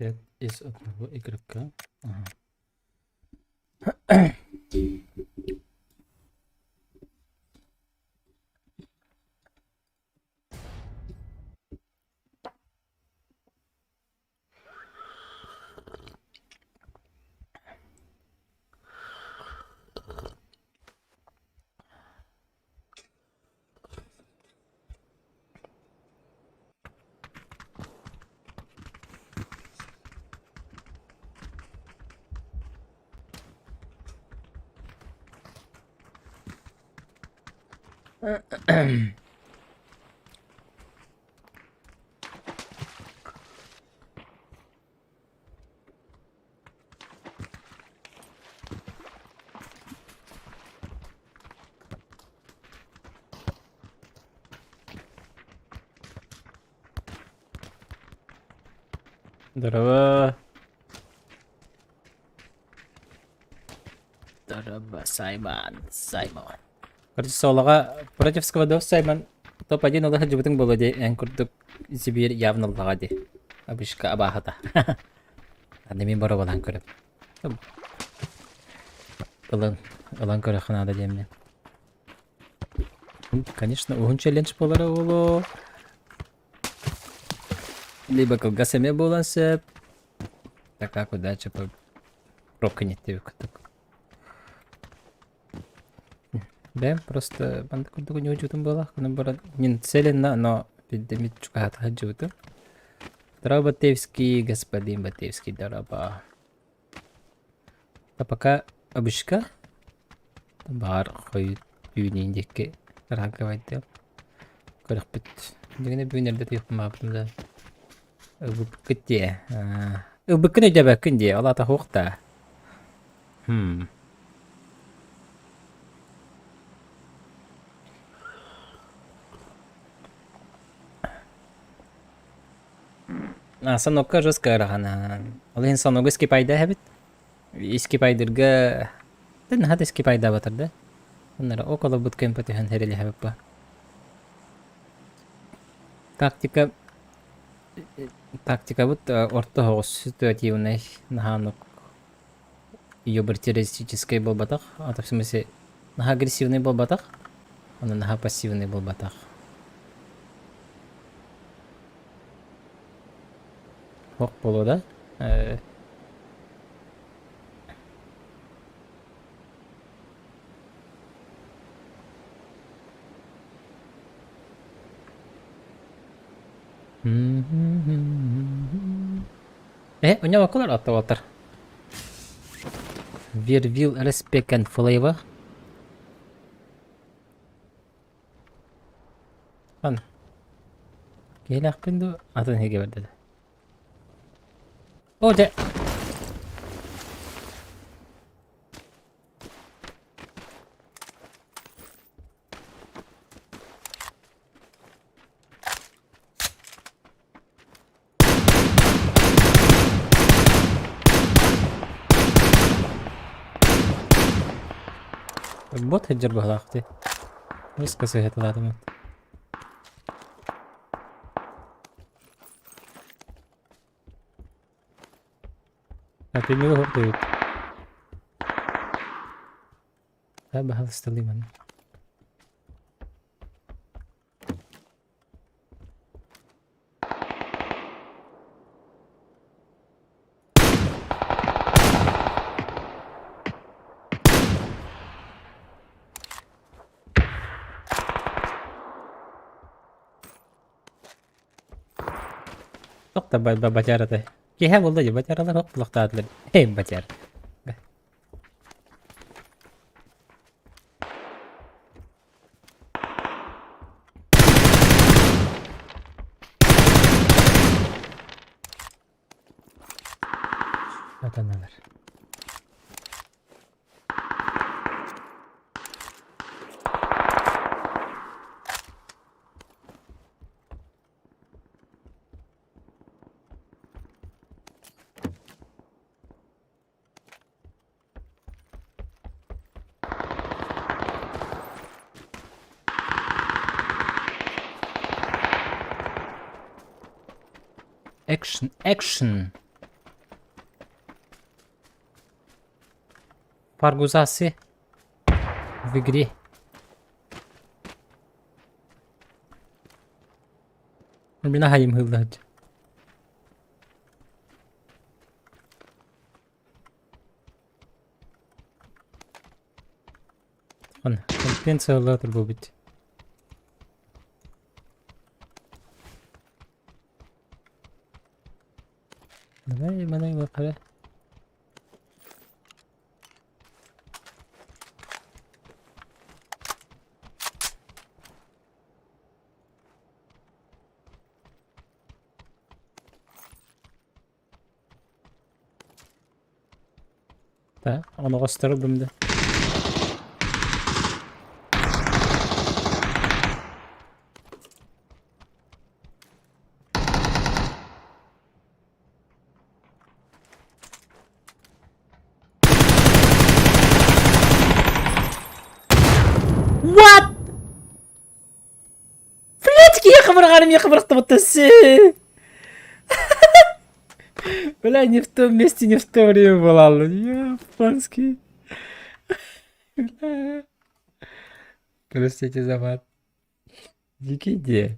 5 из 1 игрока. Ага. Здорово. Здорово, Саймон. Короче, солоға против сквадов Саймон топ-1 олаға жүбітің болу де, ән күрдік Сибир явно олаға де. Абышқа абахата. Анемен бары болан көріп. Олан көрі қынады демне. Конечно, уғын челлендж болары олу. Либо кылгасеме болан сөп. Така куда чапы пробка нет тебе күттік. Да, просто банда курдук не учутум была, но bara не целенно, но видимо чукат хаджуту. Здорово, Батевский, господин Батевский, здорово. А пока обычка бар хой юниндеке раговайдем. Көрөкпүт. Дегене бүгүнөрдө тыйыпмаптым да. Ыбыккытте. Ыбыккыны жабаккынде, алата хокта. Санокка жеска рахана. Олен саногы скипайда хабит. Скипайдырга тен хат скипайда батырда. Оннара около буткем патихан херели хабипа. Тактика вот орто хогус ситуативный наханук ёбыр террористический был батах, а то в смысле наха агрессивный был батах, он наха пассивный был батах. Хок болу да? У него колор от water. Wir will respect and flavor. Ан. Келах пенду атын хеге берди. О, де. Бот хеджер бахлахты. Вискасы хетладым. А ты не выходит. Да, бахал сталиман. Токта бачараты. Кеһә булды ди, бачаралар хок булактадылар. Бачар. Атаналар. Action. паргузасы в игре. Бина хайым хылдать. Он компенсация латер был бит. Давай мене лапаре. Та, onu gösterdim de. What? Блядь, я خبر غارم я خبر اختبطتسي. Бля, не в том месте, не в то время была. Японский. Бля. Простите за мат. Дикий где?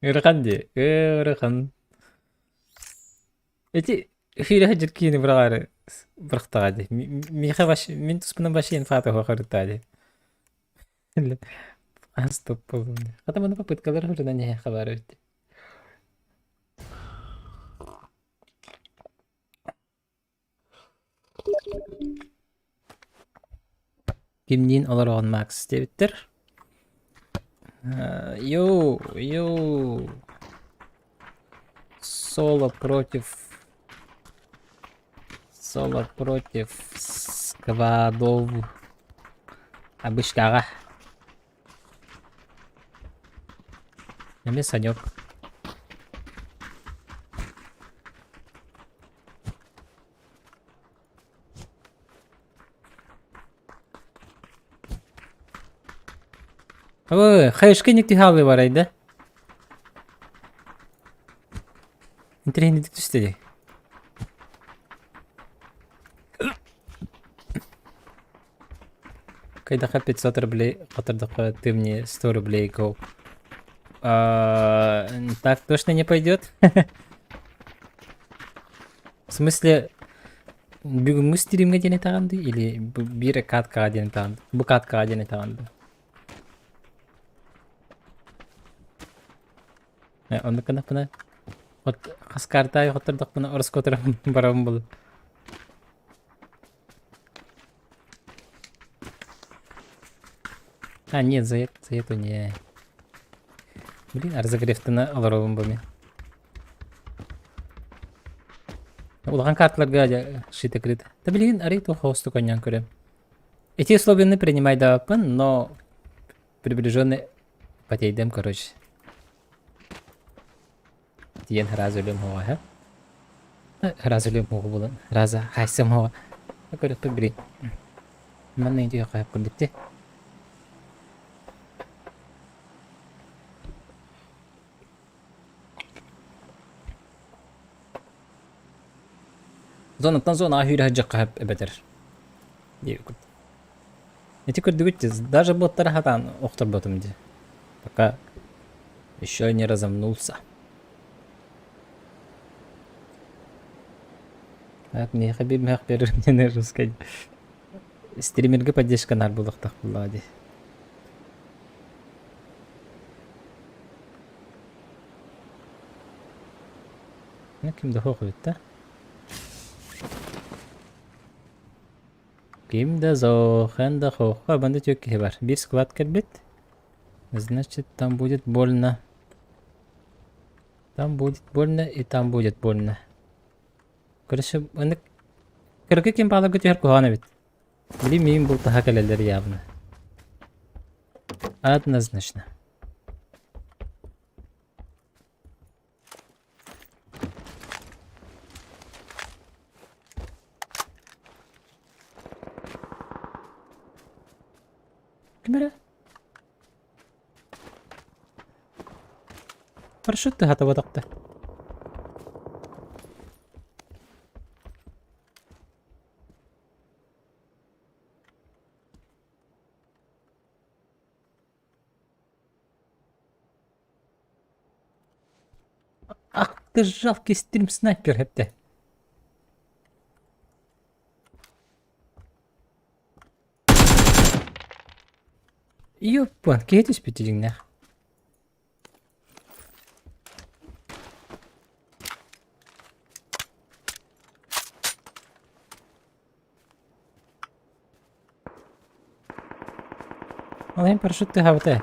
Ырхан де. Ырхан. Эти хире хаджиркини брагары. Брахтагади. Миха баш, мин туспынан башин фатаху харитади. Стоп. Хата мана попыткалар хурдан не хабар өтті. Кимнин олар оған Макс дебіттер. Йоу. Соло против сквадов. Обычкаға. Неме Санек. Ой, хайышкы некті халы бар айды. Интернет түстеді. Кайдақа 500 рублей, қатырдыққа ты мне 100 рублей go. Так точно не пойдет. В смысле, бүгінгі стримге дене тағанды или бір катқаға дене тағанды? Бұл катқаға дене тағанды. Онды қана бұна қасқартай құттырдық бұна ұрыс көтірім барауым бұл. Нет, за эту не. Блин, разогревтіні аларауым бұл мен. Улған карталарға шиті кіреді. Да блин, арейт хосту коньян көрем. Эти условия не принимай давапын, но приближенный потейдем, короче. Тиен разы өлем хоға, ха? Разы өлем хоғы болын. Разы хайсым хоға. Көріп пі білейін. Манна енді қайып көрдікте. Зонықтан зона ахүйрі хаджақ қайып әбетер. Дейі көрді. Эти көрдігітті, даже боттары хатан оқтыр ботым де. Пока еще не разомнулся. Так, мне хабиб мэх берір мне русскай. Стримерге поддержка нар болықтақ болады. Кімді хоқ өтті? Кімді зоқ, әнді хоқ. Банда төкке бар. Бір сквад кірбет. Значит, там будет больно. Там будет больно и там будет больно. Короче, оны кіргі кем бағла көтер қоғаны бет. Білі мейін бұл таға кәлелер явно. Однозначно. Кімері? Парашютті хата батақты. Ты жалкий стрим-снайпер hep de. Юпан, кетиш битигне. Alayım paraşütle havada.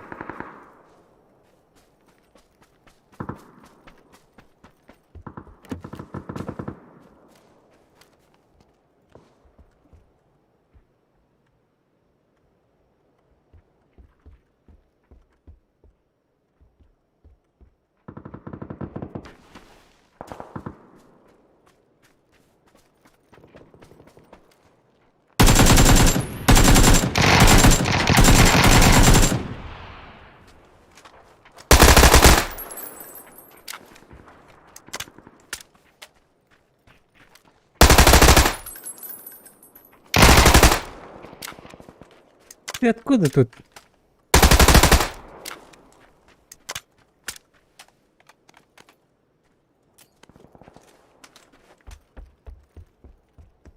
Ты откуда тут?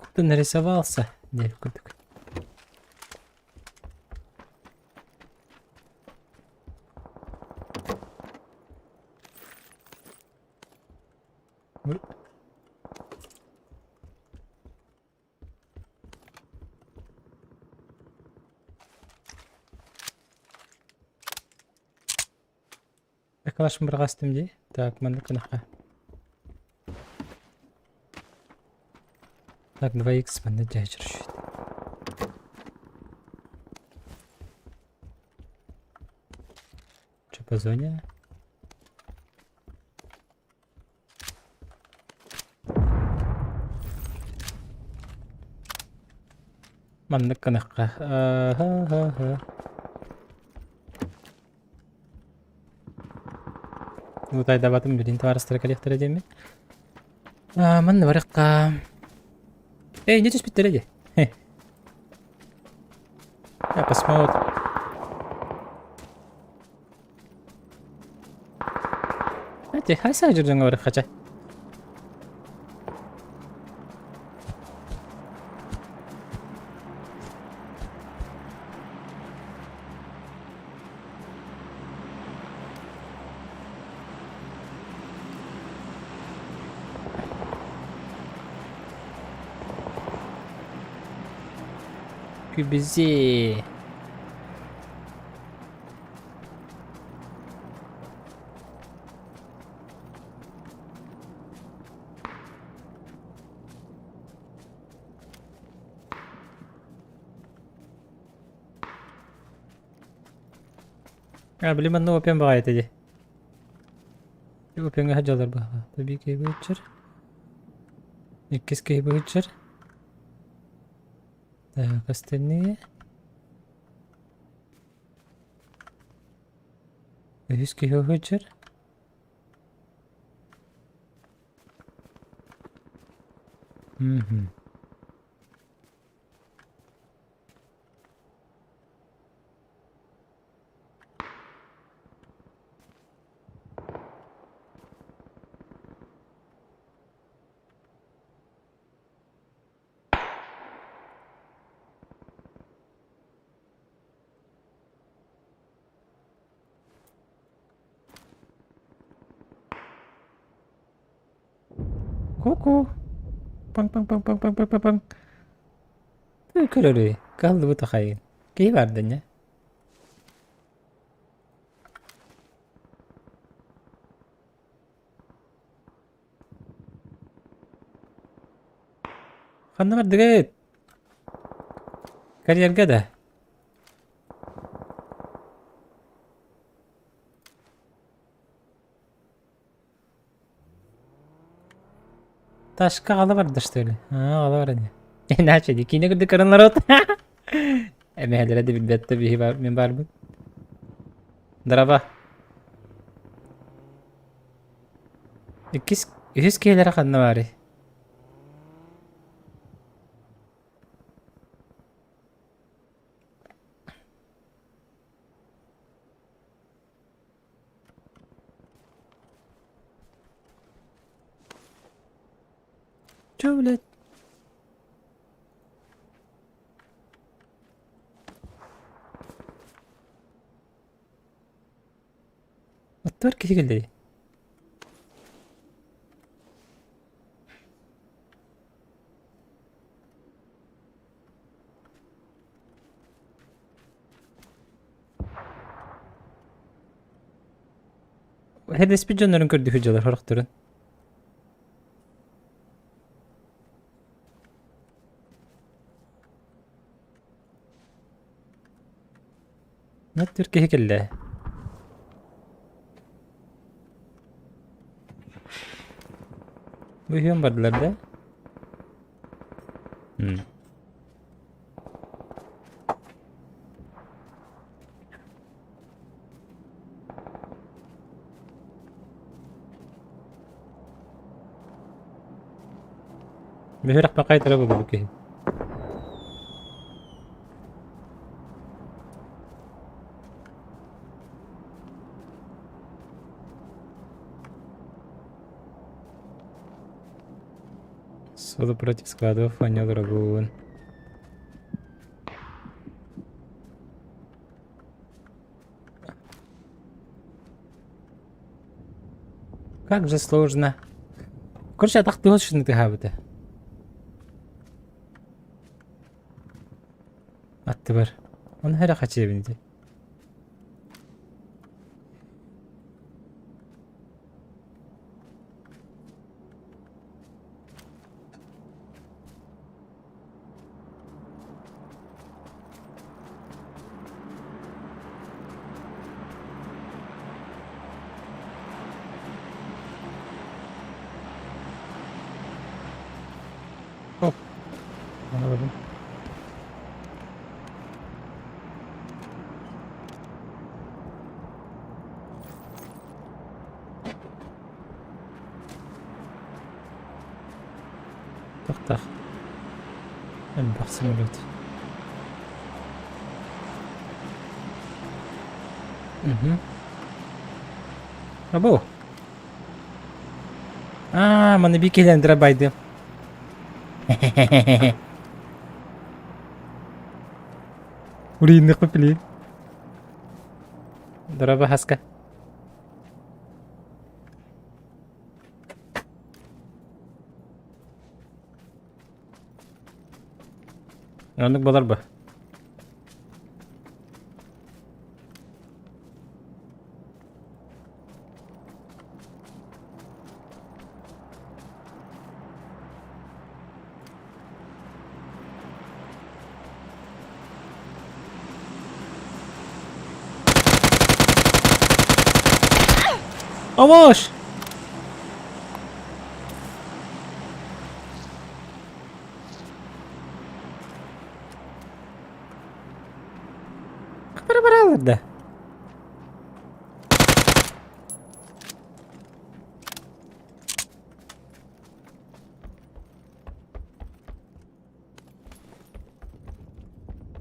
Кто нарисовался? Не, куда? Калашым бір қастым де. Так, мында қанақа. Так, 2х мында жай жүрішеді. Че по зоне? Мында қанақа. Утайда батым бірін таварыстыры коллектор едеме. Мында барыққа. Эй, не түспет дәледе? Я посмотрим. Әте, қайса жүрдің барық қача? Bizi. Beli mana open bahaya tadi. Open hajalar bahaya. Tabii ki bu uçur. İkiz ki bu uçur. Остальные. Виски хожер. Ку-ку. Пang. Körürü. Kaldı bu takayın. Keyif verdin ya. Kandı var dikkat. Kariyer gada. Taşka alı vardı işte öyle. Alı var hadi. Ne açıydı? Kine girdi karınlar ot. Emeğlere de bir bette bir var. Min var mı? Daraba. İkiz keylere kandı var. ولاد. التركي تقول لي هذا سبيجنرن كردي في جدار هرخترن ما التركي هيك الله بيهم بدلر ده. بيهرق بقاية ربو بكيه Solo против складов они драгун. Как же сложно. Короче, атақты өз үшін тығабыды. Атты бар. Оны әрі қачы ебінде. Hop. Anladım. Tak. Ben baksın öyle. Abo. Mana bir kilometre baydım. Udah ini kepilih. Berapa haska? Yandık balar bu. Avaş! Para alırdı.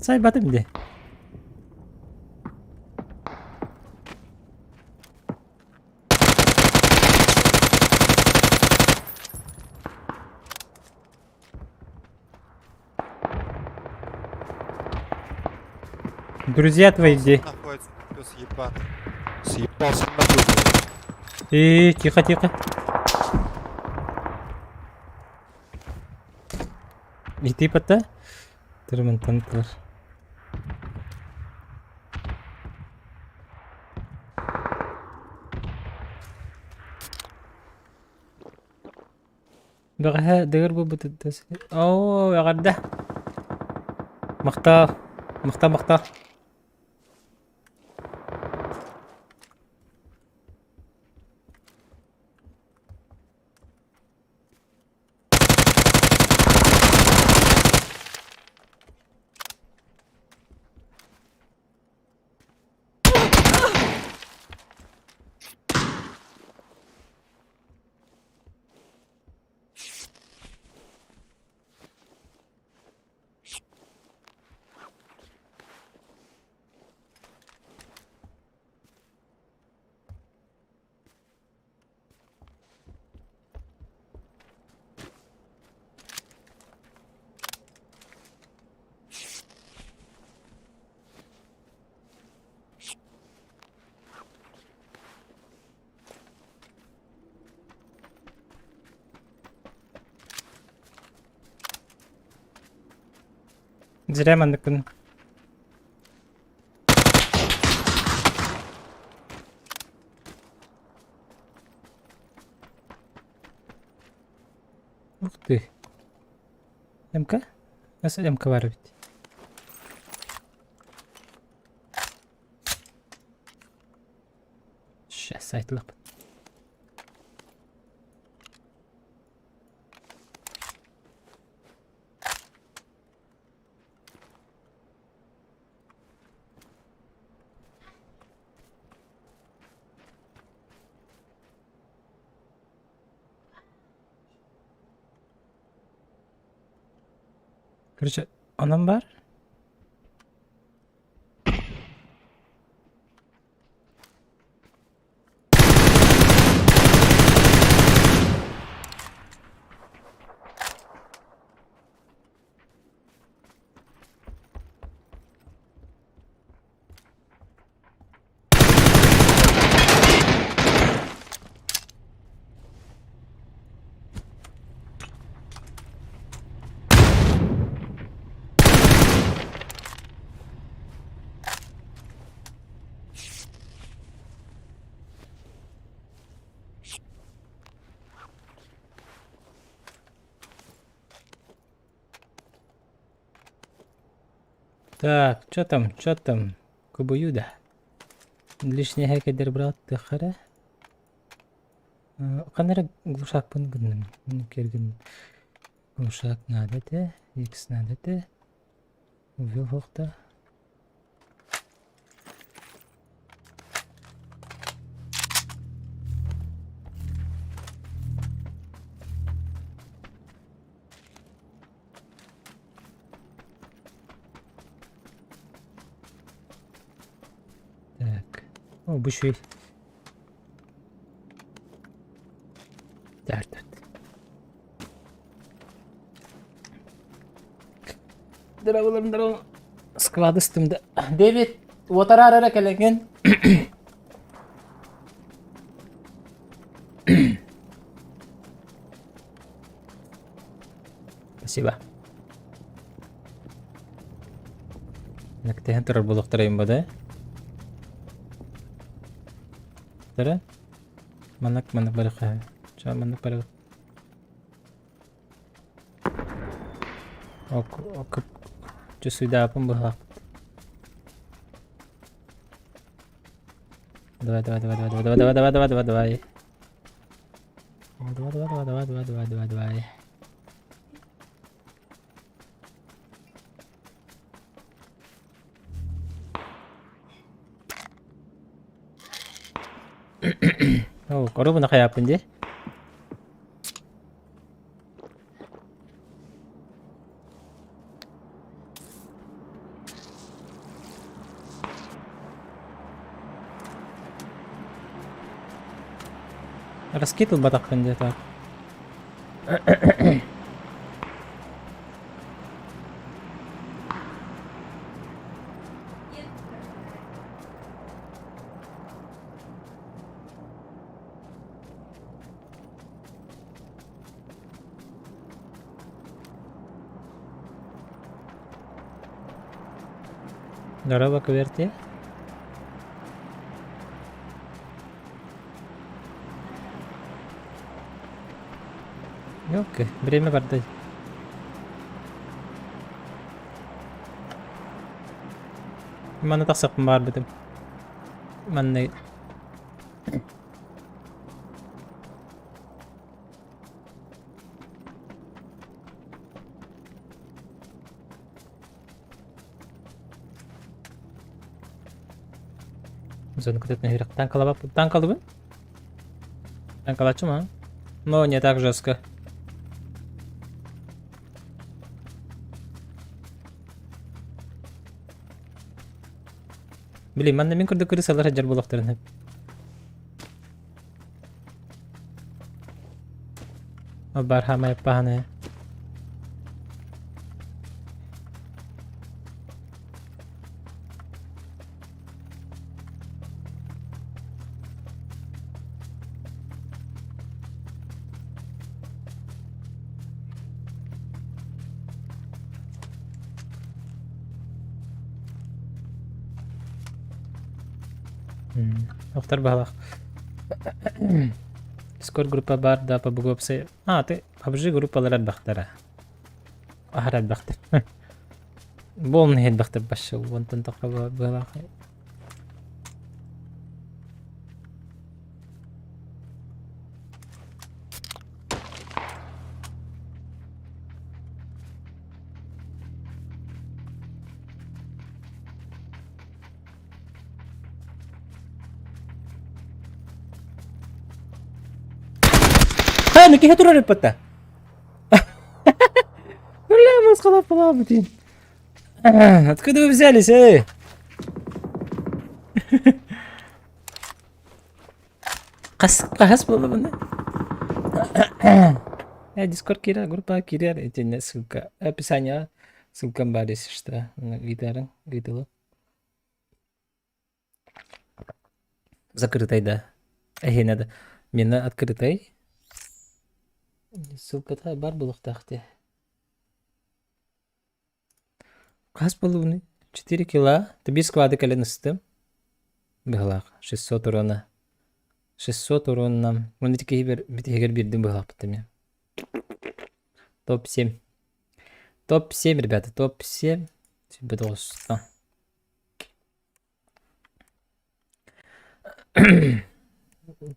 Say batım de. Друзья твои где? Находится пес ебаный. Съебался на дугу. Тихо, тихо. И ты пота? Тырмантантар. دغها دغر بو بتدس او يا غدا مختار مختار Зря мандыкын. Ух ты. МК? Nasıl МК var bit? Сейчас айтылып. Короче, anam var. Так, что там, что там? Кубуюда. Лишний хакер брат, ты хара? Канара глушак пунгын. Керген. Глушак надо те, X надо те. Увел хохта. Так. О, бушуй. Так, так. Здорово. Склад üstümde. David, water ararak elegen. Спасибо. Нактehen турар булуктарайым бада. Тара? Манак барыха. Ча манак барыха. Ок. Сюда помогла. Давай. Давай. Oh, koro mo na kaya pindi? Раскидал батак пindi так. Здорово, Кверти. Окей, время барды. Mana taksak var bedim. Manne. Зону куда-то наверх. Танк алды бы? Танк алачу ма? Но не так жестко. Bileyim ben de min kurduk kırısalar hacer bulakların hep. O barhama yapahane. Оқтар бағалақ. Дискорд группа бар да PUBG опсы. Ты PUBG группалар адбақтара. Ахар адбақтар. Болны хед бақтар башы. Онтан тоққа бағалақ. Нахер турали пата? Бля, маскала блин. Откуда вы взялись, эй? Қас болды бұны. Дискорд кира, группа кира. Эти ссылка. Описание. Ссылка бар, если что. Гитара. Гитала. Закрытой, да. Надо. Мені открытой. Ссылкада бар бұлық тақты. Қас болды бұны? 4 кила. Тобі сквады кәлін ұстым. Бұғылақ. 600 урона. 600 уроннам. Оны тіке егер бердім бұғылақ бұттым я. Топ-7. Топ-7, ребята. Топ-7. Тебе достан.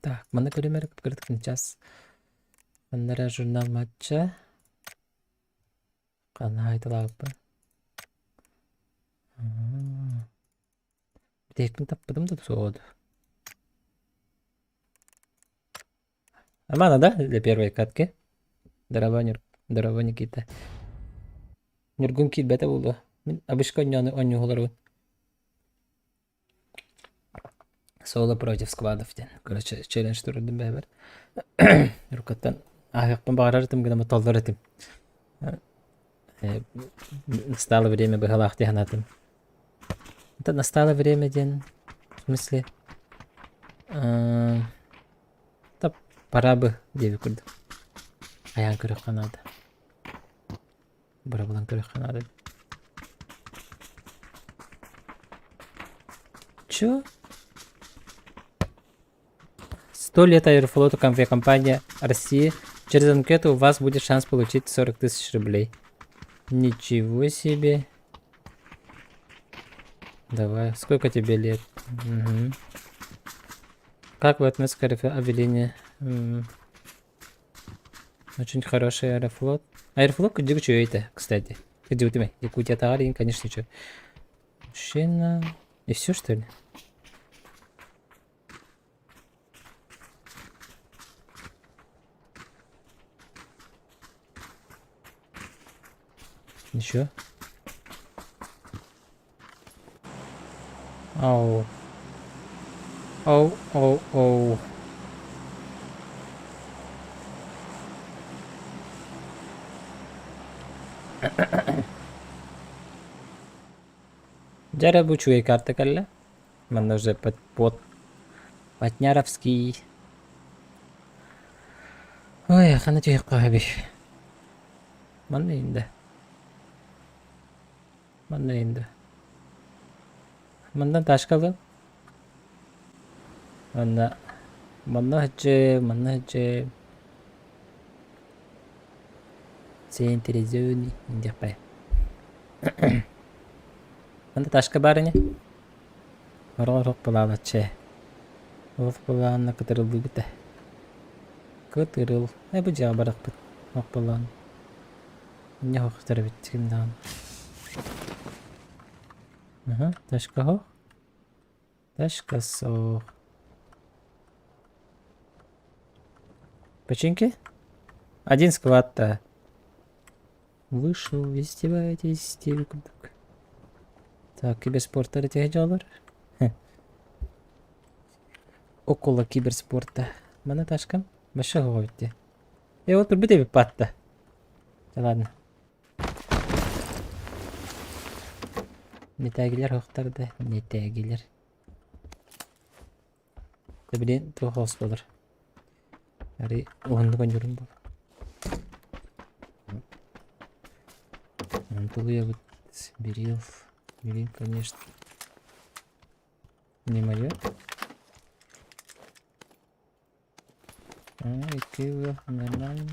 Так, мана көремер кірдікін час. Қандара журнал матча. Қана айтылап ба. Бітекпін таппадым да соғыды. Нормально, да? Для первой катки. Дрова Никита. Нюргун кит бәті болды. Обышқа он олар. Соло против сквадов. Короче, челлендж турдым бәбір. Рукаттан аяқпен бағарартым, гына толдырытым. Настало время быгалах тягнатым. Это настало время день. В смысле? Да пора бы деви курды. Аян көріққа надо. Бұра бұлан көріққа надо. Чё? 100 лет Аэрофлоту компания России. Через анкету у вас будет шанс получить 40 тысяч рублей. Ничего себе. Давай. Сколько тебе лет? Угу. Как вы относитесь к авиалинии? Очень хороший Аэрофлот. Аэрофлот где что это, кстати? Где у тебя? Якутия Тагарин, конечно, что. Мужчина. И все, что ли? Ничего. Оу. Оу. Жара бучуй карта калла. Манда уже под Патняровский. Ой, хана тюй каби. Манда инде. Мандан ташкалы. Манда хачы. Центризони индек бай. Манда ташка барыне. Орох буланы че. Орох буланы кытырылды бите. Кытырыл. Бу жага барак бит. Орох буланы. Не хохтар бит кимдан. Ага, ташка хох. Ташка сох. Починки? Один сквад-то. Вышел, издеваетесь, истерику. Так, киберспорта ретягалар. Около киберспорта. Мана ташкам. Баша ховите. Вот тут бите патта. Да ладно. Нетегилер хохтарды. Нетегилер. Табилин тухос болар. Ари оғындыған жүрім бол. Антулы я вот Берил, конечно. Не мое. 2 нормально.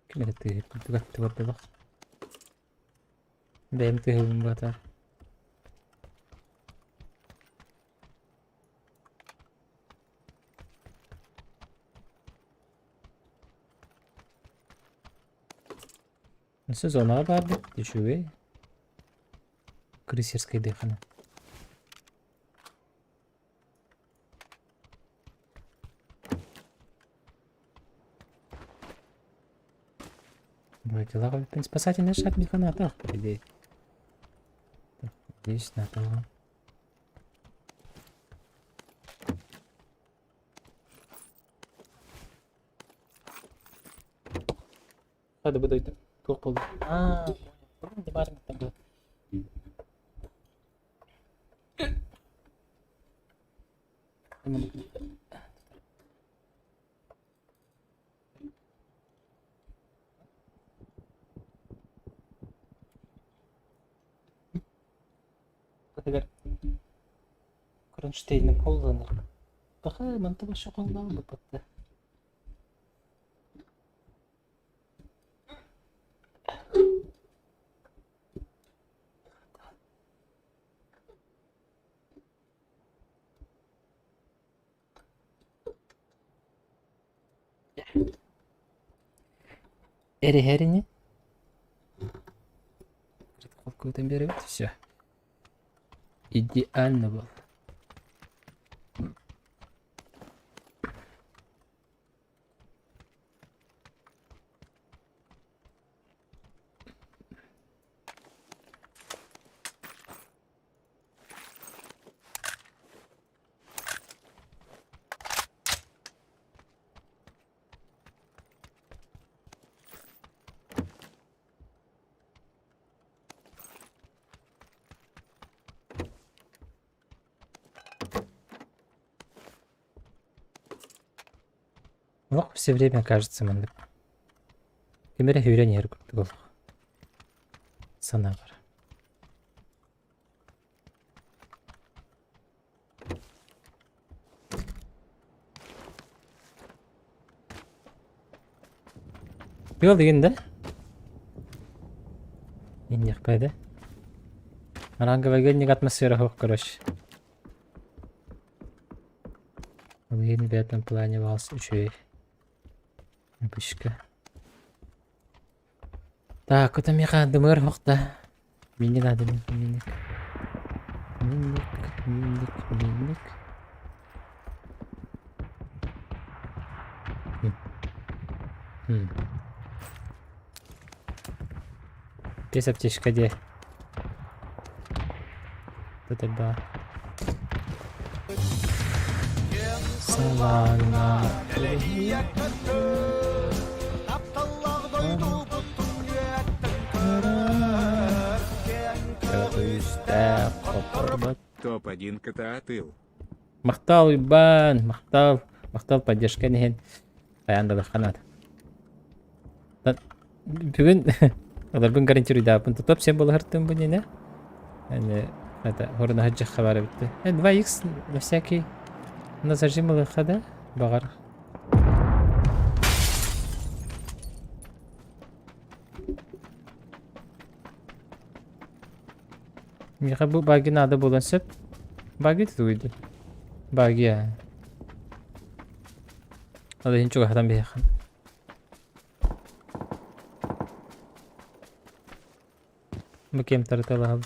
Кимер тыгып тугатты бордолох. Бэм тыгыбын батар. Nasıl zona vardı? Düşüyor. Крейсерская дыхана. Вроде лава спасательный шаг механата, по идее. Так, здесь на то. Hadi bu da top oldu. Aa, ne var mı tabii? Kadar Kronstein'in kullanır. Daha mantıklı şu konuda mı battı? Эри Херини. Какую-то берет, все. Идеально был. Ну, все время кажется, man. Кемере хүйрен ер күрдік ол. Сана бар. Yol degende. Енді жақпайды. Ранговый атмосфера хоқ, короче. В этом плане вас еще и пышка. Так, это меха дымыр хоқта. Мне надо миник. Здесь аптечка где? Это да. Салана. Топ-1 КТА тыл. Мақтал Ибан, мақтал поддержка неген. Аяндылық қанат. Бүгін олар бүгін гарантируй да бұн тұтап сен болы ғырттың бұл не? Это хорына хаджық хабары бітті. 2х на всякий на зажималы хада бағар. Меха бұл баги надо болан сөп. Баги тұтуйды. Баги я. Ада хин чуға хатан бейхан. Мекем тартала хаб.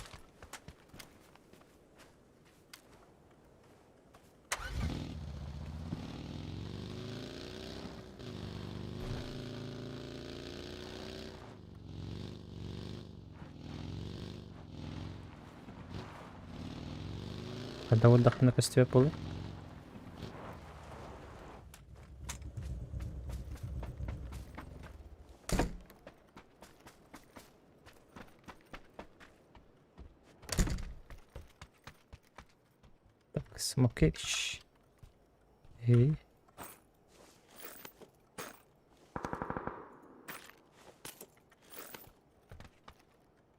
Когда отдох на костюме полы. Так, Смокевич. И...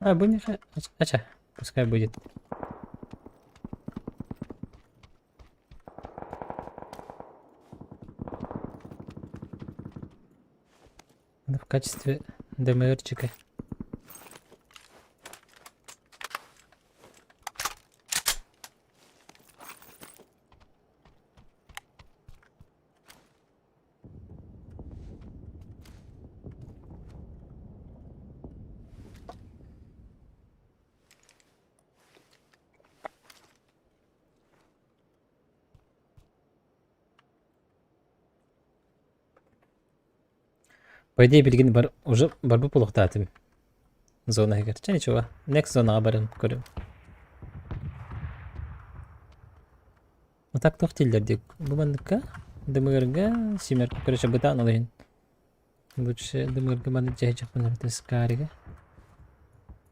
А, будет. Ача, пускай будет. Ну, в качестве ДМРчика. По идее, билгин бар, уже барбу полуқтатым. Зона егер. Ча ничего. Next зонаға барым, көрем. Атак тоқтелдердек. Бұл бандыққа, дымырға, семерка, короче, бытан олайын. Лучше дымырға бандық жай жақпын әрті скарыға.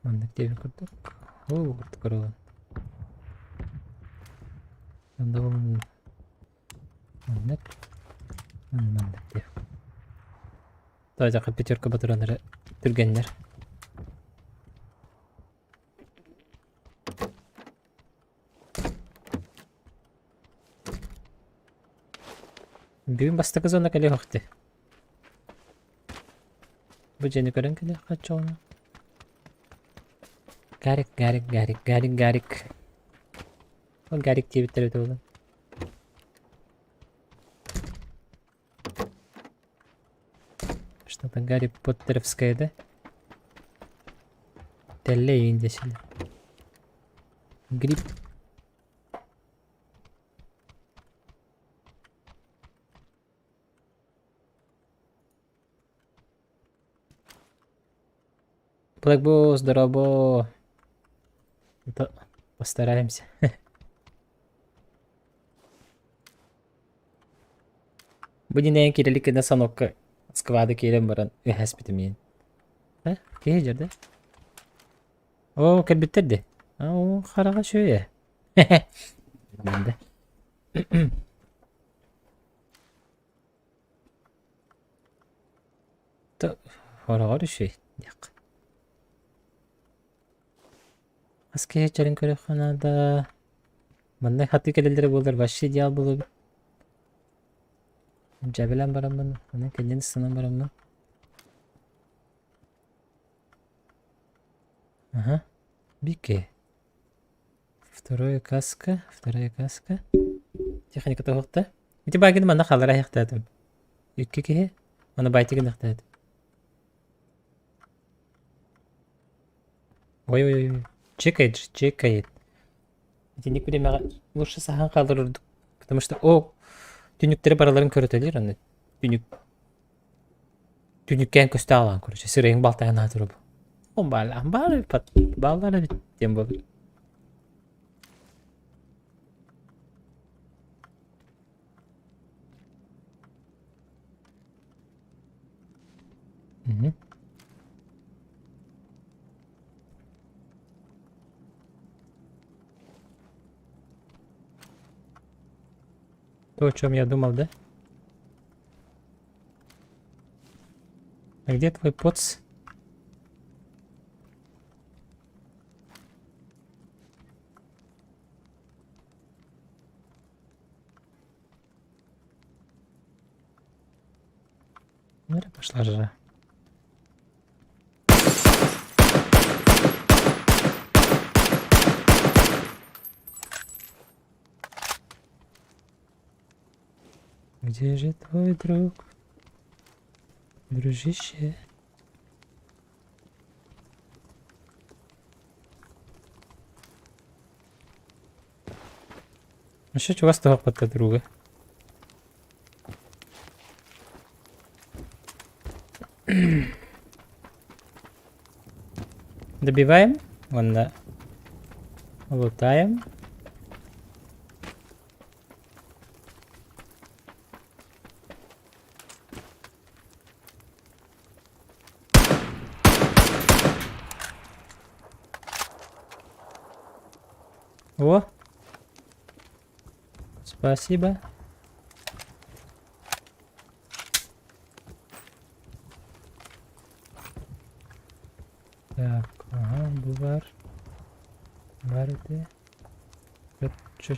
Бандық дебін көрдік. Оу, құртты көрген. Онда болын. Бандық. Бандық дебін. Daha жаққа пятерка батыранары түргенлер. Бүгін бастықы зона кәлі қақты. Бұл жені көрін кәлі қатшы оны. Гарик. Ол гарик тебіттер өті олын. Что-то Гарри Поттеровское, да? Теллей здесь. Гриб. Блэкбо, здорово. Это постараемся. Будем на кириллике на санокка. Сквады келем баран үхәс битімейін. Кей жерде? О, кәлбеттерді. О, қараға шөйе. Бәнді. Қараға шөй. Дек. Аз кей жарын көрі қанада. Мандай хаты келелдері болдар. Башы идеал болу. Жабелен барамын. Оны кәлден сынан барамын. Ага. Бике. Вторая каска. Техника тоғықты. Эти багины мана қалар аяқтадым. Үкке кеге. Оны байтыгын ақтадым. Ой. Чекает. Эти никуда мага лучше сахан қалар ұрдық. Потому что Tünüktері бараларын көрөтелер, аны tünükken көсті алған көрөші, сырайың балтайын атыры бұл. Он балары біттен болыр. То, о чем я думал, да? А где твой поц? Ну, пошла жара. Где же твой друг, дружище? Ну что у вас того под друга? Добиваем, вон да. Лутаем. О! Спасибо. Так, ага, бар. Бар еді. Чö.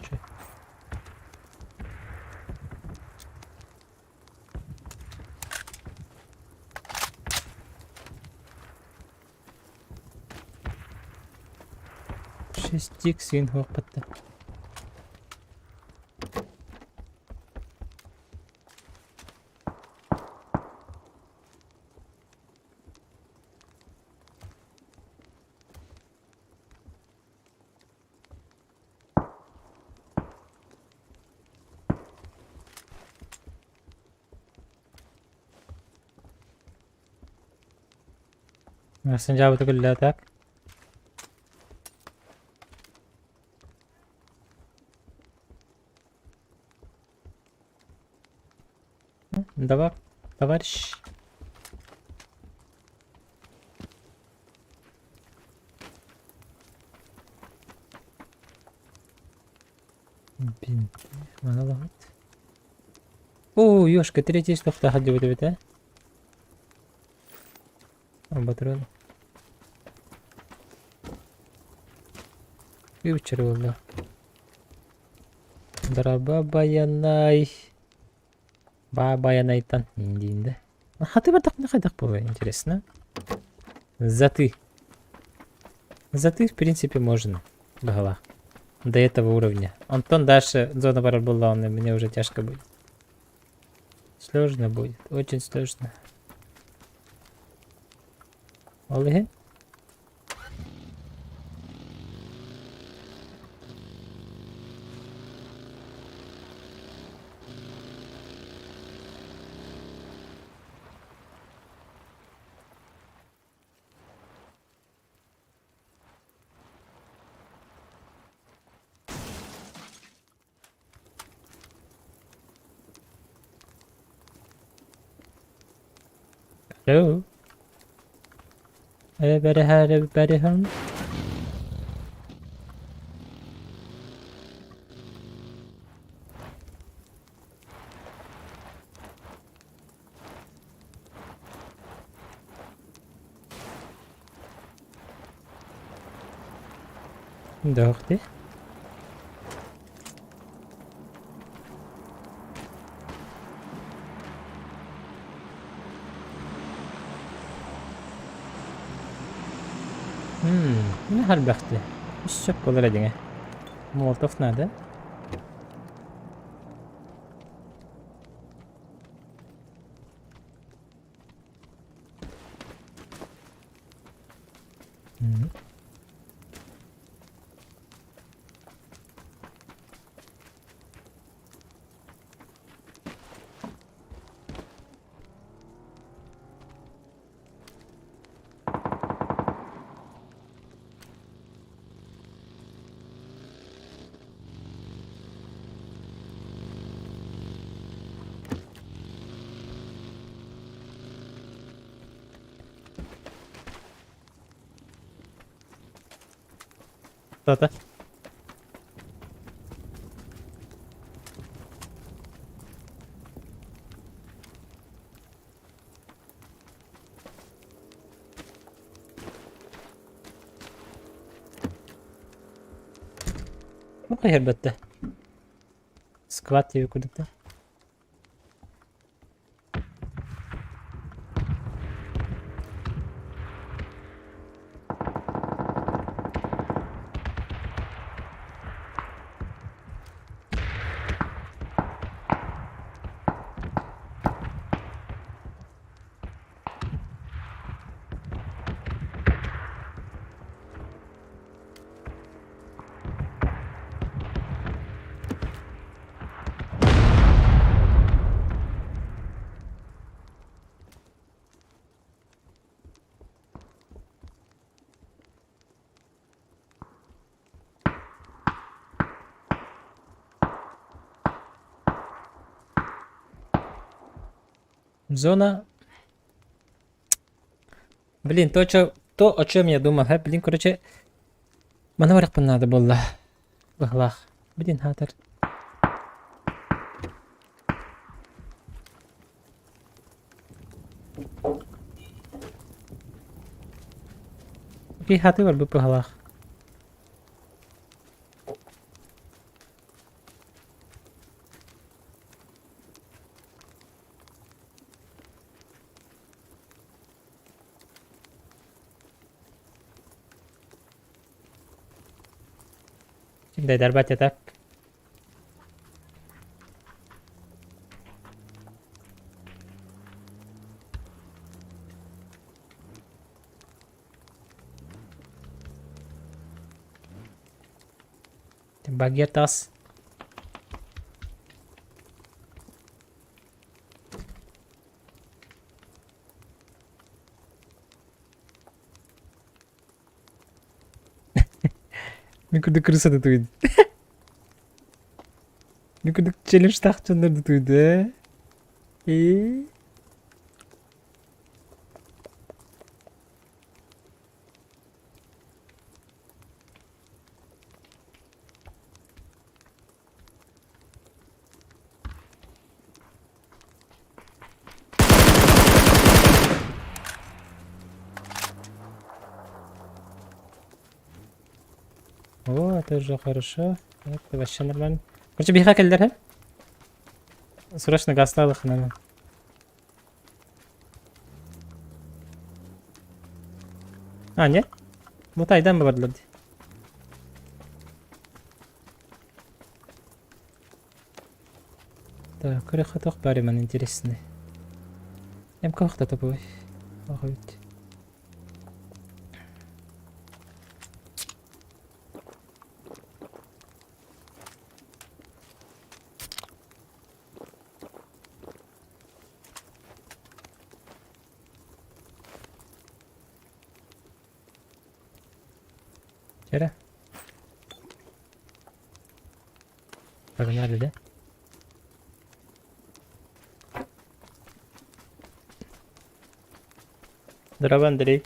Шестик сүйін хоқпатты. Aslında cevabı gülle atak. Давай, товарищ. Бинт. Mana lahat. Oo, ёшка, третий штук таходи вот это. Батрон. И вчера было. Драба янай. Баба янайтан. Индинде. Хаты бардак на хайдак было, интересно. Заты. Заты, в принципе, можно. Бгала. До этого уровня. Антон дальше зона была, мне уже тяжко будет. Сложно будет, очень сложно. Олег? Hello? Everybody home? Дохти. Ne hal baktı? Hiç çok olur edine. Molotov nerede? Кто-то. Ну, elbette. Squat diye kurduk da. Зона. Блин, то, о чем я думал, блин, короче, маневрах надо было в углах. Блин, хатер. пихаты бар, бұл пығалақ. Şimdi darbat yatak. Bagian tas. Мен күрдік кірісі де туйды. Мен күрдік челлендж тақчандар да туйды, ә? О, это уже хорошо. Это вообще нормально. Короче, биха келдер, а? Срочно гасталых, наверное. А, нет? Вот айдан мı vardı? Так, крыха пари man интересный. М-ка топовый. Охуеть. Вчера? Погнали, да? Здорово, Андрей.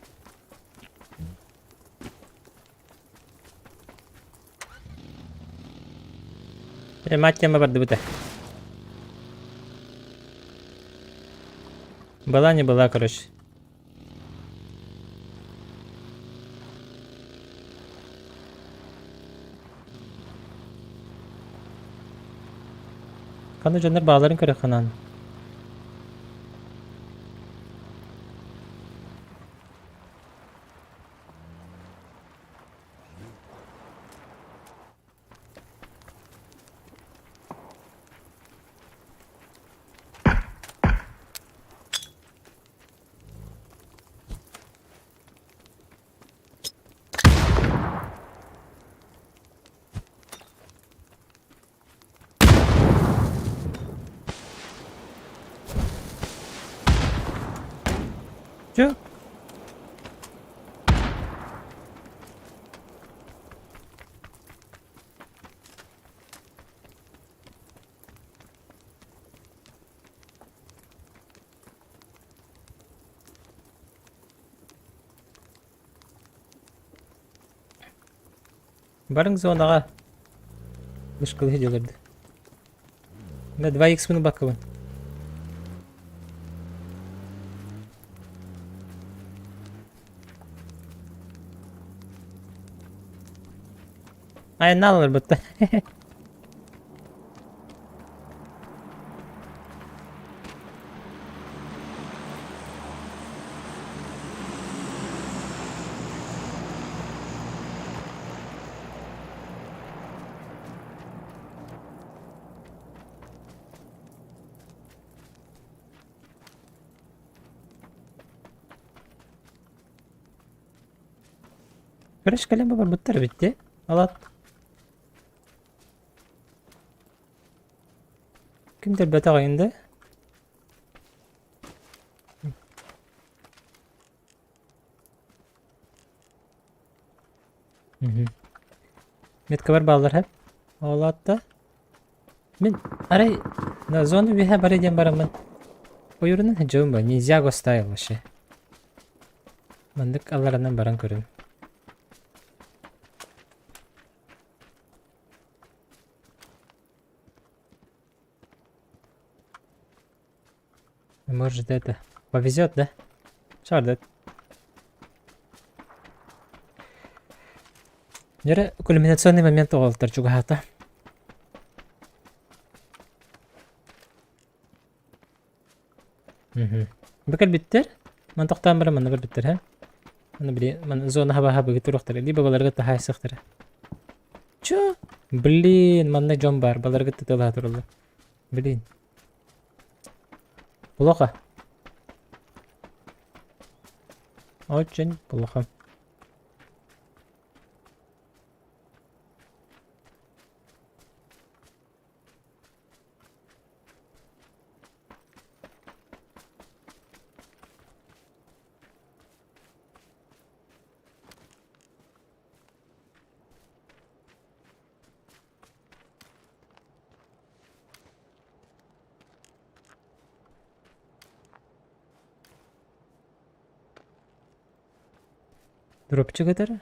Мать тема барды бута. Была не была, короче. Kanı canlar bağların kırık kanan. Чё? Барыңыз онаға. Вышкалы делерді. Да 2х мені бақывын. Aynen alır bıttı. Karış kalem var bıttır bitti. Alat. Kimdir betağında? Metke var bağlar hep. Ağlatta. Мен аray на зону биха баридем барамын. Oyurunun hıcığım var. Ninjago style başı. Mandık allarından baran körün. Может это повезет, да? Шардет. Жара кульминационный момент оголтар чугахата. Бакал биттер. Ман тоқтан бара мана бар биттер, ха? Мана били, ман зона хаба хаба гитуруқтар. Либо баларга тахай сақтар. Чо? Блин, манна жон бар. Баларга тытыла турулы. Блин. Плохо. Очень плохо. Дропчик это?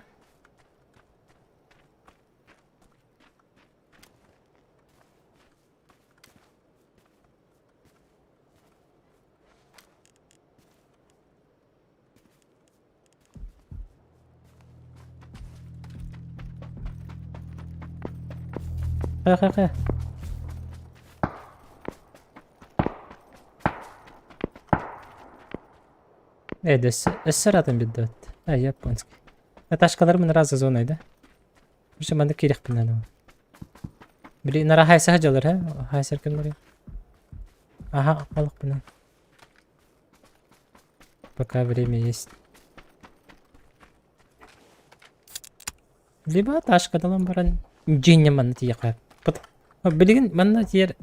Ха-ха-ха. ده السرعة بالذات. يابونسكي. Наташкалар мен разы зонайда. Бирше манда керек пинано. Били нара хайса хаҗалар, ха? Хайса кем бар? Ага, алык пина. Пока время есть. Либо ташкадан баран жинне манда тияка. Билген манда тиер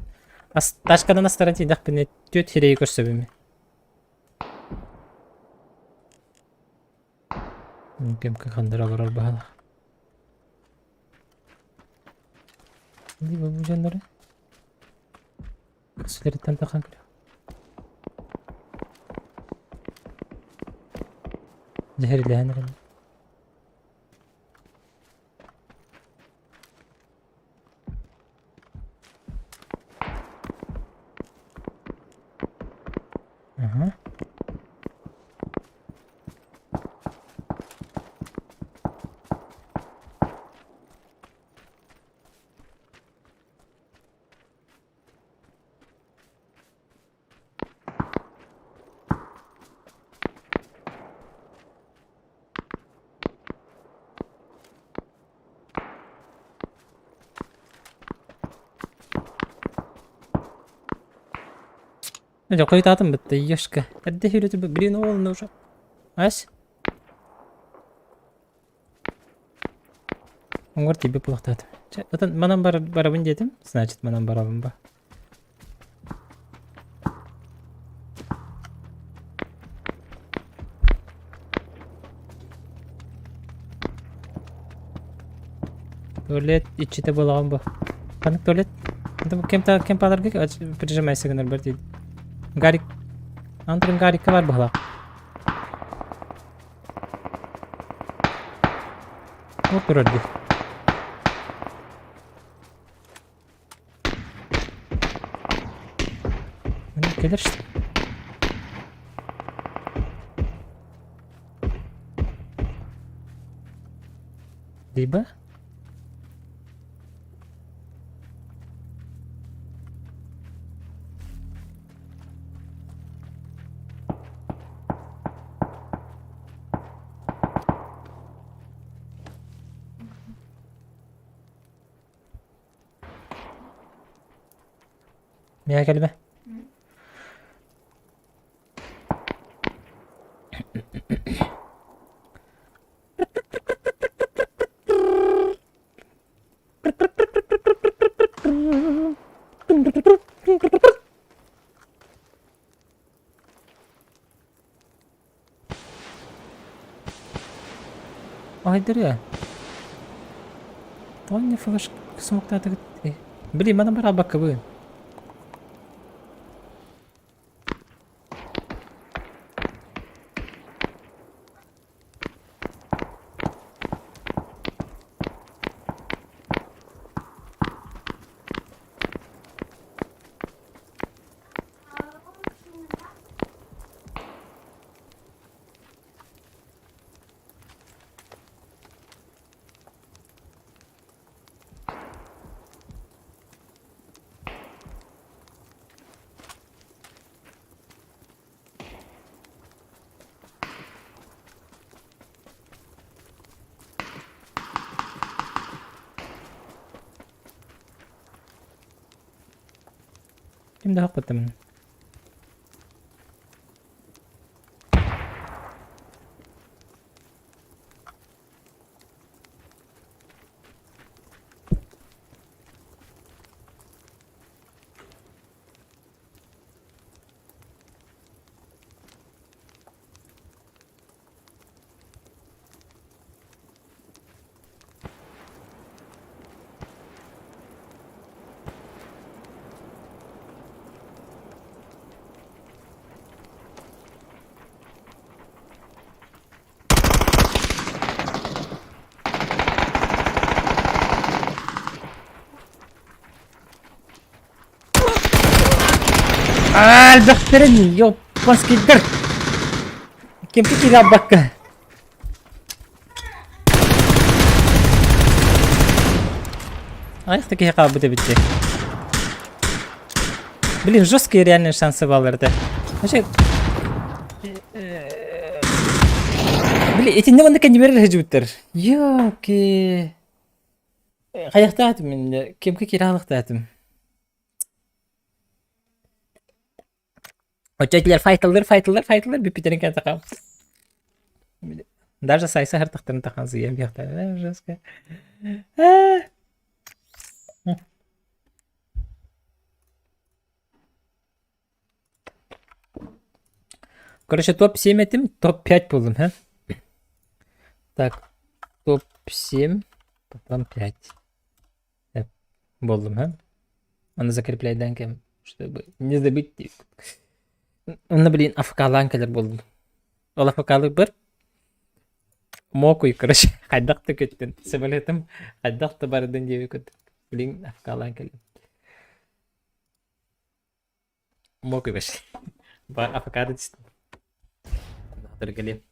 ташкадан астаран тидак пине төт хирей көрсөбүм. Mungkin ke kandara baral bahala. Ini babu jandar. Sudah ditantakan kira. Zahir lahan kan. Aha. Aja koy tadım bitti yaşka. Hadi hürütü birini oğlunu uşak. As. Оңгор тебе плохо тат. Отан манан барабын дедим. Значит, манан барабын ба. Туалет içinde болған ба. Канык туалет. Кем паларга прижимайся гынар бар дейді. Гарик. Антрын гарикка бар бала. Отырды. Мына келер işte. Либо يا كلمة هيدر يا طبعا فلاش سموك تاعتك بلي ما نمبر عباك كبير Kimde hakikaten. البخترني يو باسكي در كيف كذا بك Ayıqdakı haqabıda bitti. Блин, жесткие реально шансы Валверда. Вообще... Блин, эти не ванны кандиберler hücumdur. Yok ki. Kayakta atım ben. Kimki kiralıkta atım. Очередler файтылар bir piterin kan takam. Даже saysa her taktırın takan ziyem yakta. Жестко. Короче, топ-7 этим, топ-5 buldum, ha? Так, топ-7, потом 5. Buldum, ha? Onu закрепляй кем, чтобы не забыть. Onu блин, афкаланкалар buldum. Ол афкалы bir мокуй, короче, хайдакты көттен. Самолетым хайдакты бардын деп көттүк. Блин, афкаланкалар. Мокуй баш. Бар афкады дистим. Tergelip.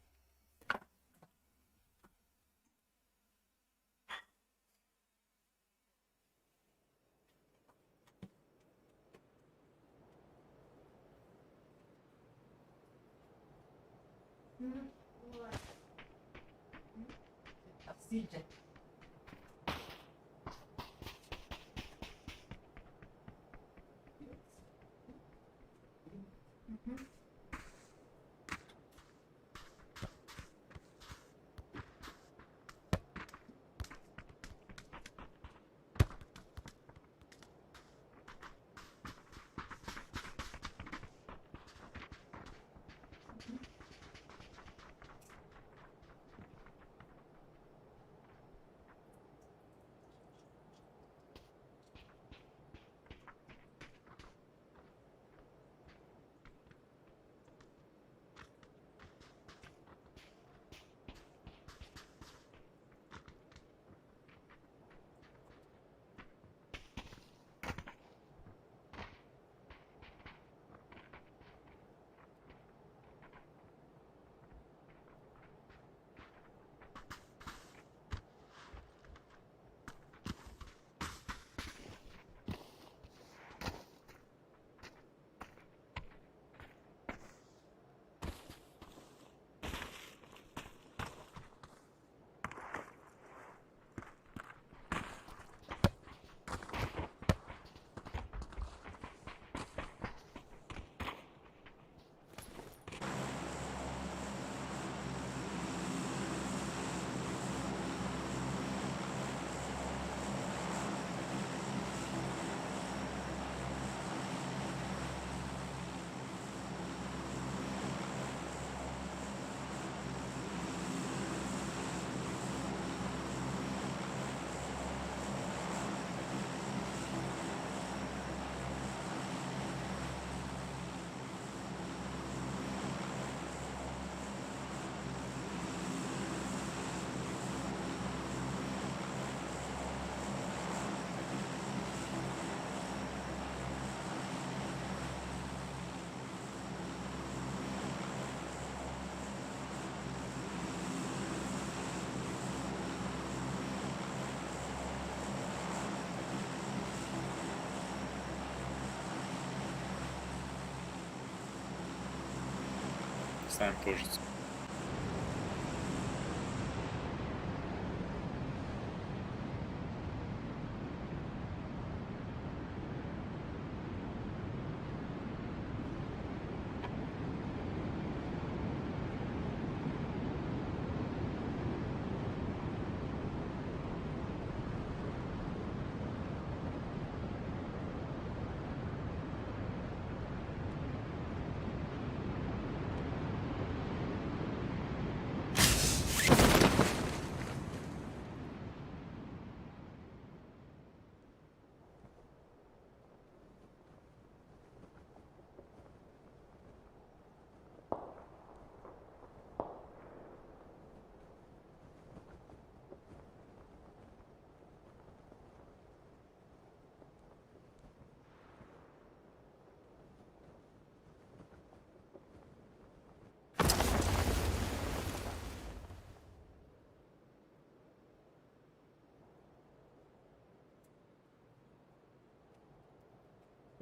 Сам тоже.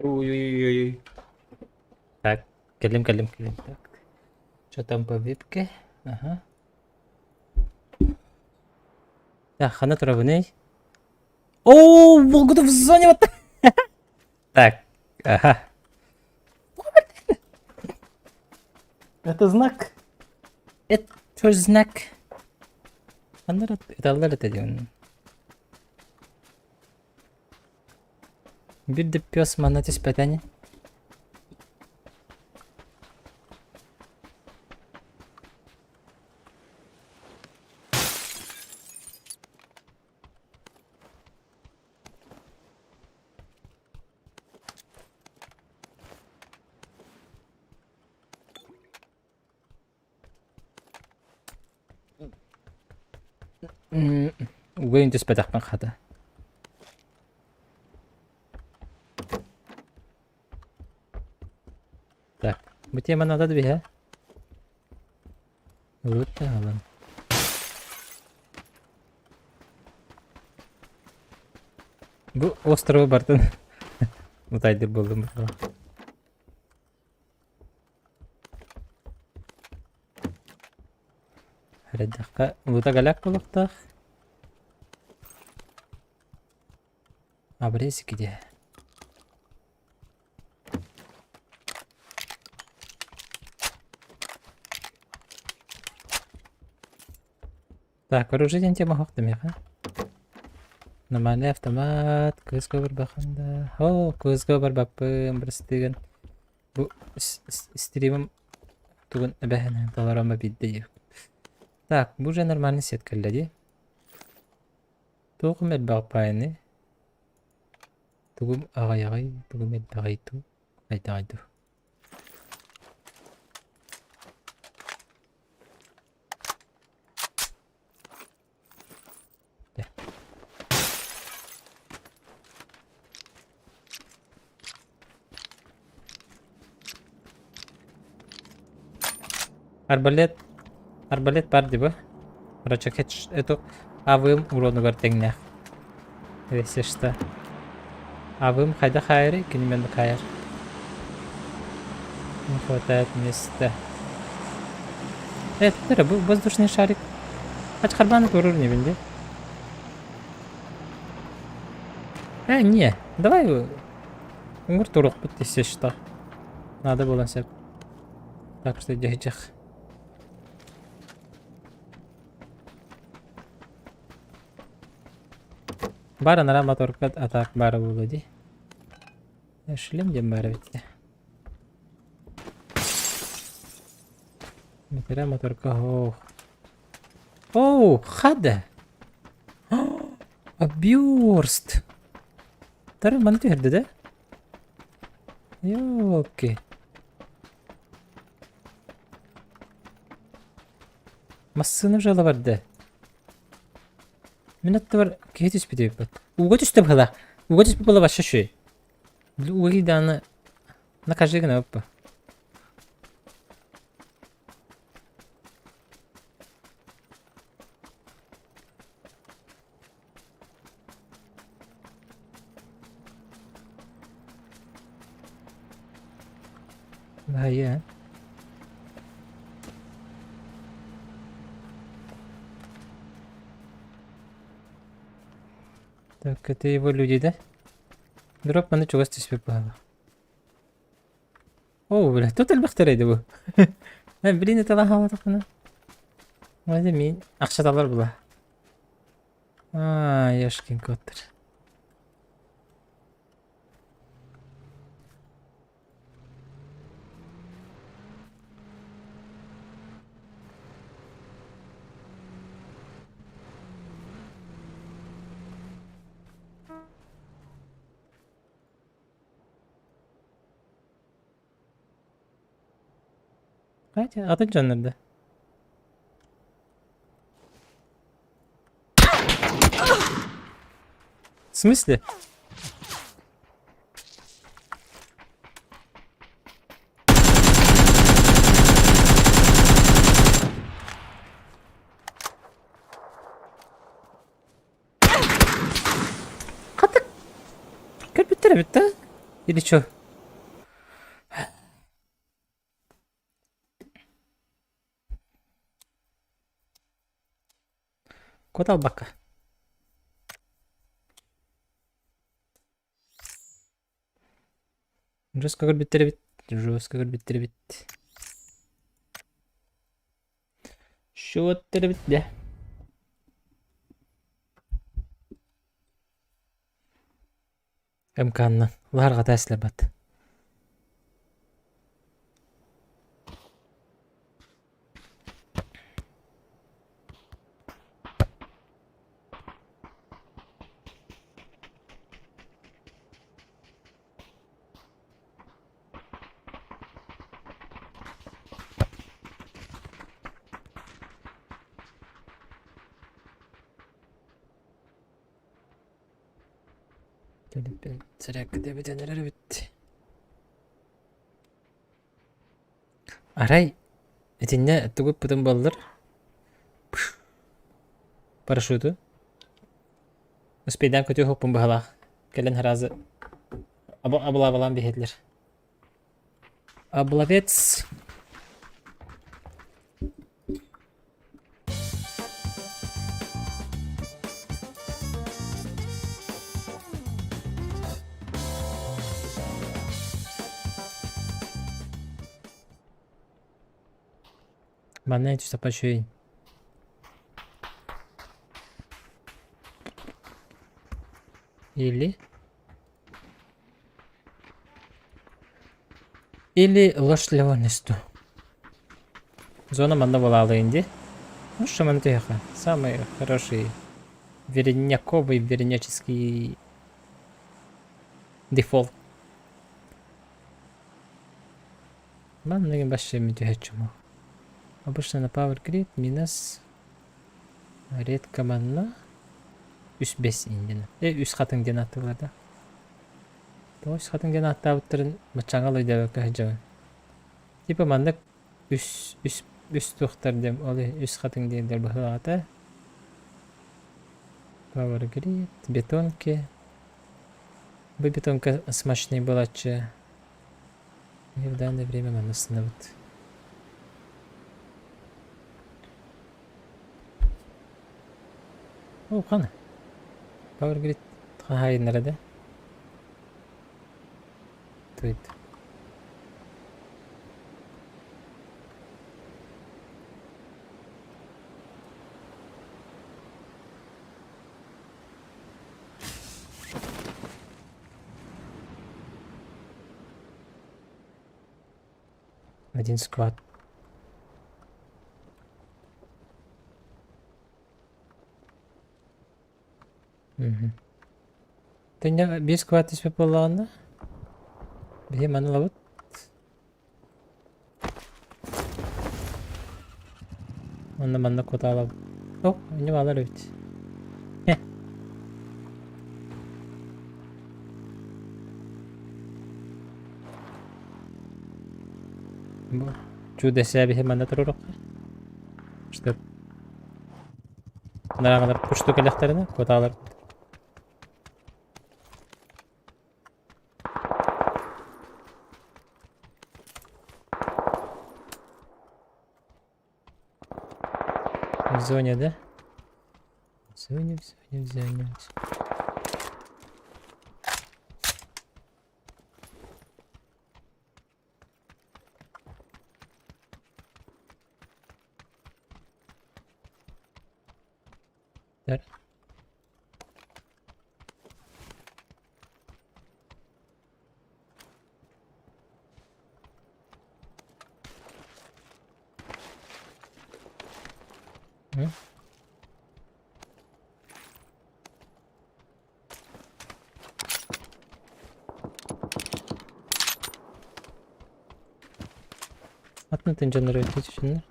Ой-ой-ой. Так, келим. Так. Что там по випке? Ага. Так, хана травыней. О, Волгода в зоне вот. Так, ага. Это знак. Это знак. Это это диyorsun. Bir de piyos manatis petani. وين تسبتح من خطأ. Так, bu tема надо две. Вот так. Bu островы бартын. Мутайдыр болдым. Хәредәккә лута галак булыктык. Абрез киде. Так, вооружение тема хактым я. Нормальный автомат, көзгө бір бақында. О, көзгө бір баппым, бір істеген. Бұл стримім тугын әбәхінен таларама бидді. Так, бұл же нормальный сет кәлләді. Туғым әл бақпайны. Тугum ağay tugum el bagaytu aytaydu. Арбалет бар диба. Врачак эту авым урону гартеңнях. Весе что. Авым хайда хайры, кинемен хайр. Не хватает места. Это был воздушный шарик. Ач харбаны көрөр не бенде. Не, давай умыр турук бітті что. Надо было сеп. Так что дяжах. Бара нара моторка атак бара булды. Шлем дем бара битти. Метера моторка О, хада. Абьюрст. Тары маны терді да? Ёлки. Массыны жала барды. Минутта бар кетиш битеп бат. Уга түстеп хала. Уга түстеп бала баша шөй. Уги даны накажи гына оппа. Вая. Так, это его люди, да? Дроп маны чугас түспеп баала. О, бля, тут әлбәхтер әйді бұл. Блин, это лахала тақына. Мәді мен ақшаталар бұла. Яшкин коттыр. Хотя, атын жанрда. В смысле? Катык. Кирпиттер бит, да? Или чё? Кот албаққа. Жестко көрбеттері бит. Жестко көрбеттері бит. Шуаттері бит де. Әмканның. Ларға тәсілі бат. Сірәкі де бітенер бітті. Арай, әтенне түгіп бұтын балылар. Парашюту. Успейдан көтü хоппын бағалақ. Кәлін харазы. Абыла-абылан бейхетлер. Абылавец. Mana itu siapa cuy? Или ложь левонисту. Зона манда была инди. Ну что man тихо. Самый хороший верняковый верняческий дефолт. Man не баши митюхечему. Обычно на Power Grid минус редко манна 3-5 индина. Үс хатын ден аттыларда. Үс хатын ден аттабыттырын мачаңал ойдабы кәжабы. Типа мандак үс тухтар дем олы үс хатын дендер бұхылағата. Power Grid, бетонки. Бұл бетонка смачный балачы. И в данное время манна становит. О, қаны. Power Grid қағайын нәреді. Тойды. Один сквад. Тенде бес квад испеп болғанда бе манала бут. Манна код алабы. О, не алар өт. Бу чудо себе манна турурок. Что? Нарағалар пушту келехтеріне код алар. В зоне, да? В зоне. Да. Atmadın canları ötesi şunlar.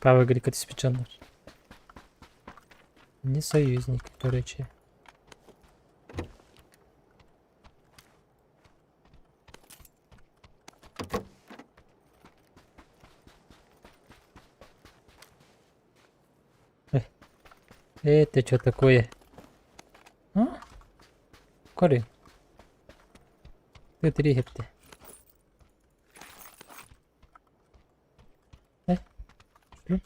Power Grid испеченный. Не союзник, короче. Это что такое? А? Коры. Ты три гепты. Не?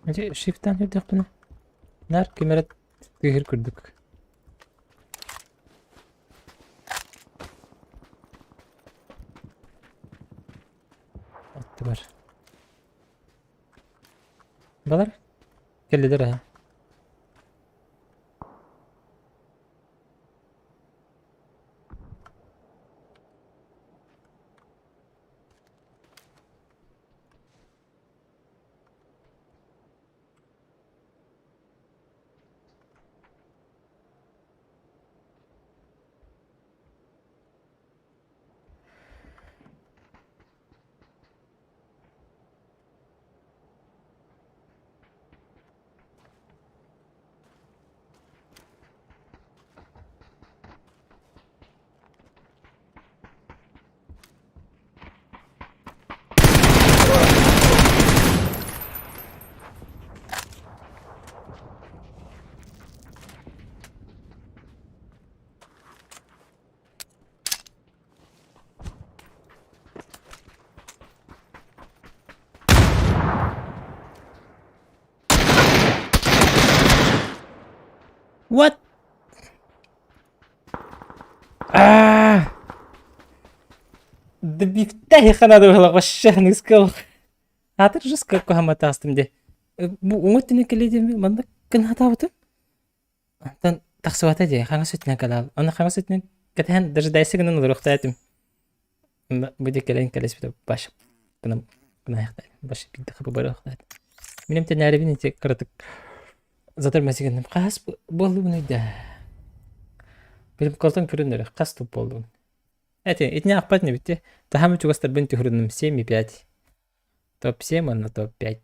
Önce shift'ten yaptık bunu. Ner kemerет тыгыр күрдүк. Атты бар. Балар? Келдилер ha. What? Да бифтахи ханады бала гошша нискал. Атыр жуска кохамата астым де. Бу оңоттене келеде манда кын хатабытым. Антан таксыбата де хаңа сөтүнө калал. Аны хаңа сөтүнө кетен даже дайсыгынын урухтатым. Бу де келен келес бит баш. Кынам кынаяктан. Баш бит хабы барахтат. Минем тенәребин те кыртык. Затыр мәсигеннем кас болду буну да. Билим колтон көрүнөр кас топ болду. Это не ахпатне бит. Тахамы чугастар бин төхрүнүм 7,5. Топ-7, а на топ-5.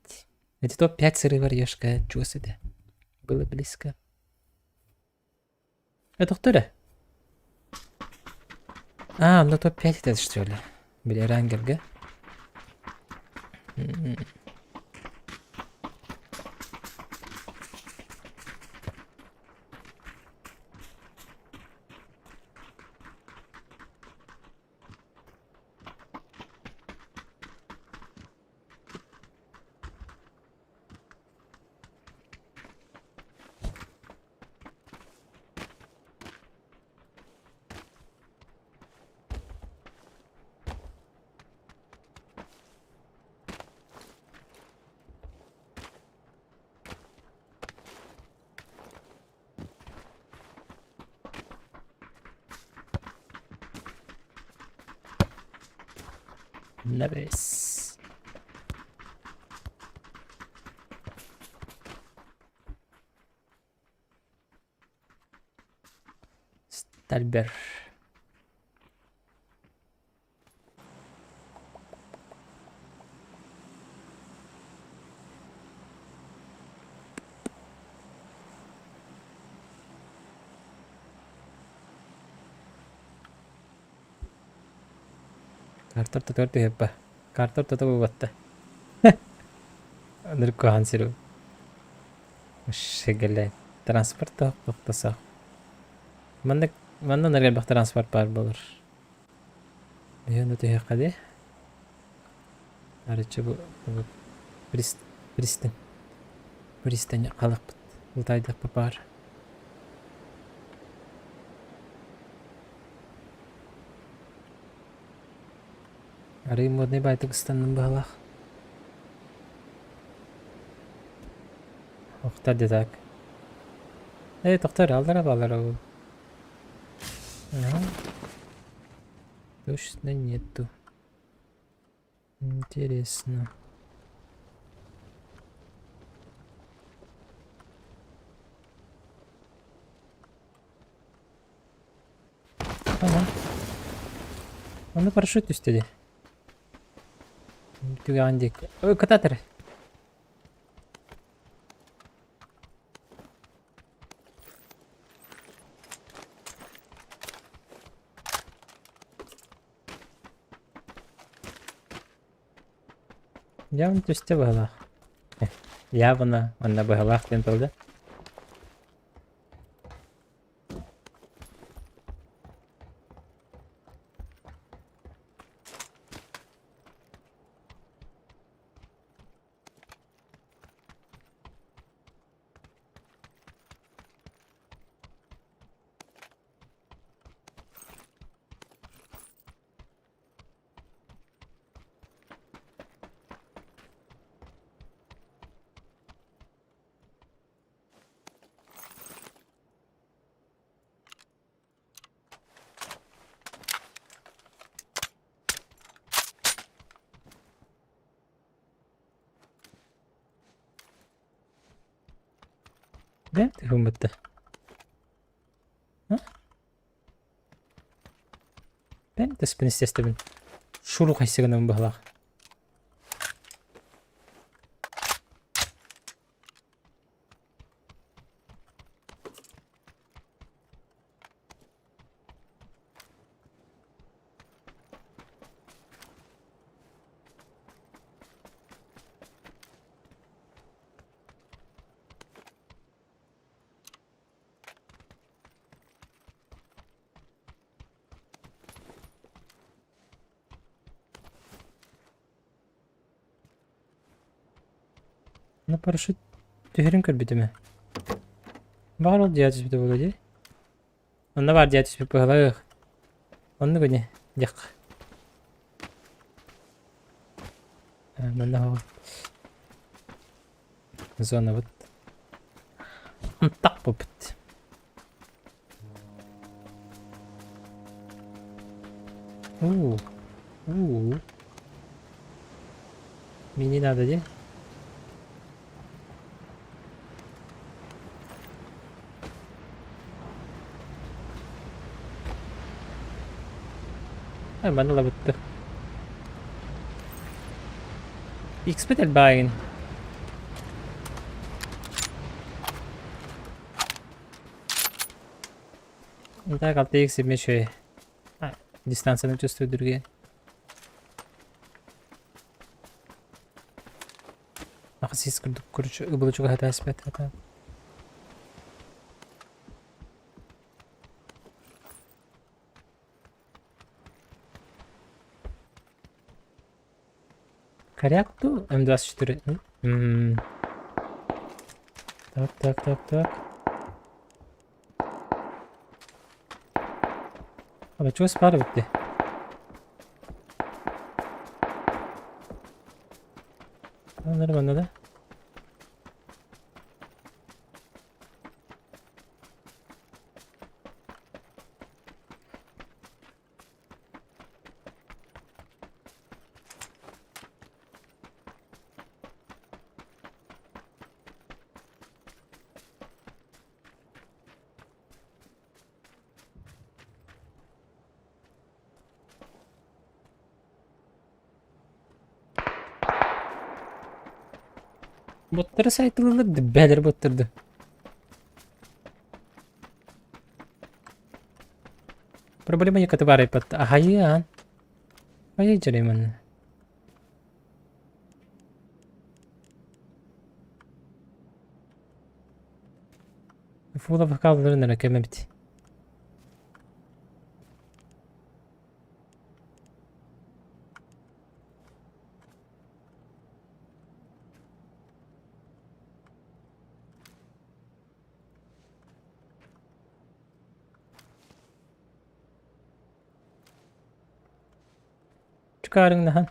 Эти топ-5 сырывар ёшка чувствуете. Было близко. Это кто ли? А, ну топ-5 это что ли? Били рангер, га? Nice. Stalber. Картор татор теппа. Картор татор батта. Ныркы хансиру. Шегеле. Транспорт тоқтаса. Манда нерген бак транспорт бар болор. Яны тее каде? Арычы бу пристань. Пристань калак утайдык бар. Ары модный байтыгыстанын балах. Оқтар де так. Тоқтар алдыра балар ол. Точно нету. Интересно. Ага. Оны парашют üstedi. Tügandek. Кататыр. Явно төсте бала. Явно, она быгалах тентолда. Да, ты хумбатта. Ben de istestim. Şunu kaysıgınım bıhlaq. На парашют tühürüm kırbidi mi? Var ol diyatış bir de buladı. Onda var diyatış bir bıhlaq. Onu gönü. Yak. Ben de hava. Zona bıt. Tak bu bıt. Uuu. Uuu. Mini nerede diye? Bana da bitti. XP del bayin. Daha kaldı XP şey. Distansını gösterdirge. Siz kırdık kurucu ıbılıcı hata ispat hata. Коряк ту М24. Так. Abi çok spar bitti. Onları bana da. Botları saytılır dibbeleri bottırdı. Problema yok atibaray pat. Ahayan. Ayay jariman. Full of kaldırın da keme biti. Çıkarın daha.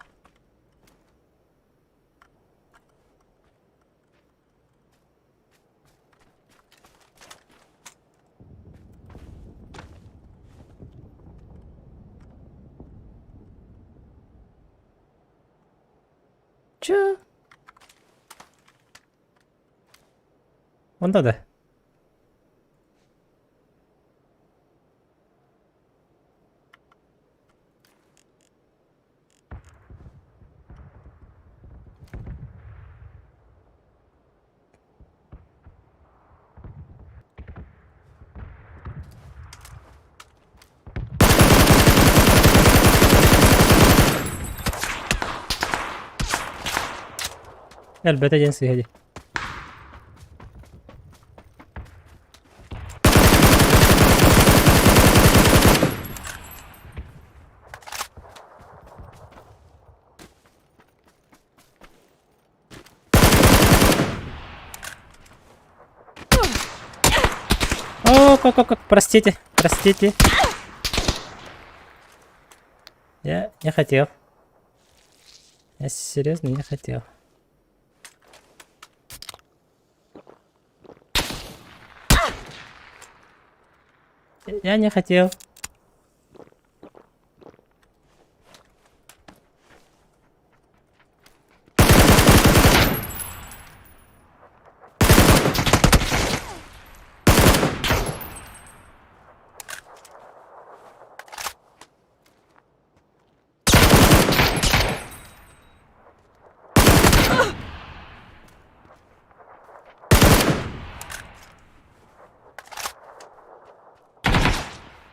Çı. Onda da. Elbette cinsi hadi. О, как, простите, простите. Я не хотел. Я серьезно не хотел. Я не хотел.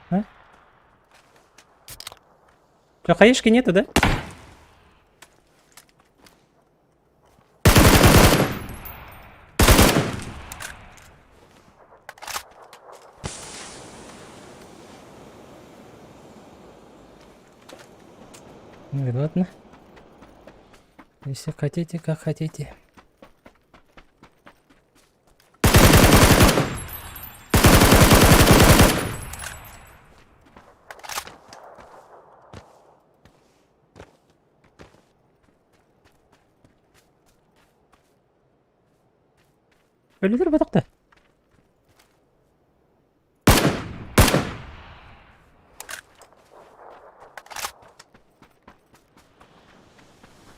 А? Чё, хаешки нету, да? Ну, ладно. Если хотите, как хотите. Ölülür balık da.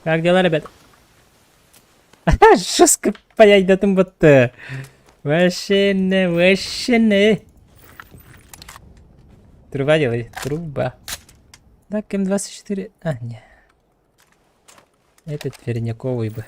Как дела, ребят? Жестко поедатым будто. Вообще не. Труба делай, труба. Так, М24. А, не. Этот верняковый бы.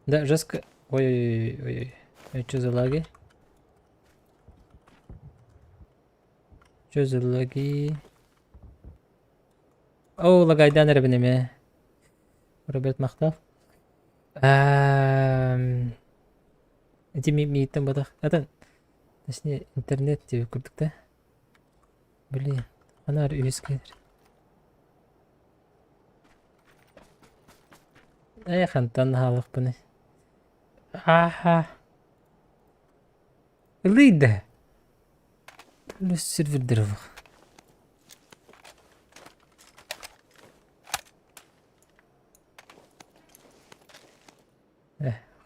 Да, жестко. Ой-ой-ой. Что за лаги? Что за лаги? О, лагайдан ребенеме. Роберт мақтал. Эти миттен бодақ. Атын. Точнее, интернет деп көрдік та. Блин. Ана үйеске. Хантан халық бұны. Аха. Лида. Лүс сервердер бұл.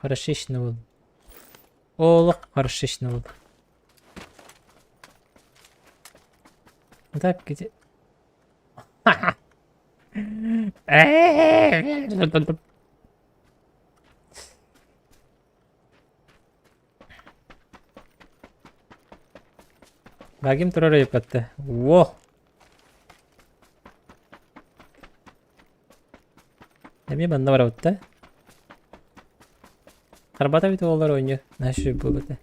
Хорошечно был. Олық, хорошечно был. Так, где? Багим турары епатты. Во! Әме банда бар аутта. Қарбата бейті олар ойны. Нашы бұл бәті.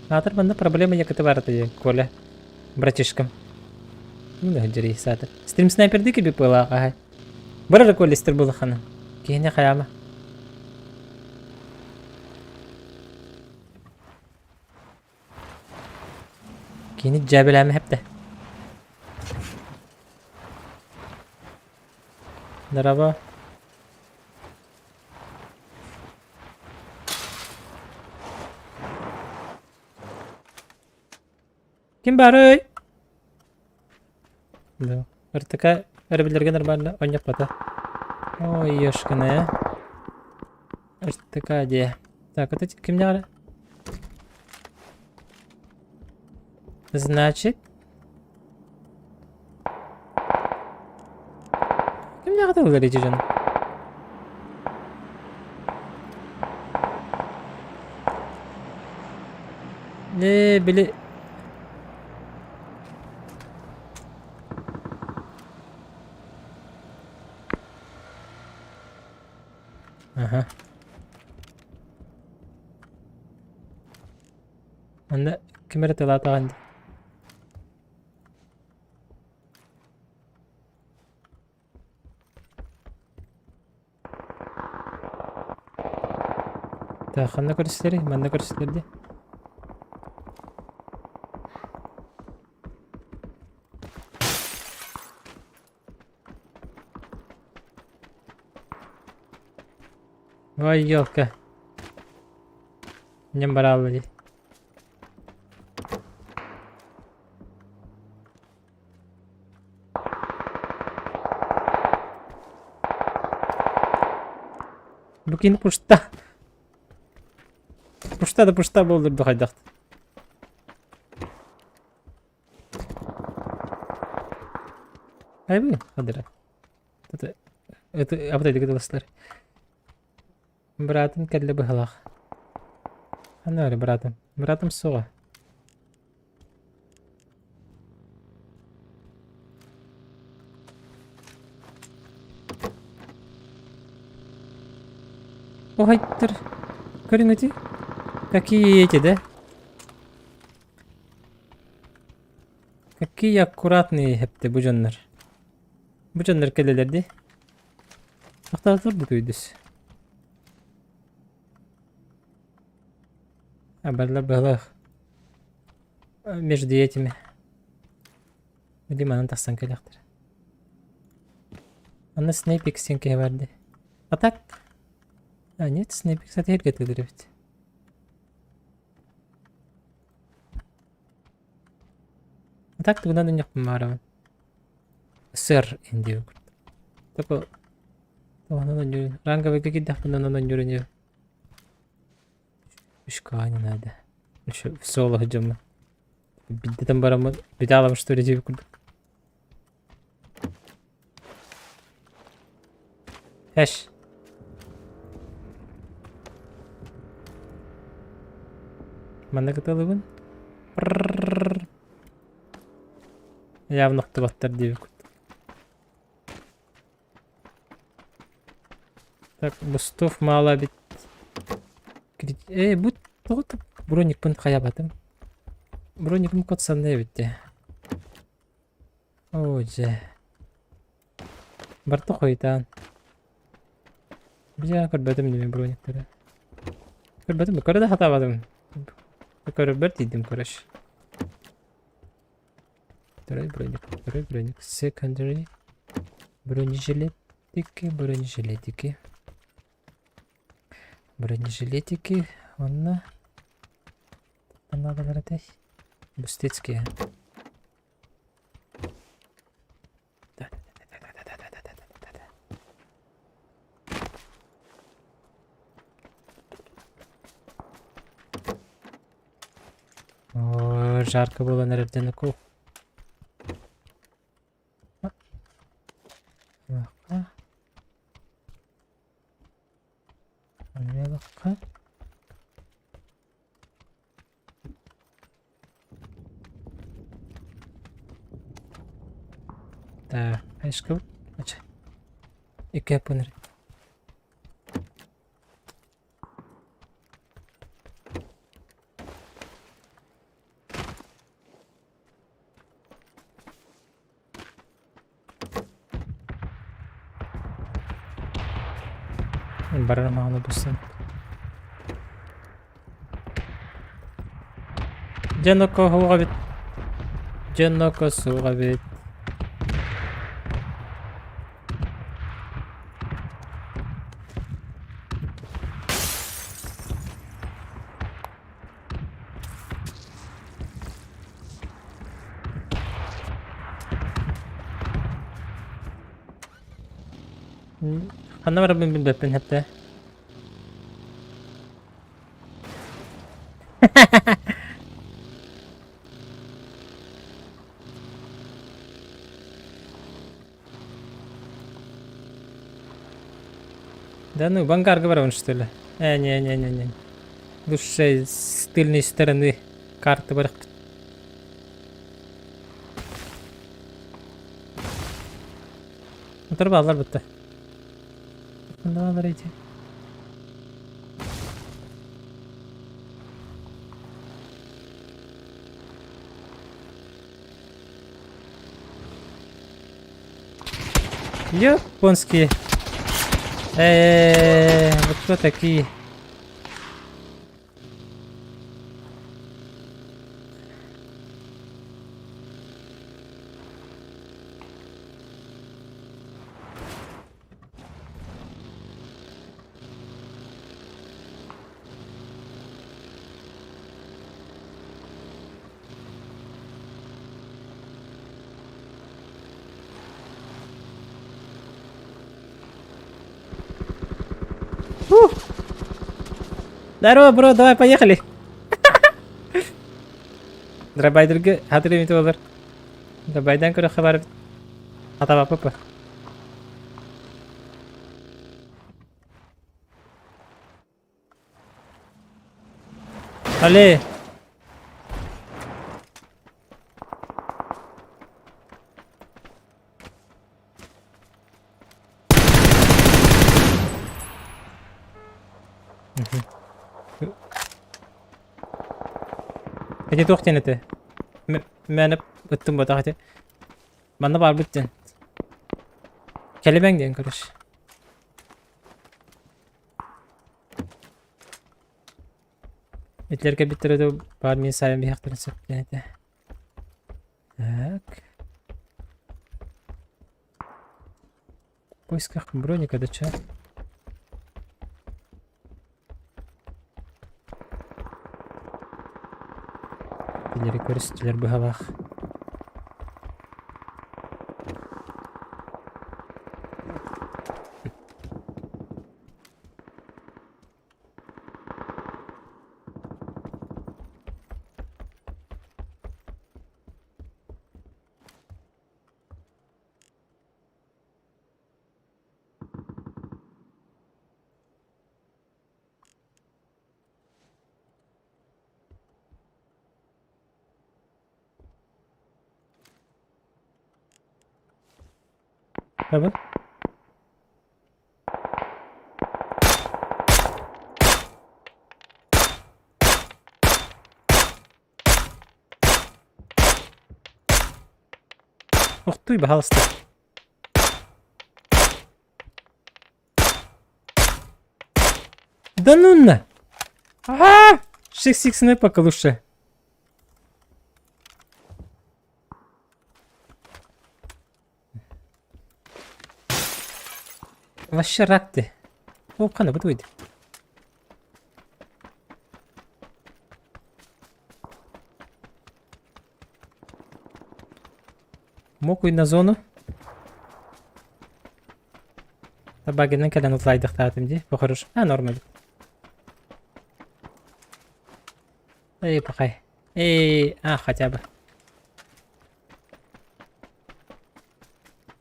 Атыр банда проблема якыты бар аты, Коля. Братишкам. Ну да, жири сатыр. Стрим снайперді кебе пыла ағай. Бір Коля стір бұл қаны. Кейіне қаяма. Кейіне жәбіләмі әпті. Дараба. Ким бары? Да. РТК әрбілерге нормально ойнап бата. Ой, ешкіні. РТК де. Так, это кімне қара? Значит... Кімне қата ұлдар еті жаны? Білі... Ага. Anda kamera talata عندي. خلنا كرسي ما عندنا كرسي دي. Ой, ёлка. Не брал ли. Bugün puşta. Puşta da puşta buldurdu haydak. Ay bu kadar. Это апдейт dostlar. Братым келді бұғылақ. Ана өлі братым. Братым суға. Ой, тұр. Көрін өте? Какие эти, да? Какие аккуратные хепті бұ жонлар. Бұ жонлар келелерді. Ақтағызыр бұ көйдіс. Абарлар бұғылақ. Между этими. Лиманын тақсан келектір. Ана снайпик сенке барды. А так? А нет, снайпик, кстати, хергетілдір бит. А так тогда на них помараван. Сэр индию. Тако. Ранговый какие-то на нюрне. Пешка не надо. Еще в соло ходим. Биди там барам. Бедалам что ли девку. Эш. Мана каталыгын. Явно кто-то девку. Так, бустов мало бит. Будь вот броник пын хаябатым. Броникым кот санday битти. Оже. Барты қойтан. Бия көрбөтім неме брониктері. Көрбөтім, көрді хатабадым. Көрбөт дейдім көріш. Второй броник. Secondary. Бронежилетики. Бронежилетики. Онна. Надо вратать. Бустецкие. Да. О, жарко было на роднику. Так, айшкал. Ача. Ике японер. Барар мағына бұсын. Дженоко хуға бит. Дженоко суға бит. Ханна бара бин беппен хепте. Да ну, банкар говорил, что ли? Не. Лучше с тыльной стороны карты барах. Оторвалар бітті. Кандалар эти. Японские. Вот кто такие? Ух! Здорово, бро, давай поехали. Драбайдерге хатыр эмитип алар. Драбайдан көрө хабар атаба папа. Але. Эти тохтен это. Мен өттүм бота хати. Манда бар бүттен. Келебең деген көрөш. Этлерге биттерде бар мен сайын бияктырын сөпкен эте. Так. В поисках броника, да чё? Телери көрсөтүлөр быхалах. Tabii. Ух ты, пожалуйста. Да ну на! 6 снэпок лучше. Вообще рак ты. О, қана бұд өйді. Мокуй на зону. Табагенен кәлен ұтлайдық таатым де. Бұқырыш. Нормально. Эй, пахай. Эй, хотя бы.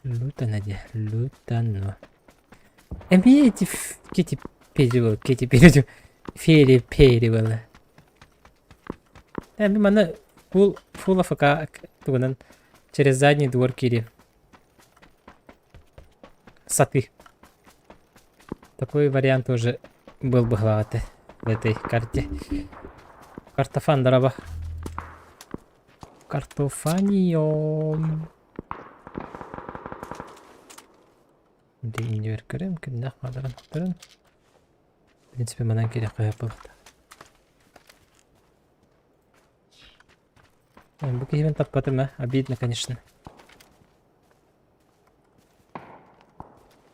Лутано де. Лутано. Эти перевалы. Мана фул АФК тугунан через задний двор кири. Саты. Такой вариант тоже был бы главный в этой карте. Картофан дорога. Картофанием. Дейнер көрем, кімдақ мадырын құттырын. В принципе, манан керек қойып болықты. Бұл кейбен таппадым, обидно, конечно.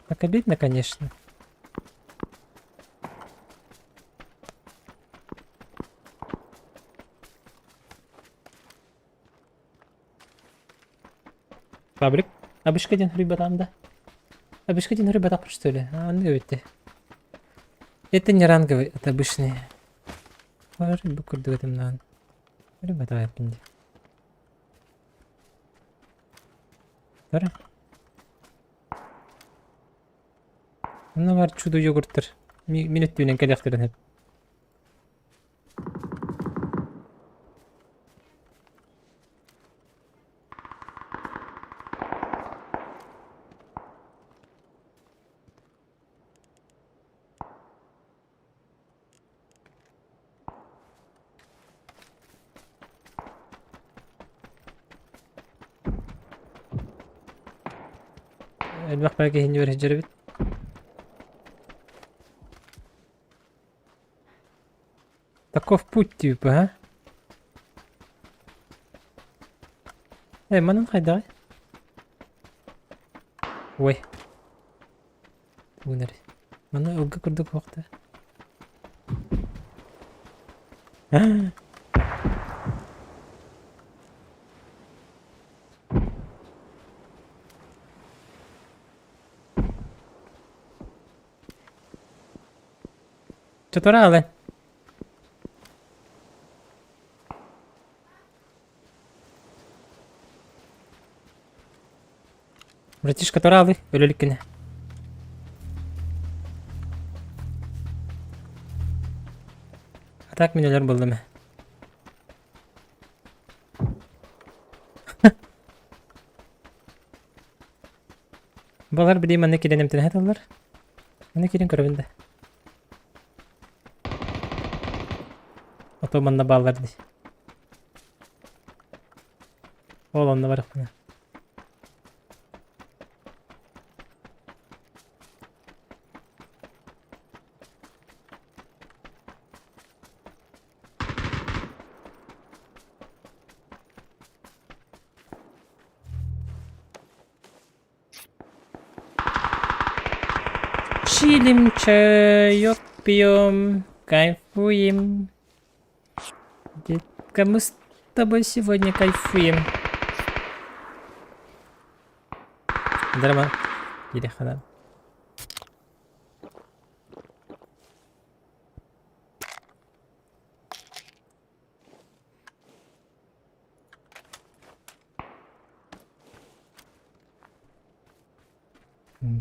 Так обидно, конечно. Фабрик. Обычка ден рыба там, да? Обычка ден рыба так, что ли? Он говорит. Это не ранговый, это обычный. Рыба курду в этом надо. Рыба давай пинди. Дара? Ну var чудо йогурттар. Минут дүйнен кәлектірін hep. المخبأ كهين يوري جربت. Таков путь типа, а? Манан хайдай. Ой. Үнэр. Манай өг көрдөг багтаа. Чаторале. Братишка Торалы, өлеліккіне. Атак мен өлер болдым. Балар білейм, аны келен емтін әталар. Аны келен көрібінді. Ото манна балар дей. Ол онна барық бұна. Чилим, чаек пьем, кайфуем. Детка, мы с тобой сегодня кайфуем. Драма. Или хана.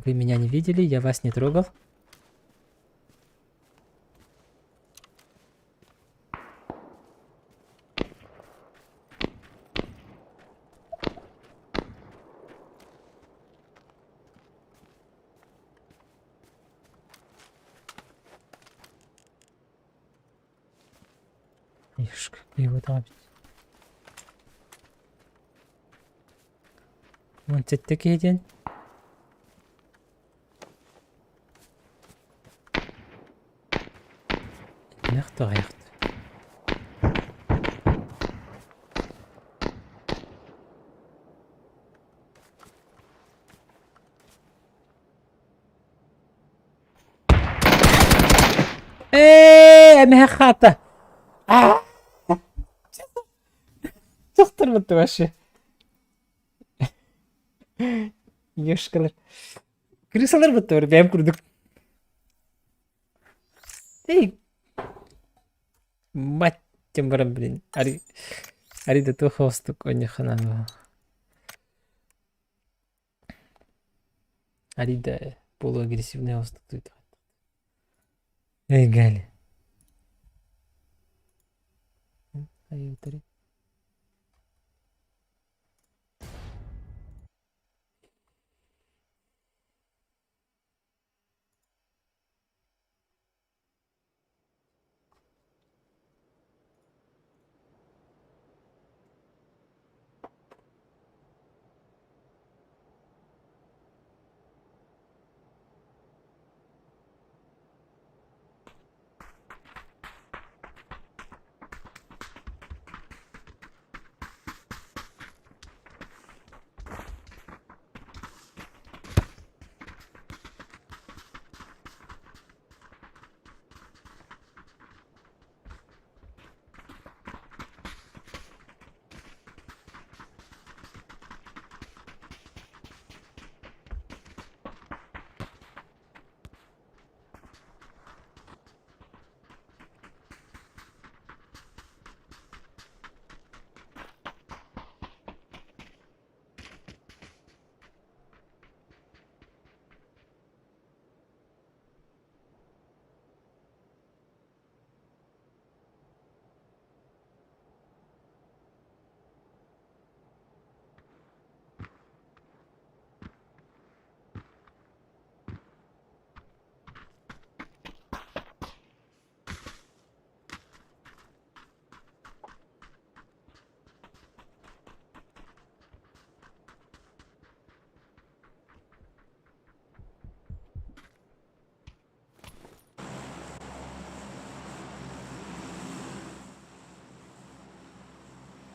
Вы меня не видели, я вас не трогал. Ишь, как его там. Вон такие день. Яхта, яхта. Мехата. Тоқтырмыпты вообще. Ешкалар. Крысалар бітті бір бәйім күрдік. Эй. Мать тем барам, блин. Ари да то хостук, он не хана. Ари да полуагрессивный хостук тут. Эй, Галя. Ай, утри.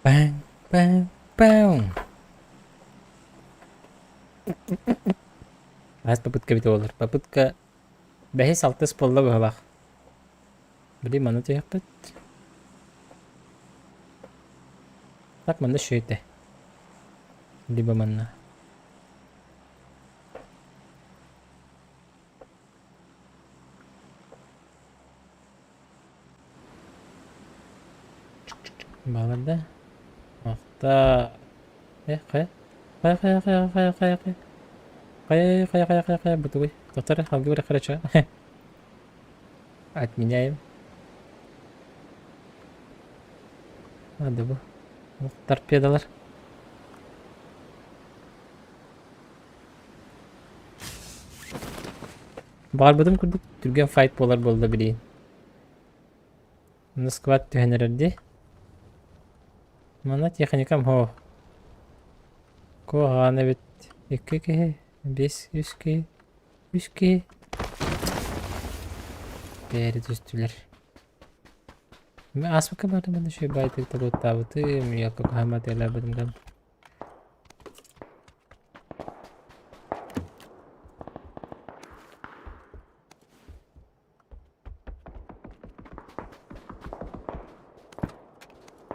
Bang, bang, bang. Bahas papıtka bit olur. Papıtka bahis altı spolla bu bak. Bili mana tuh yapet. Tak mana şöyle. Di mana. Bağlarda. Akta. Kaya. Kaya. Betul. Dokter, halgi udah kerja. Отменяем. Hadi bu. Торпедалар. Barbadım kurduk. Türgen fight bolar bolda bileyim. Bunu squat tühenerdi. Manat yakınıkam ho. Ko hane bit. İki. Biz üski. Üski. Değeri düştüler. Ben asma kabardım ben de şey baytık tabi tabutum ya kok hamat ya labadım kan.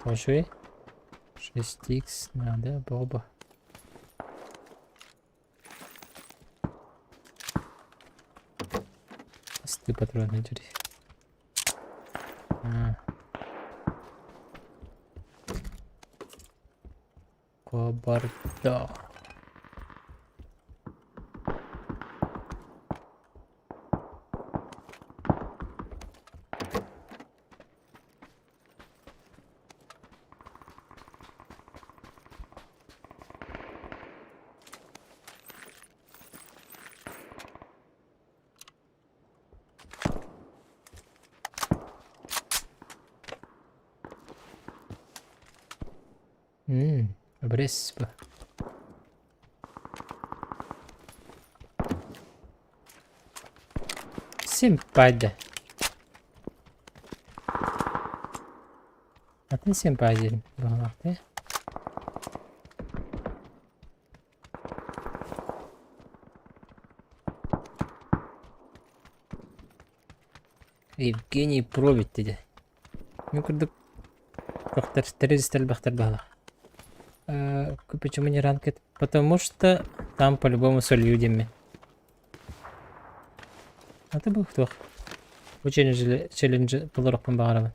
Тошуй. 6х надо, боба. Ты патроны держи. Кобарда. Бресба. Симпайда. Atın simpaydelim bu vakti. Евгений Провид dedi. Мы курдук. Бахтар террористер бахтар бахла. Почему не ранкет? Потому что там по-любому с людьми. А ты был кто? Очень челлендж полуроком багарова.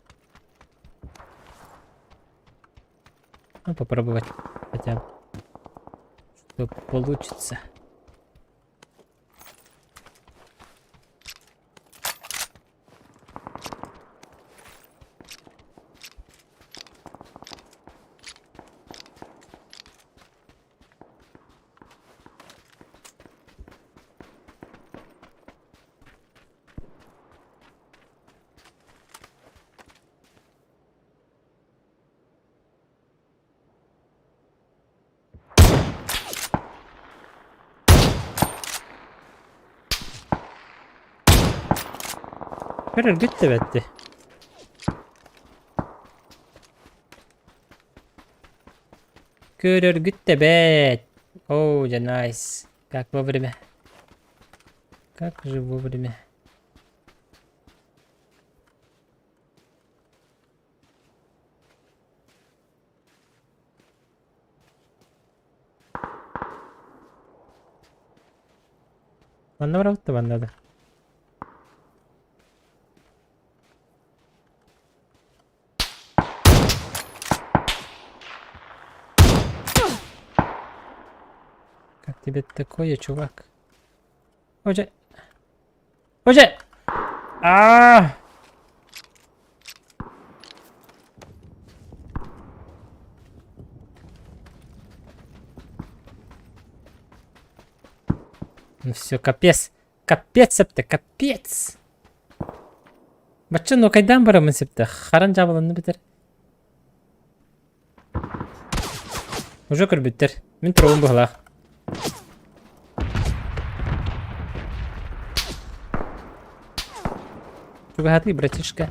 Ну, попробовать хотя бы. Что получится. Görür gitti vetti. Görür gitti bet. Oh, nice. Как вовремя. Как же вовремя. Bana bıraktı bana da. Как тебе такое, чувак? Hoca. Hoca. А! Ну все, капец. Капец, септе, капец. Бачча, ну кайдан барамын септе. Харан жабылынды битер. Уже көрбүттер. Мен туруун була. Чугахатый, братишка.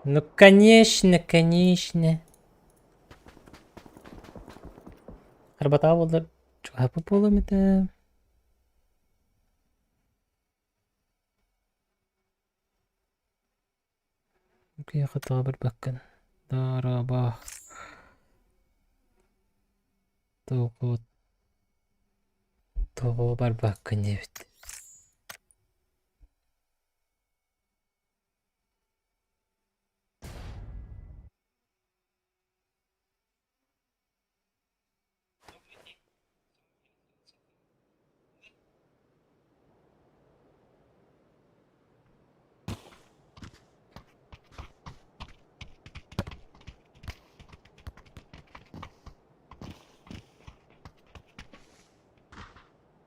Ну, конечно, конечно. Арбата болдар. Чуапы болам это. Окей, хата бір баккан. Дараба. Тоғы. Тоғы бар баккан ебет.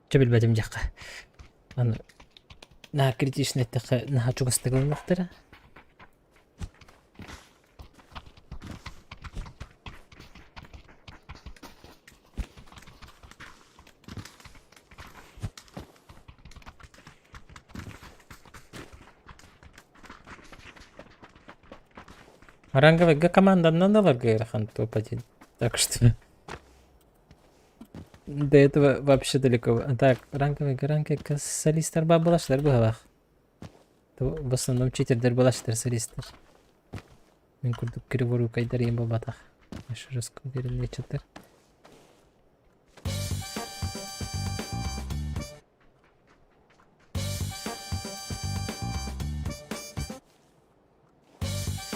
Чабил бәдім жаққа. Аны. На критичный тақы. На чугастығын мұқтыра. Оранговый командандан да бар Гайрахан топ-1. Так что до этого вообще далеко. Так, ранговый солистер бабылаштар бұғалақ. В основном читердер балаштар солистер. Мен күрдік кірі кайдар ем болбатақ. Еще раз көдерін нечетер.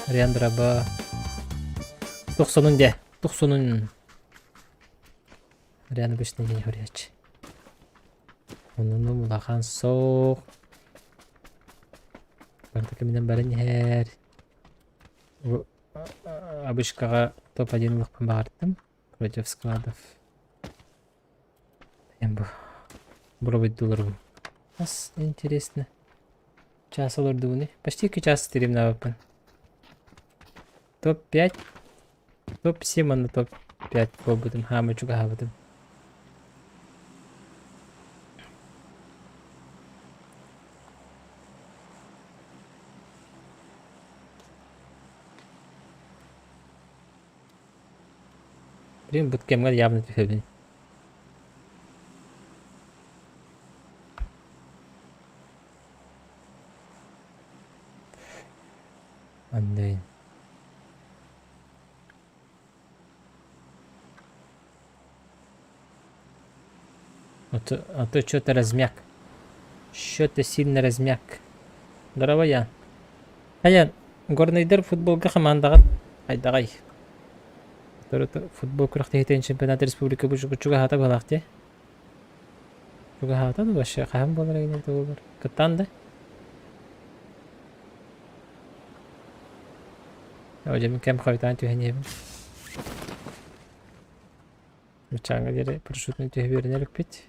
Риандраба 90-ын 90-ын Рианы бөшіне ден көрейші. Оныны мұлақан соқ. Бардықы менен бәрін әр. Абышқаға топ-1 лықпын бағардым. Против складов. Бұробыд долларым. Нас интересно. Час оларды бұны. Почти 2 час стерим на вапын. Топ-5. Топ-7 на топ-5 побудем. Хамы чуга хавадым. Блин, буткемга явно тюфебин. Андай. А то что-то размяк. Что-то сильно размяк. Здорово я. Аян, горныйдер футболга командага айдагай. Футбол күрәктәге чемпионат республика буенча хата балакты. Чуга хата да башы кайм булар иде булар. Кыттанды. Өҗем кем кайтан төһәне. Мичаңга дире парашютны төһәбернелек бит.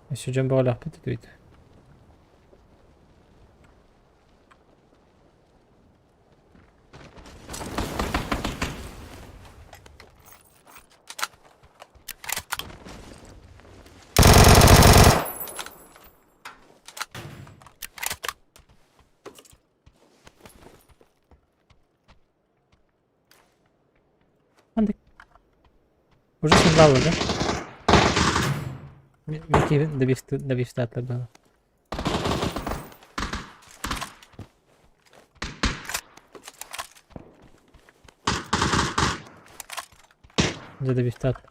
Эше җем баглап бит диде. Уже сыграл, да? Микки добив отлагал. Уже добив так.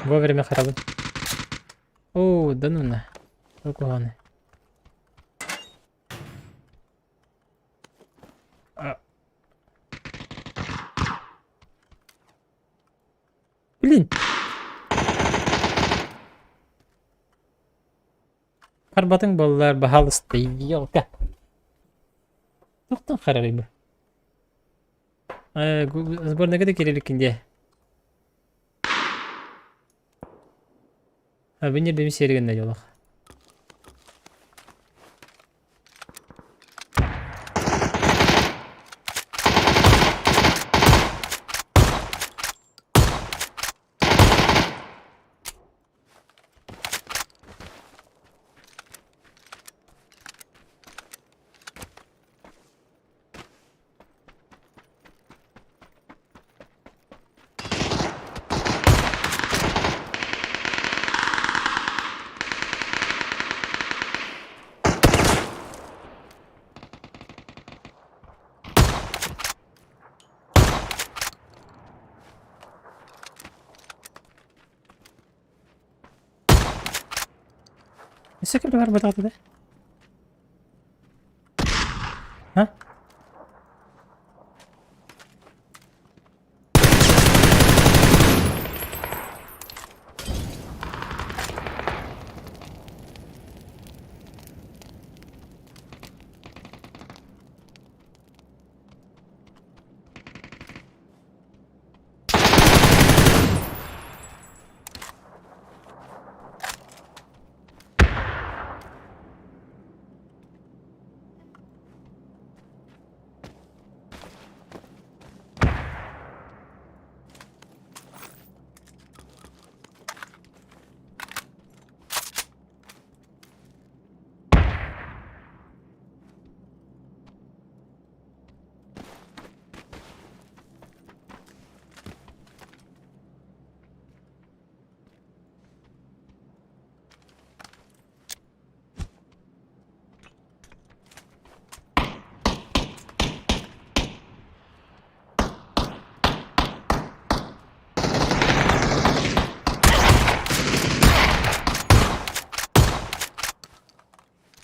Вовремя харабы. О, да ну на. Рукованы. Блин. Карбатың балалар бахалысты. Елка. Тоқтан қарарайбы. Сборныйға да керелікінде. Бенер беми серігінде жолақ. Ese que var batata da. Ha?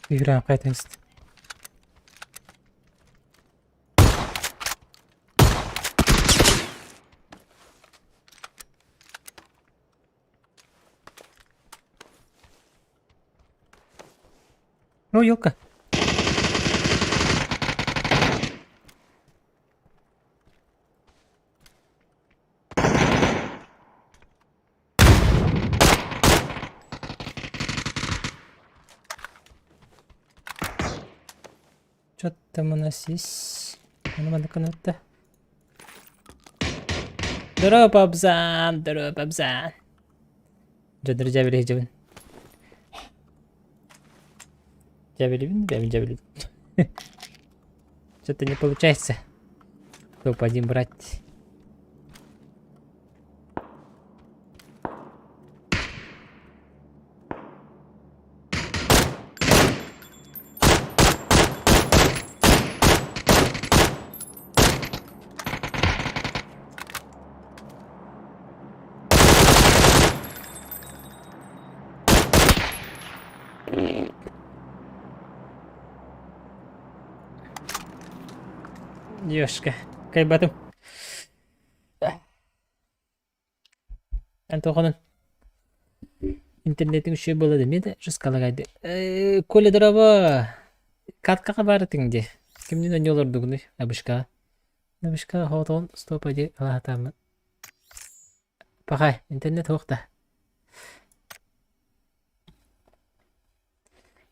Играем какая-то есть. О, елка. Что там у нас есть? Mana kanalda. Здорово, Пабзан! Здорово, Пабзан! Жадыр жабели жабын. Жабели. Что-то не получается. Топ-1 брать. Ёшка, кайбатым. Антохонун. Интернетин үші болады меді, жүз қалағайды. Коле дырава. Каткаға бары тіңде. Кімнен өне оларды күні? Абышқа. Абышқа хоғытығын стоп әде алағатамын. Пақай, интернет хоқта.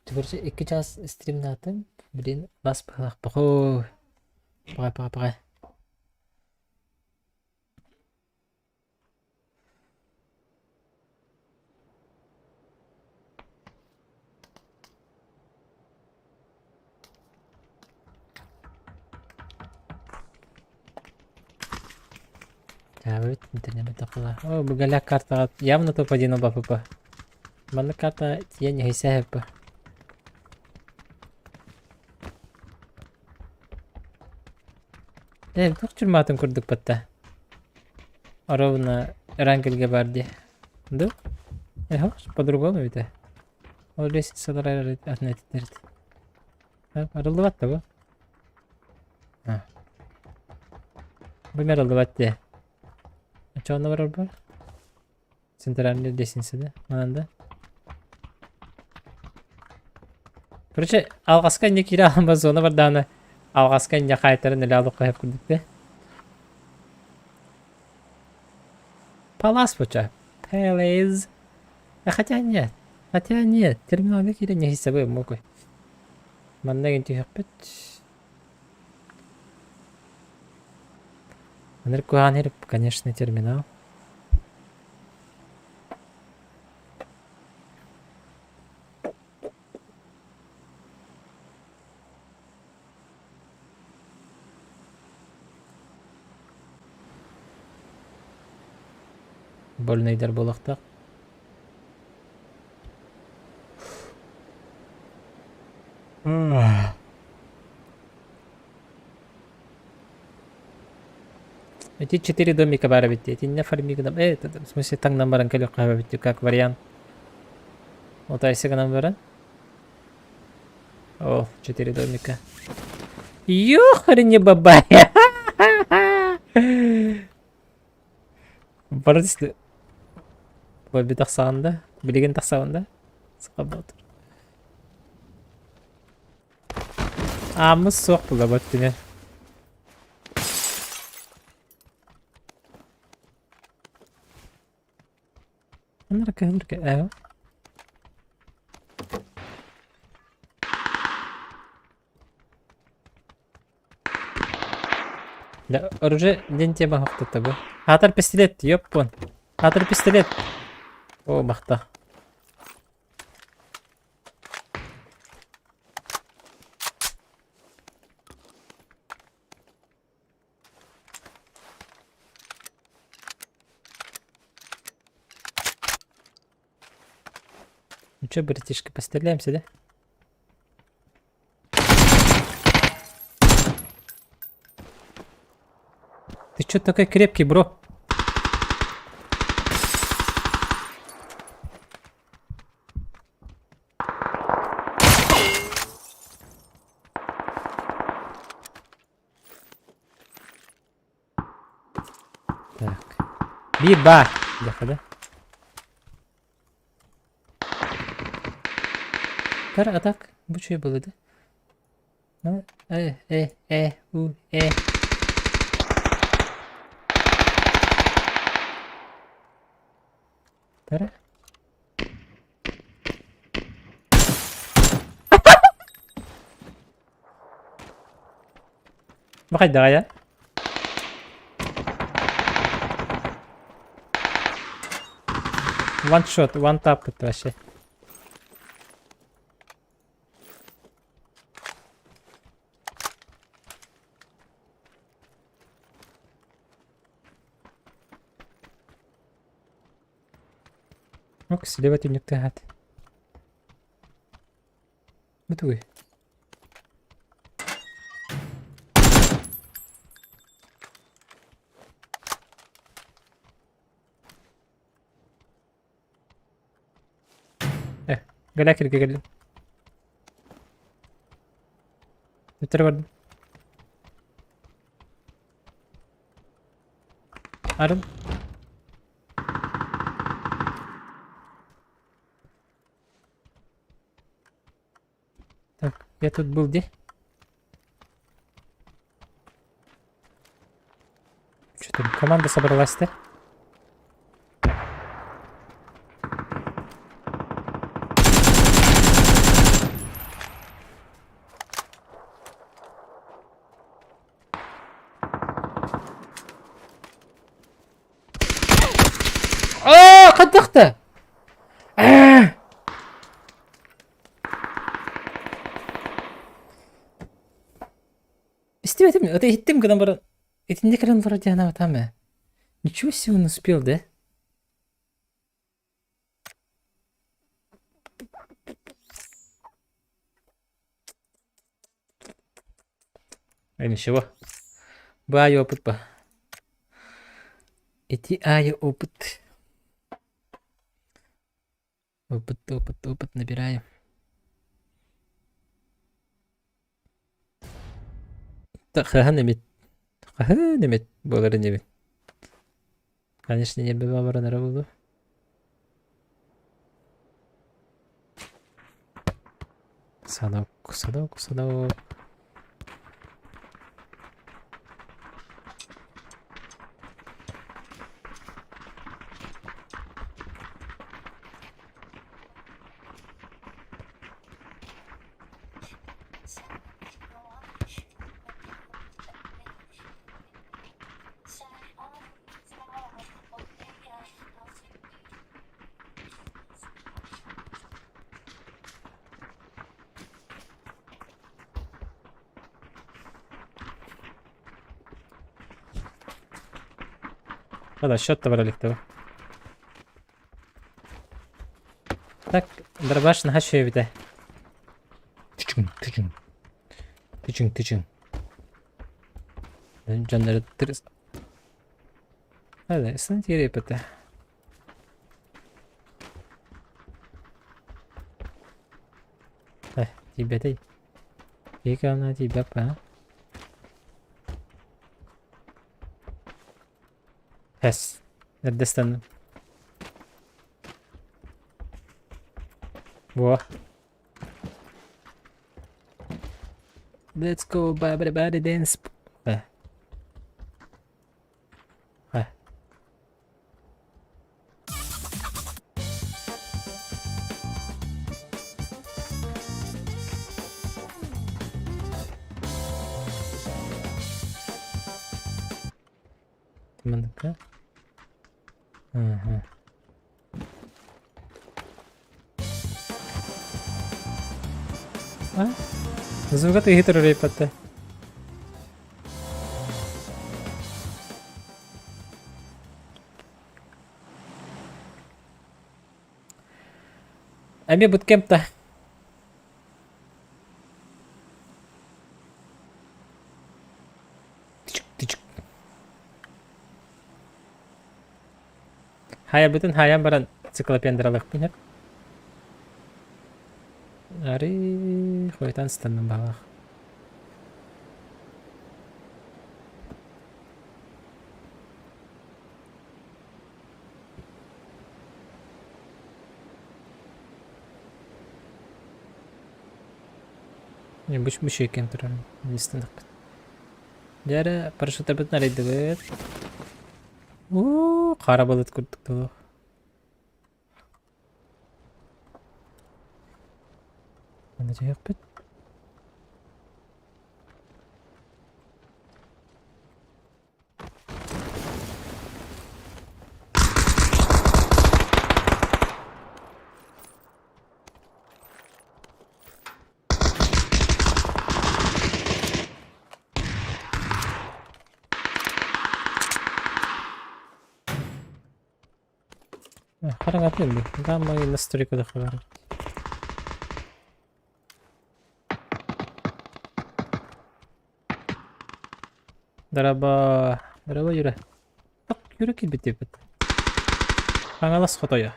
Түгірші 2 час стримді атын. Бірін бас бағалақ бұқой. Пағай. Evet, internet takıla. O bu galak karta явно топ-1 оба папа. Бана карта я не хисап. Как чурматын курдук патта. Аровна рангелге барди. Да? По-другому ведь. Ол лестницалар атнеттерди. Арылдыбатты бу. Бумер арылдыбатты. Ачауна бар бар. Центральный лестница да? Мананда. Короче, алгаска не кире алынбас зона бар даны. Алгаска не кайтарын эле алып коюп курдук да. Палас поча. Пэлэз. Хотя нет. Терминалга кире не хисабы мокой. Мандагин тихаппет. Анеркуанер, конечно, терминал. Больныйдар болақтақ. Эти 4 домика бара битти. Эти не фармигдам. В смысле таңдан баран келек қаба битти как вариант. Отайсы гынан баран. О, 4 домика. Ёхарни бабая! Барысты. Баби тақсағанда, білеген тақсағанда. Сықап отыр. Амыз соқ бұла баттыне. Анарка, әу. Да, оружие ден тебе хавтата бу. Хатар пистолет, ёппон. Хатар пистолет. О, бахта. Ну чё, братишка, постреляемся, да? Ты чё такой крепкий, бро? Так. Биба! Бляха, да? Тара, а так? Бу чё было, да? Ну, у. Тара? Bakit da kaya? One shot, one tap тут вообще. Ну-ка, слева ты не тагат. Бутуй. Галякер geldim. Yeter vardım. Arın. Так, я тут был где? Что там, команда собралась-то? Қандақта! Истебетім, это еттім кідан бұрын. Етінде кірін вроде ана ватамы. Ничего себе он успел, да? Ничего. Бай опыт ба. Эти опыт. Опыт набираем. Так, хаханемет болары не бит. Конечно, не было баранара болду. Садок. Hadi счет-то брали. Так, дробаш на хачу бите. Тычын. Canları tırız. Hadi ısın yere yapıtı. Тебе дай. Peki ona değil bak ha. Pes. Neredesin? Wah. Let's go everybody dance. Heh. Heh. Teman ka? Aha. Ah? Nasugat hit or pata. Ay may bootcamp ta. Ticik. Hayır bütün hayal baran sıkılapyandıralık pinhak. Ari koytan standım bak. Bu şey kan turun. Istandık. Jara parasut tabet naraydı bet. Kara balıt kurduk dolu. Mana cahaya bet. Karang atayım mı? Gamma yine story kodu kadar. Daraba yürü. Bak yürü ki bitiyor. Kangalas fotoya.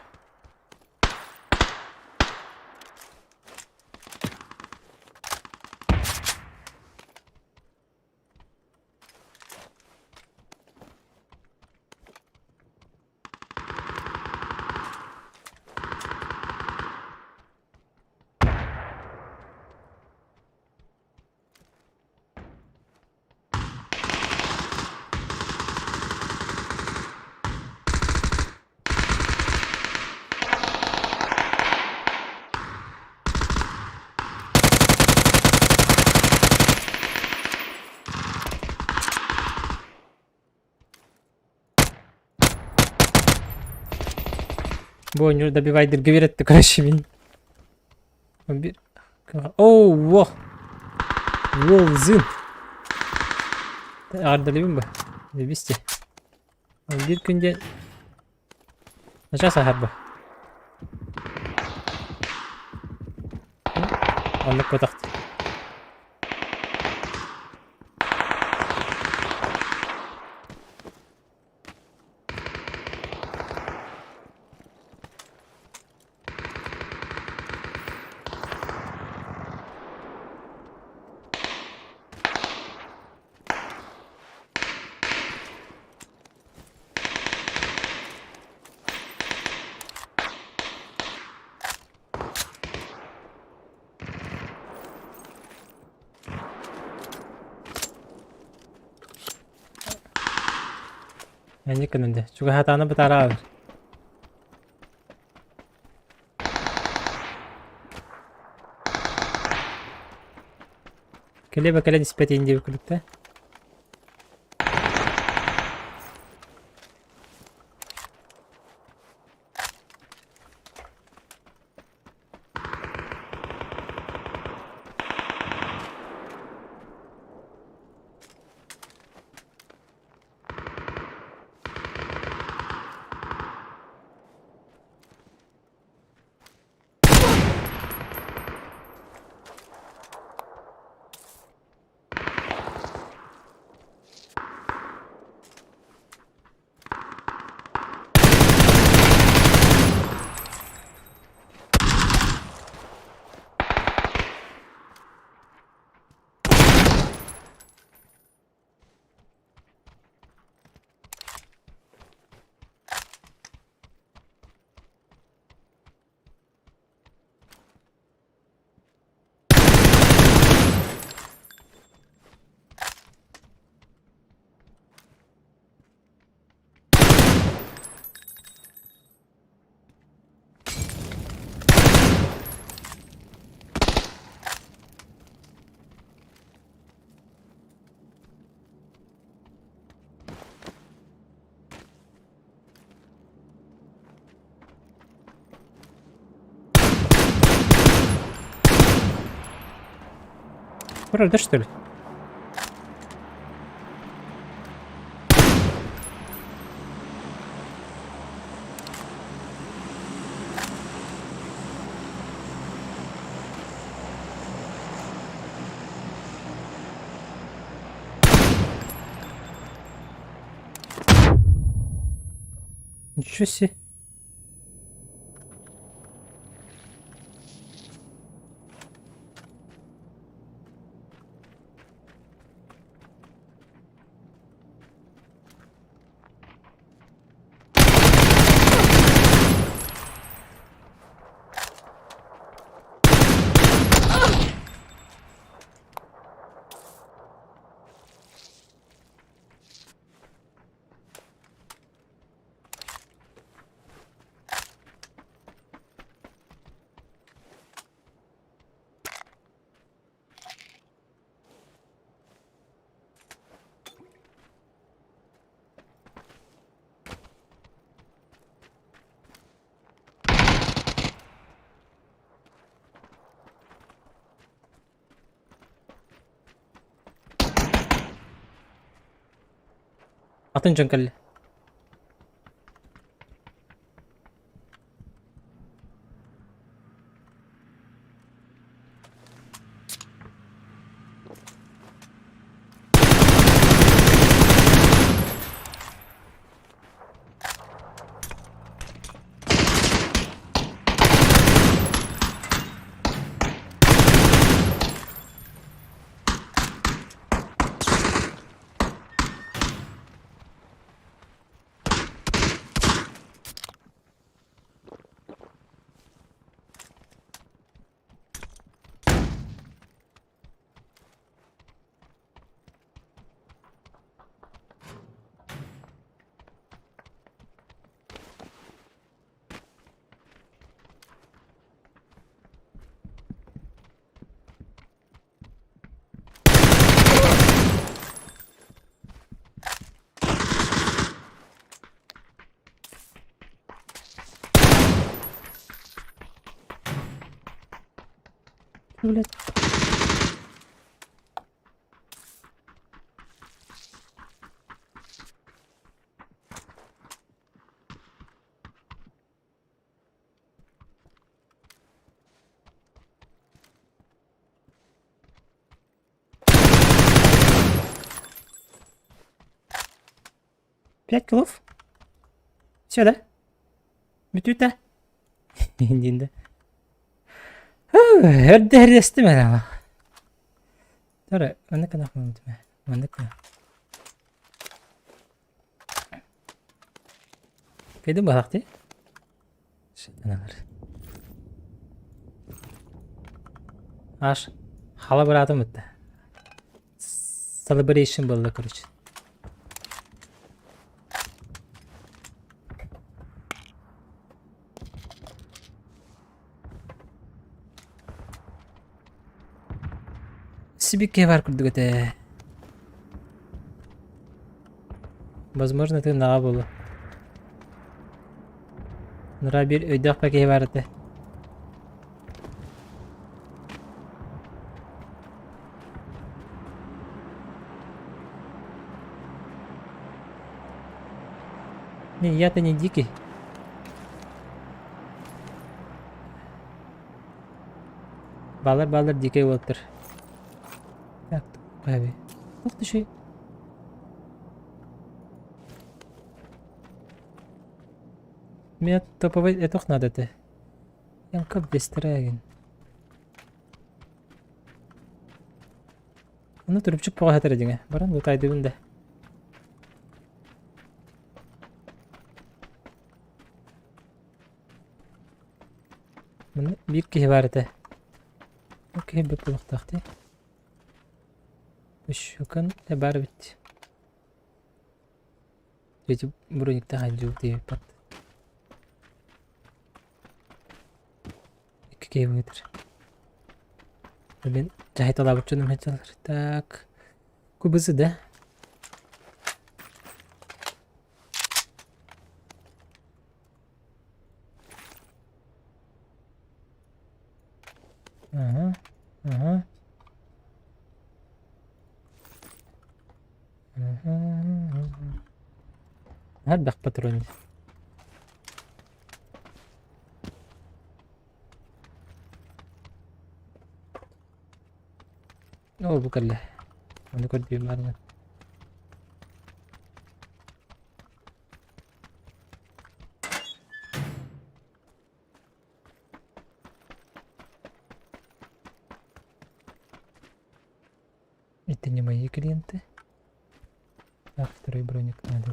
Bu oyuncu bir Vider gibi etti karışımın. Bir... Oh, wow. Wow, zın. Ardalıyım bu. Ne bisti. Bir günce... Aşağı sahip bu. Anlık bataktı. Lanjutkan nanti. Juga hatanı betara alır. Kalian bakalan dispetin di kulüpte. Burada что ли? Ничего себе. Atın cankalli. Блядь. Пять килов. Все, да? Bütün İndiğinde. Hörde heresti mi ama? Dur, ne kadar mıydı be? Ne kadar? Kaydı mı baktı? Şeyden alır. Aş. Hala bıraktım bitti. Celebration buldu kuruç. Сибике бар курдук эте. Возможно, это нага болу. Нура бир өйдөк пакей бар эте. Не, я-то не дикий. Балар дикий болуптур. Так, abi. Ух ты şey. Мне топовый этох надо-то. Я как бестереген. Onu turupçuk poğa hatar edin. Baran bu taydı bunda. Bunu bir kişi var ete. Okey, bir kulak taktı. Şukan ebar bitti. Jadi burungnya hancur di part. İki kilometre. Ben cahit alabileceğim heceler. Tak. Kubası da. Aha. Aha. Her bak patron. Oh bukan lah. Mana kau di mana? Это не мои клиенты. Так, второй броник надо.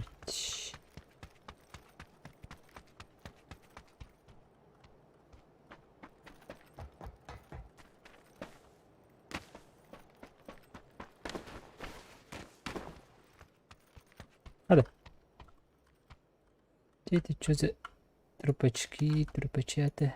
Hadi. Это что за трупачки, трупачата?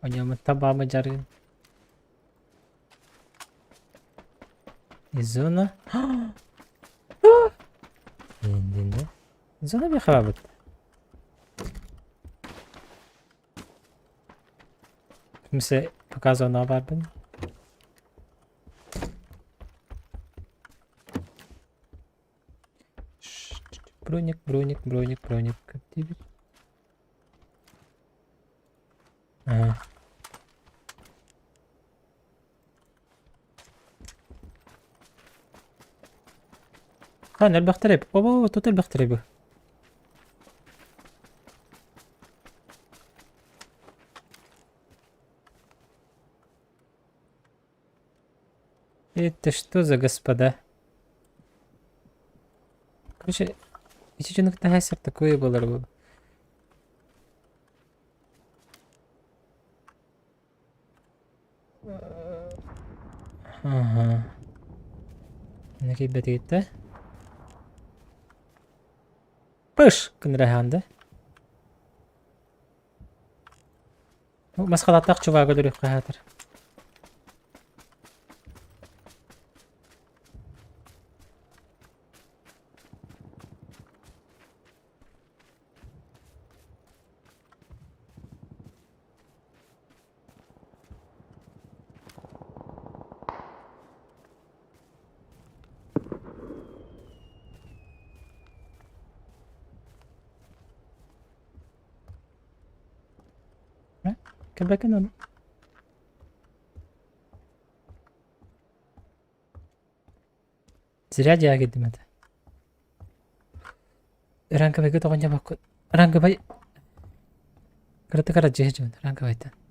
Oynamak tabağıma carın. Zona. Kendinde. Zona bir harabet. Kimse показывал на барбен. Броник, броник, броник, броник. Активит. Ага. انا البختريب اوه توتال بختريب это что за господа? Короче, içecekte her şey такое было. Ага. Ne gibi gitti? Pış kınrahanda. Masqalat taqçıva gödürüp qahatır. Bakın onu. Zira dia gittim hadi. Rangka baik itu kan bakut. Rangka baik. Kereta kerja aja rangka baik.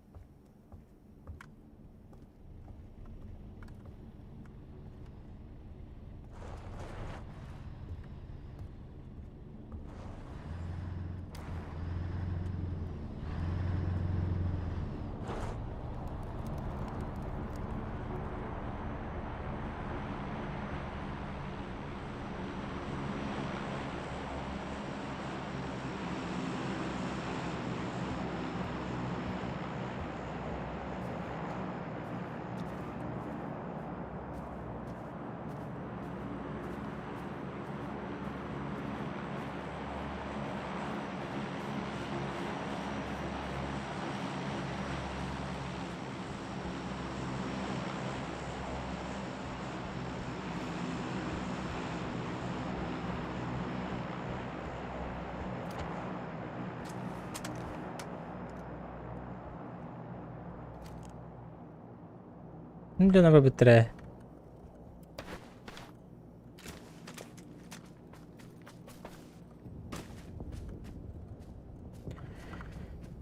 Udah nambah baterai.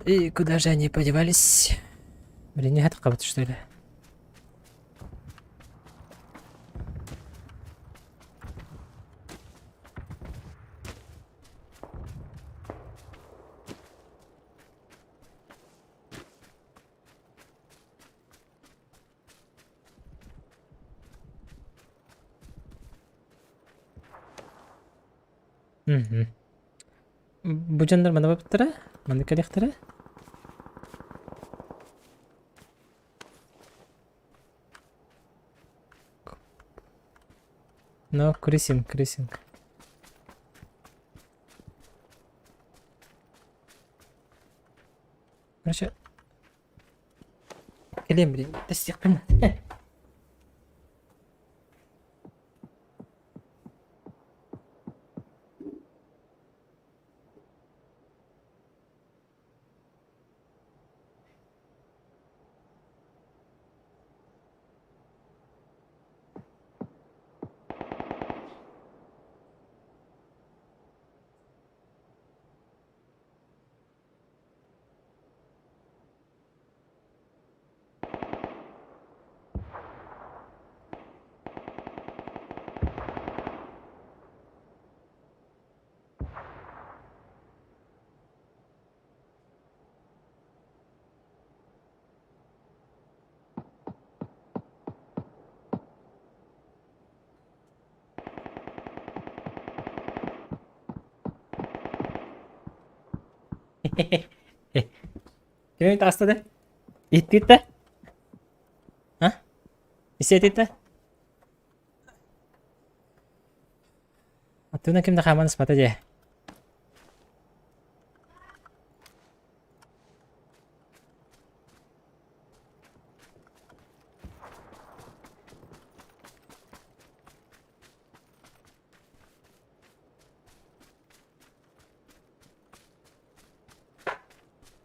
И куда же они подевались? Блин, не это кого-то что ли? Bu jandarma nima bo'libdi? Mana kelixtiri? No, крысинг. Короче, келем, блин, достигпін. Келем таста да? Иттитті? А? Исетитті? Атуна кімді қаманы спата де?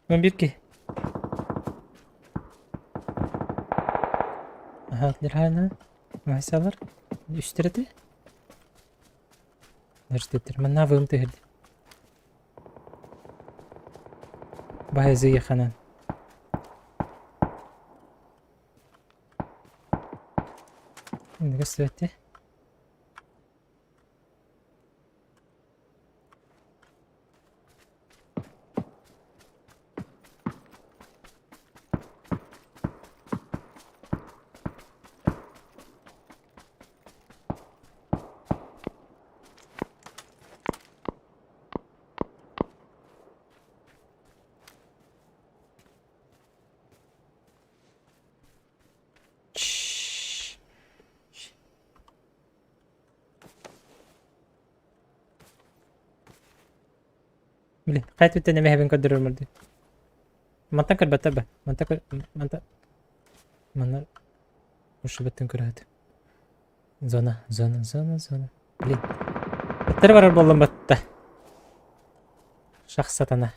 Он бирки. Aha, dirhana. Masalar. Üstüredi. Üstürdür. Ben ne vım tehirdi. Bahazı yıkanan. Şimdi gösterdi. Bile, kayıt ütte neme hemen kadar olmadı. Mantan kır batta. Mantan. Manlar. Hoşu battın kıraadı. Zona. Bile. Battır var arbolun batta. Şahs satana.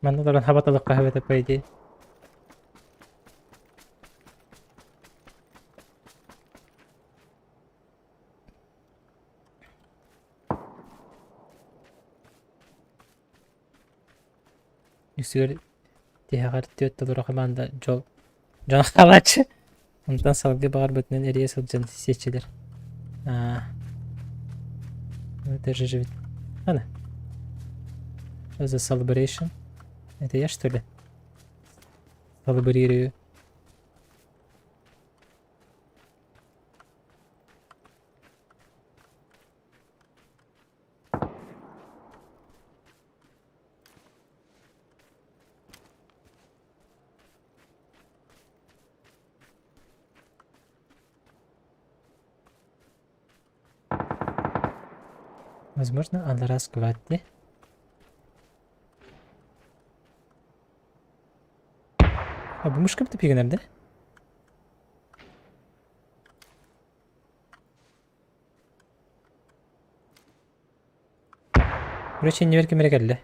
Mana da habatalık kahve tepeydi. Yüksür diğer dört dolar kamanda jol. Jona kalaçı. Ondan salgı bağır bütünen eriye salcan seçilir. Это же Ana. Это celebration. Это я что ли? Celebрирую. Возможно, она раскватит. А bu muşka mı tepiyor nerede? Buraya çengi ver kemere geldi.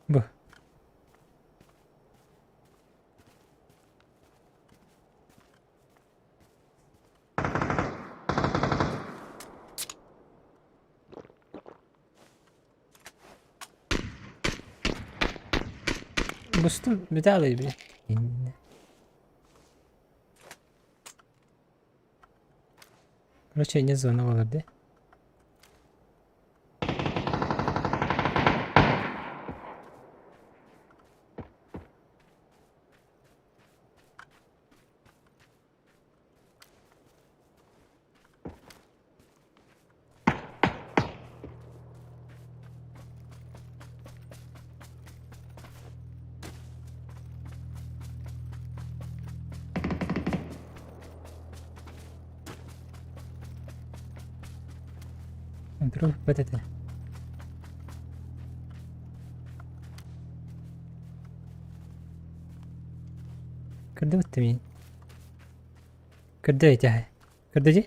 Bu. Bustum bir daha alayım bir. Короче, не звонок olurdu. Друг бетете. Кырды бітті мен. Кырды айтя. Кырды же?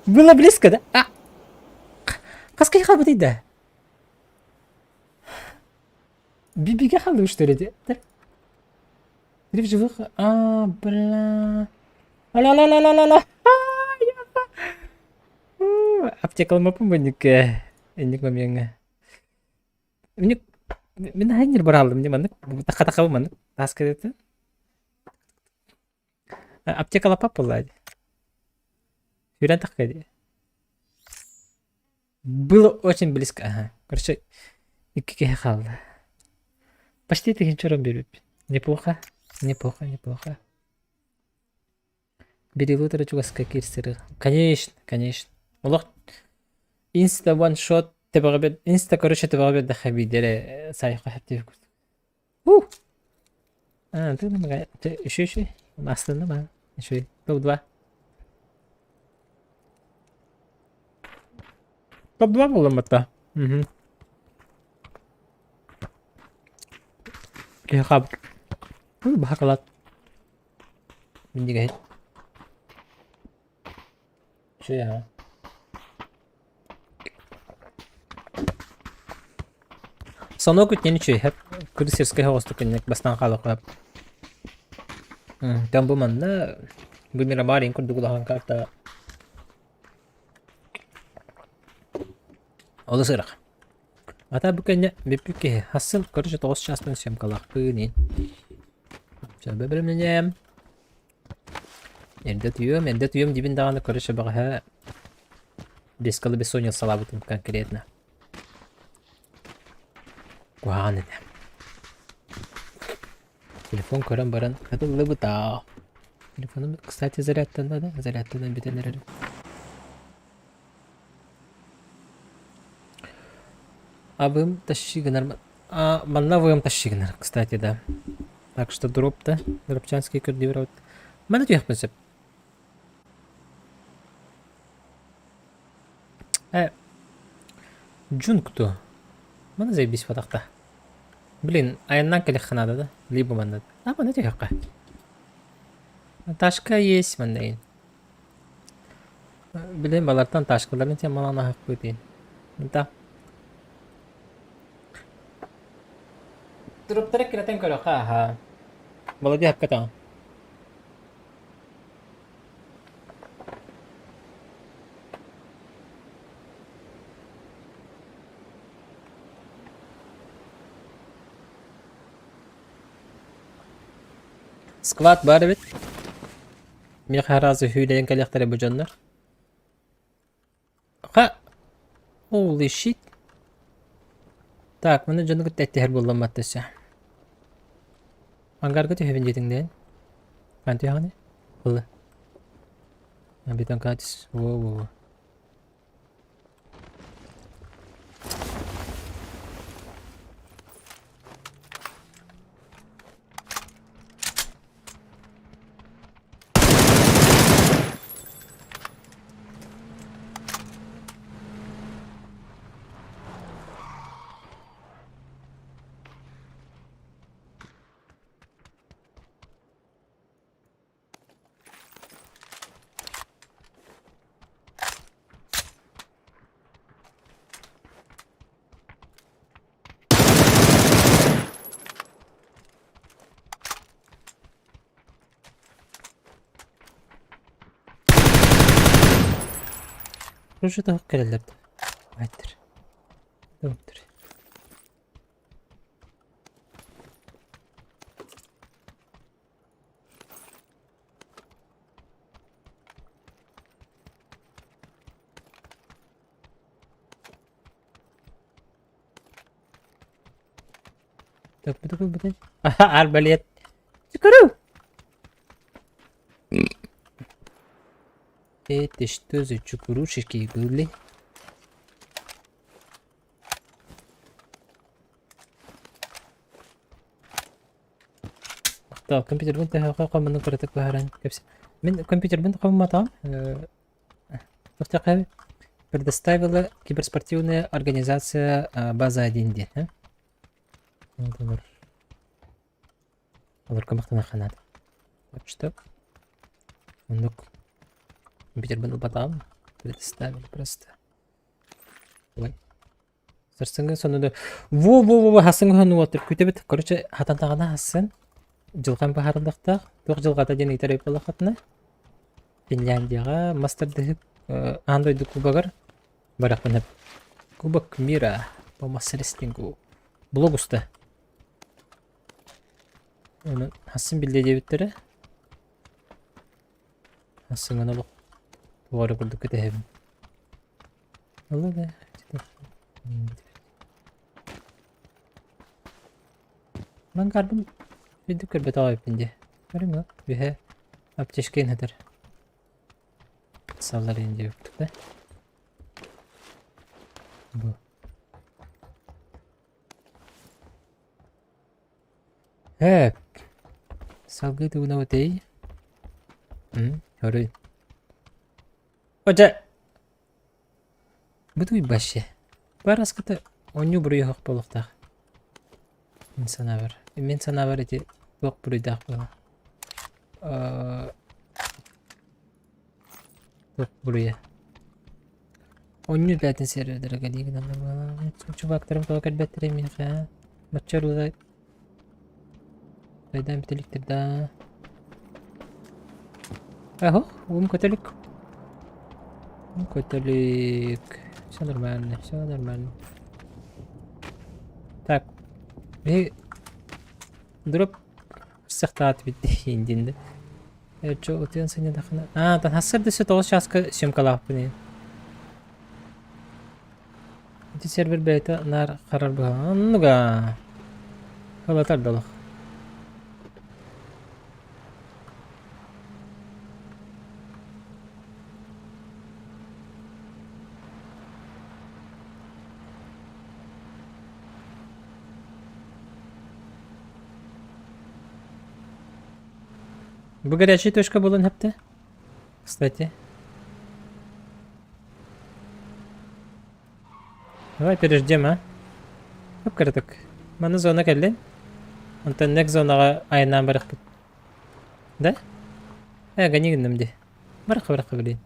Было близко, да? А! Қасқай қалбы дейді. Бибиге қалды что ли? Или в живых? А, бля. Ала-ла-ла-ла-ла-ла. Аптекалыма помойник. Эндик мамияңа. Мен хайнер бар алдым. Мне мандык. Тақа-тақа мандык. Таска деді. Аптекала пап болады. Юрен тақа. Было очень близко. Ага. Короче, iki kaldı. Почти таким чером берут. Неплохо. Неплохо. Берилутера чугаска кирсеры. Конечно. Олох инста ваншот тебагабет. Инста, короче, тебагабет даха видере сайха хаттив. Ты намагай. Ты еще. Аслында ма? Еще. Топ-2. Топ-2 болдым атта. Кехаб. Бахакалат. Миндига. Şey ya. Сонок үткен чүй хеп күрсерская хосту кенек бастан халык хеп. Там бу манда бу мирамарин курдугулахан карта. Олы сырак. Ата бу кенне бипке хасыл көрүшө 9 часпен съемкалак кынин. Чабы билменем. Энде түйөм дибиндаганы көрүшө бага бескалы бессонья салабытым конкретно. Гуаны. Телефон көрөн баран кадылы бута. Телефоным, кстати, зарядтан да? Зарядтан битенер. Абым тащигнар. Манна воем тащигнар, кстати, да. Так что дропта, дропчанский курдиврот. Мана түйөк принцип. Джункту. Мана заебись фатахта. Блин, аяннан келек ханада да? Либо манда. Мана түйөкка. Ташка есть мандайын. Билем балартан ташкаларын тем малана хак көтейін. Да. Дроптары керетен көрі ха. Молоди хаккатан. Сквад бар бит. Мен харазы хүйлеген коллектары бу жандар. Ха. Holy shit. Так, мына жанды тәттәр булган маттысы. Ангарга төһәбен җитеңдән. Канты ягыны? Булды. Битан катис. Во. Şurada kaleler. Haydır. Doktor. Так, бутын. Арбалет. Чукуру. Это что за чукурушечки были? Так, компьютер بنت قام من قرأتك بهران كبس من компьютер بنت قام مطعم افتقر предоставила киберспортивная организация база 1D. Олар көмектен ханат. Вот что. Ну, компьютер бент батам предоставили просто. Ой. Сарсыңга сонунда во хасыңга ну отыр күтебет. Короче, хатантагана хасын. Жылган бахарындакта 9 жылга да жени тарайып балахатына. Финляндияга мастердик андойду кубагар баракпын. Кубок мира по мастерстингу. Блогуста. Оны хасын билде дебиттери. Хасыңга нолук. Тугары курдук кетебин. Алла да. Мен кардым. Виду көрбөт алып инде. Көрүңө. Бе аптешкен хатыр. Саллар инде өптүк да. Бу. Салгы тугуна өтей. Хорой. Ожа. Бутуй башы. Бараската оню буруй хак болуктак. Мен санабар эти тоқ буруйдак болу. Тоқ буруя. Оню бәтін сервердері галигін алар. Чубактарым тоқ әлбәттірі мен қа. Матчарлы. Қайдан бітеліктер да. Ахо, көтелік. Көтелік. Все нормально, все нормально. Так. Дроп сахтат битти индинде. Чо отен сене дахна. Тан хасырды се 9 часка съемкалап бини. Эти сервер бета нар карар ба. Нуга. Халатар далах. Bu горячая точка была хепте. Кстати. Давай переждем, а? Көп кірдік. Мана зона келден. Онтан нек зонаға айынан барық бит. Да? Гани гіндімде. Барық білейін.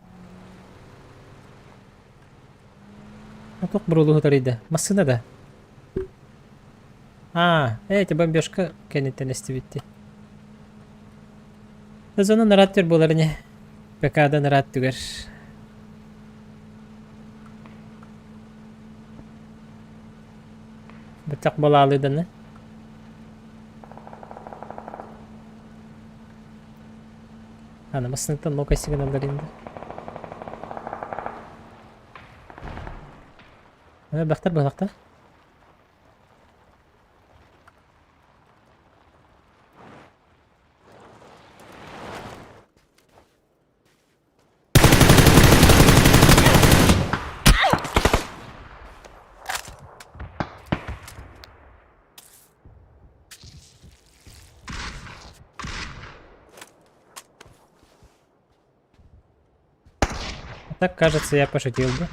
Тоқ бір ұлығы тарайды. Масына да. Эти бомбежка кенеттен есті бітті. Зона нарат төр болар не. ПК-да нарат түгер. Бітақ бола алыданы. Ана масынықтан мока сигналдар енді. Бақтар болақта. Так, кажется, я пошутил бы.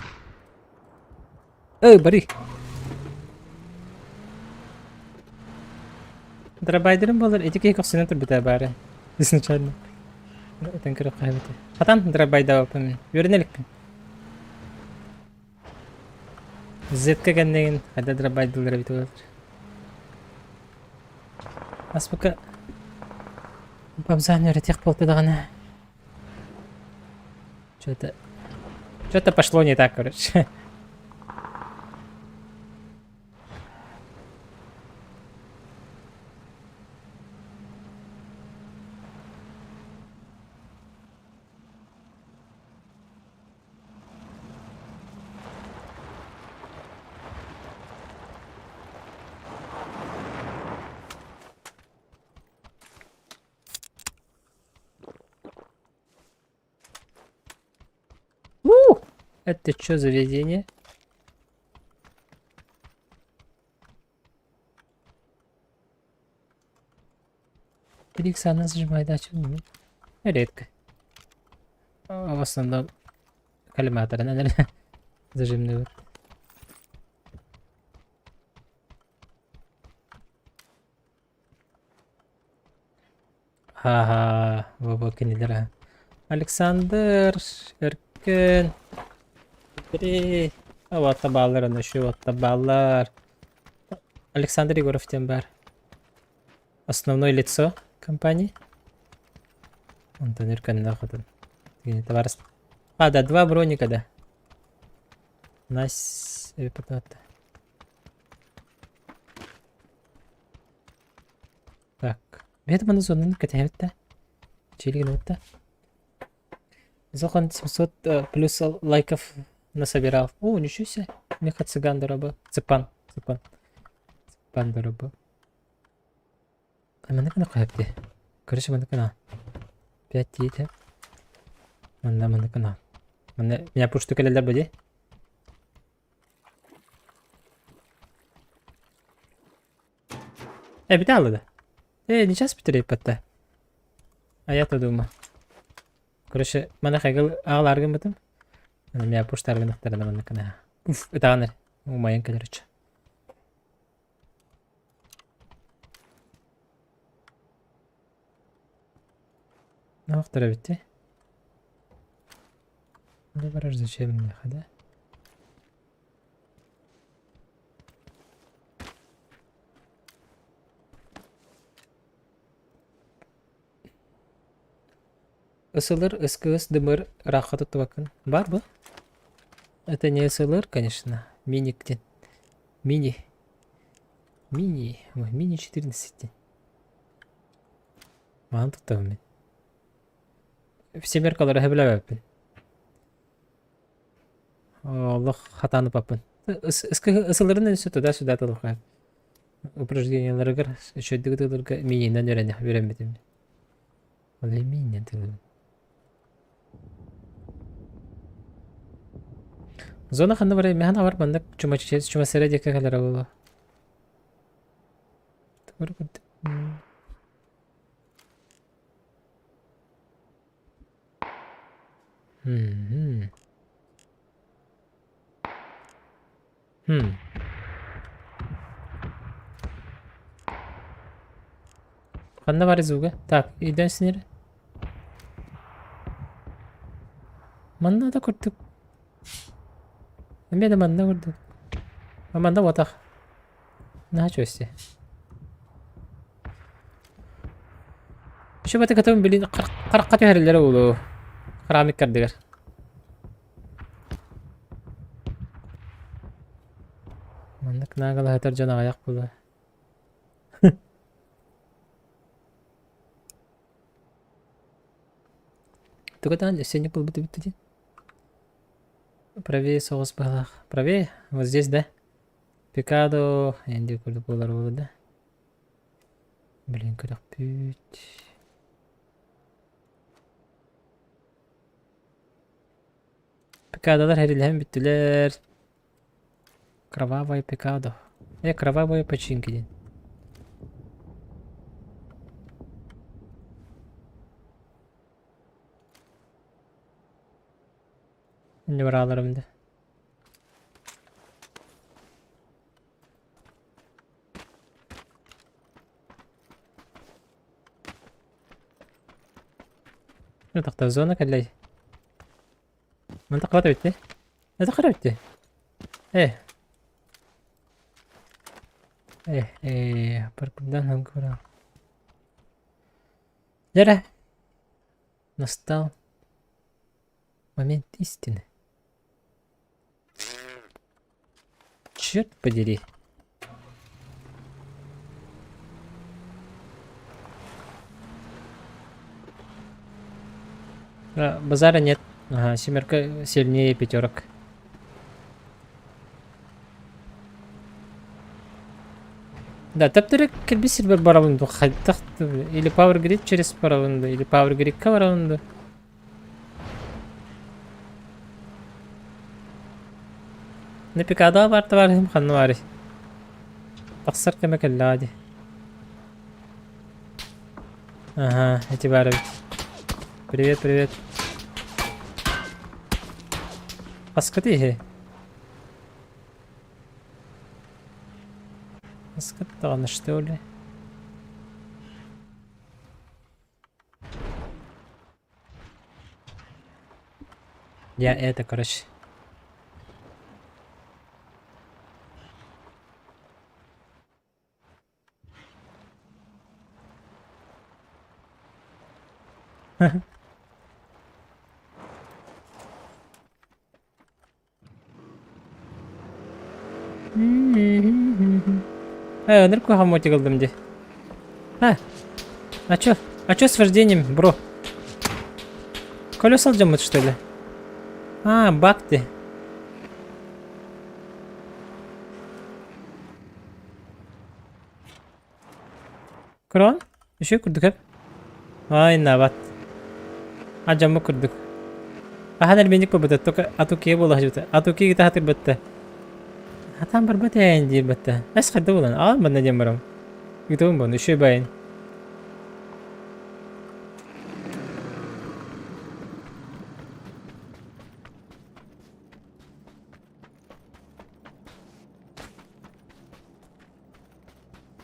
Эй, Бари! Драбайдерым болар, этики коксинен турбута бары. Изначально. Это кырык кайбыты. Хатан драбайда опын. Юринелик. Зетке геннеген хада драбайдылар бит болар. Аспака бабзан өретек болду дагана. Что-то пошло не так, короче. Это что заведение? Перекса нажимает, да, что? Редко. В основном коллиматоры, наверное, зажимные. Вот. Ага, баба кинилер. Александр, Эркен. Три. Вот табаллар, аны şu вот табаллар. Александр Егоров тем бар. Основное лицо компании. Антон Эркен находит. Товарищ. А, да, 2 броника, да. Найс. Репутата. Так. Бед бана зонын катаевта. Чилигин отта. Зохан 700 плюс лайков насобирал. О, ничего себе. Меха цыган дорого. Цыпан. Цыпан дорого. А мана кана кайпти. Короче, мана кана. 5 дейді. Мана кана. Меня пушты келелер буде. Bir daha aldı. Не час bitireyip hatta. Hayata думаю. Короче, мана хайгыл ağlargın бітім. Меня пуштаргын ықтарына мана кана. Уф, это аныр. Умайын короче. Ne vaktara bitti? Ne var zачем мне хода? Isılır, ıskıs, dımır, rahatı bakın. Var mı? Это не ысылыр, конечно. Миниктен. Мини. Ой, мини 14. Маған тұттым мен. Все меркалары хәбіләбәппін. Allah хатаны папын. Ысылырын өсі туда-сюда тылыққа. Упражнениялары кір. Шөйдігі тылырға мининен өйренбедім. Олай мининен тылырын. Зона ханна бар, механа бар, бандак чума сәрі деке қалара болу. Тұғыр көрді. Ханна бар изуға. Так, үйден сінері. Манна да көрдік. Мен де манда көрдік. Манда отақ. На чөсте. Şu batı katımın bilin 40 katı herillere oldu. Karamik kardıgar. Mandık nağalı hatar cana ayak bulu. Тугатан, сегодня был бы ты. Правее соус балах. Правее? Вот здесь, да? Пикадо. Энди курду булар да? Блин, кырак пють. Пикадолар herillehem bittüler. Кровавое пикадо. Кровавые починки день. Ne var ağlarımda? Ne takta zona kallay. منطقة bitti. Ne takara bitti? Parkurdan hangi kura? Nere? Настал момент истины. Черт подери. Базара нет. Ага, семерка сильнее пятерок. Да, таптыры келбесир бір баралынды. Или Power Grid через баралынды, или Power Grid ка баралынды. Ne picada var da var hem kanı var. Taksar kemek hadi. Ага, эти бары. Привет, привет. Аскати. Аскатана, что ли? Я это, короче. Нырку хамотик кылдым де. А чё? А чё с вождением, бро? Колеса алжамыт, что ли? А, баг ты. Крон? Еще курдук хеп? Ай, нават. Ажамы курдук. Ахадар бенжик кобыта, только ату ке бола хажута. Ату ке гита хатыр бытта. Атам бар бата яйын дир бытта. Ас хадда болан, ал банда демарам. Гитовым бон, еще байын.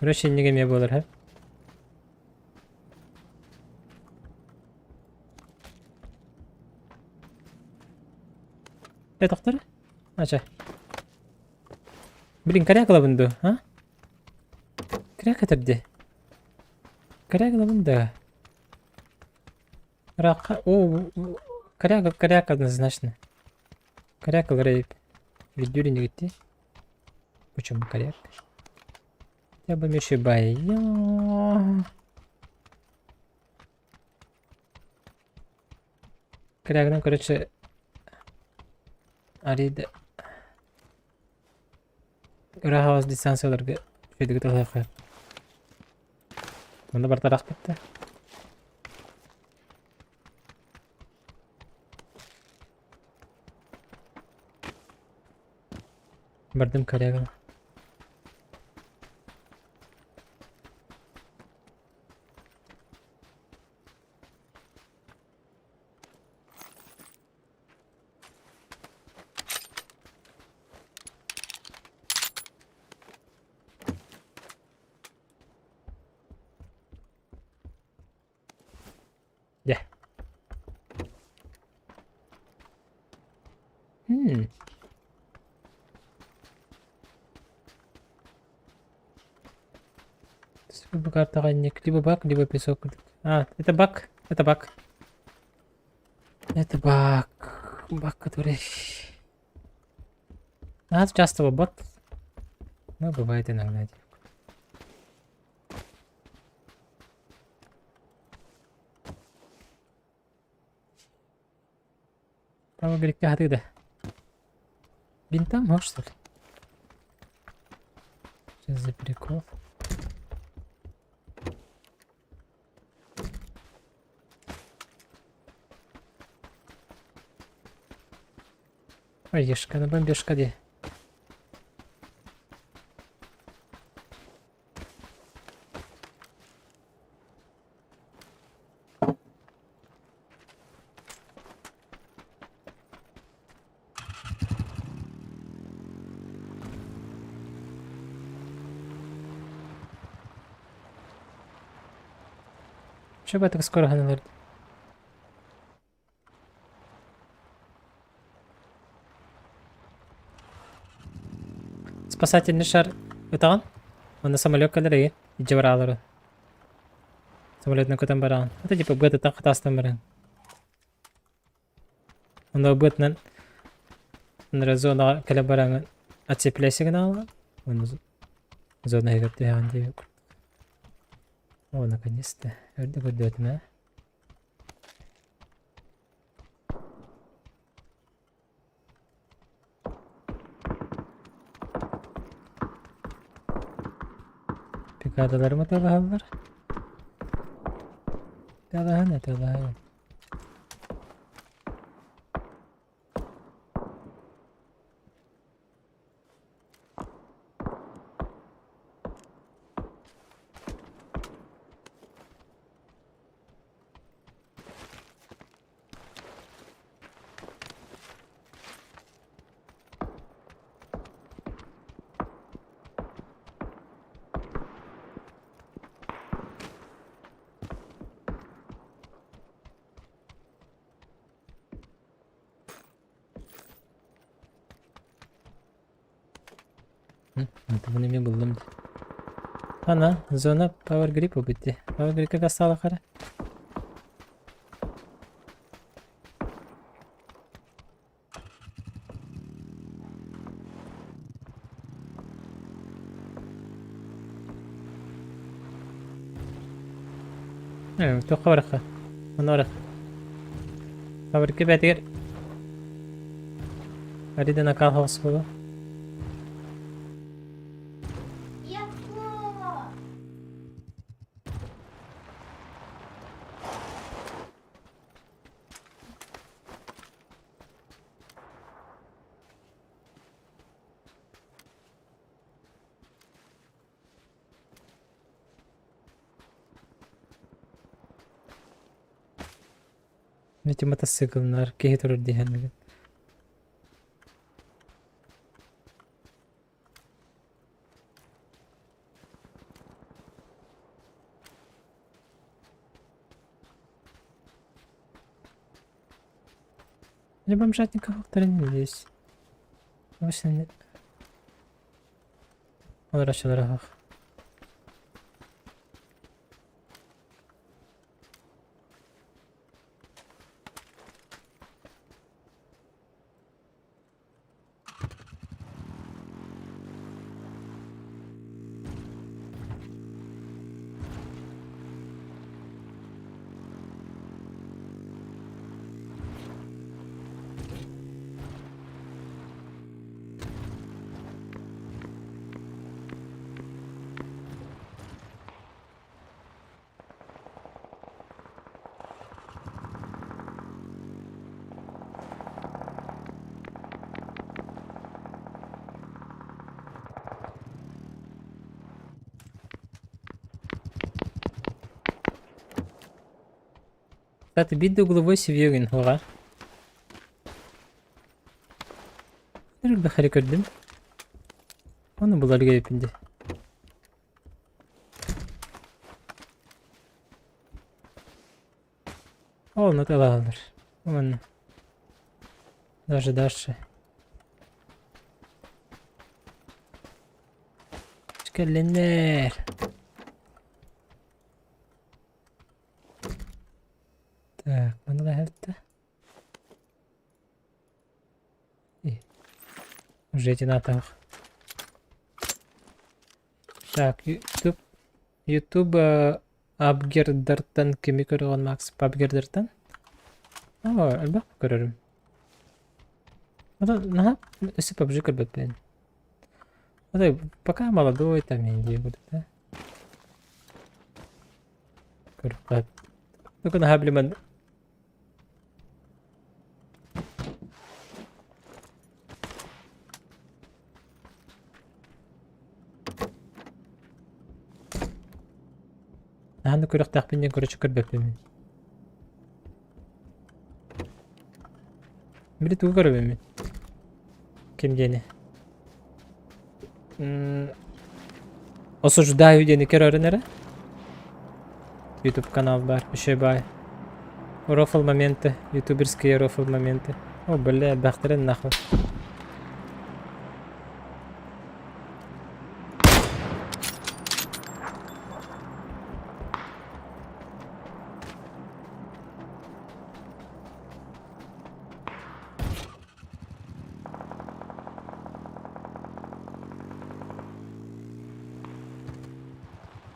Короче, неге ме болар хеп? Доктор? Ача. Блин, коряк лабынды, а? Коряк атырды. Коряк лабынды. Рака... О, коряк однозначно. Коряк лрейп. Видюри не гитти. Почему коряк? Я бы мешай бай. Коряк, короче... Арида. Рахаваз дистанцияларга шүйдігі тұлақы. Мұнда бар тарақ бітті. Бардым корягына. Yeah. Сколько карта ранник? Либо баг, либо песок. А, это баг. Это баг. Это баг. Баг, который... А, часто бот. Ну, бывает иногда. Право говорит, как ты да? Бинтам, можешь, что ли? Сейчас за прикол. Ой, ешка, на бомбежка где? Что бы так скоро ганалар? Спасательный шар. Это он? Он на самолет калеры. И джавралары. Самолет на котам баран. Это типа бета так хатастан баран. Он обыт на зона калабаран. Отцепляй сигнал. Он зона игры тяган. О, наконец-то. Это будет, да? Picadalar mı talahalar? Talaha ne talaha? Bunu mi buldum. Ana zona power grip o bitti. Power grip'e kasala kara. Evet, توقع ورقة. أنا ورقة. power grip هتغير. أريد أن أقال هوسبوله. نتي мотоцикл нар кеһи турар диһэн. Не бомжатника вторым здесь. Вообще нет. Он расчет дорогах. Кстати, бит до угловой севьюгин, хуга. Nerede bir gördüm? Onu bularga yapındı. Onu da alır. Onu. Дальше. Çıkarlanlar. Так, bunu da helpte. İyi. Уже эти натах. Так, YouTube Abgerder'tan kimi көрген Макс Abgerder'tan? Әлбәт көрерім. Ага, если PUBG көрбет бен. Пока молодой там инди будет, да? Көріп. Ну-ка нахаблиман. Аны көрөк тақпенден көрөчү көрбөппүн. Бир тугу көрбөмүн. Ким дени? Осуждаю дени көрөрүнөрө. YouTube канал бар, Ишебай. Рофл моменты, ютуберские рофл моменты. О, бля, бахтырын нахуй.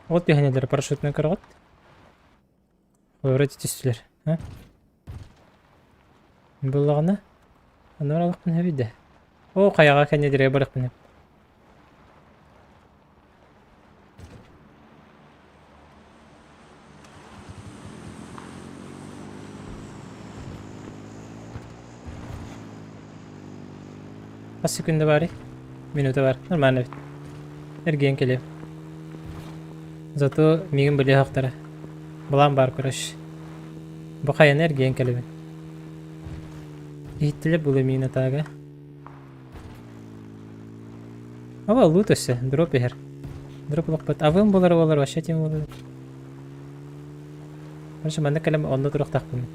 Вот яғнелер парашютмен кыргат. Öğretici üstüler. Ha? Bullağına. Onlar alıp bunu evde. O kayağa kendi direğe bırak bunu. Kaç sekunda bari? Minuta var. Normal evet. Ergen geliyor. Зато мигин біле хақтары. Бұлан бар көріш. Бұқай энергия келебі. Иттілі бұлы мигин атаға. Ова лут өсі. Дроп егер. Дроп лық бәт. Авым болар олар. Ваша тем болар. Баршы маңда кәлем онды тұрақ тақпын.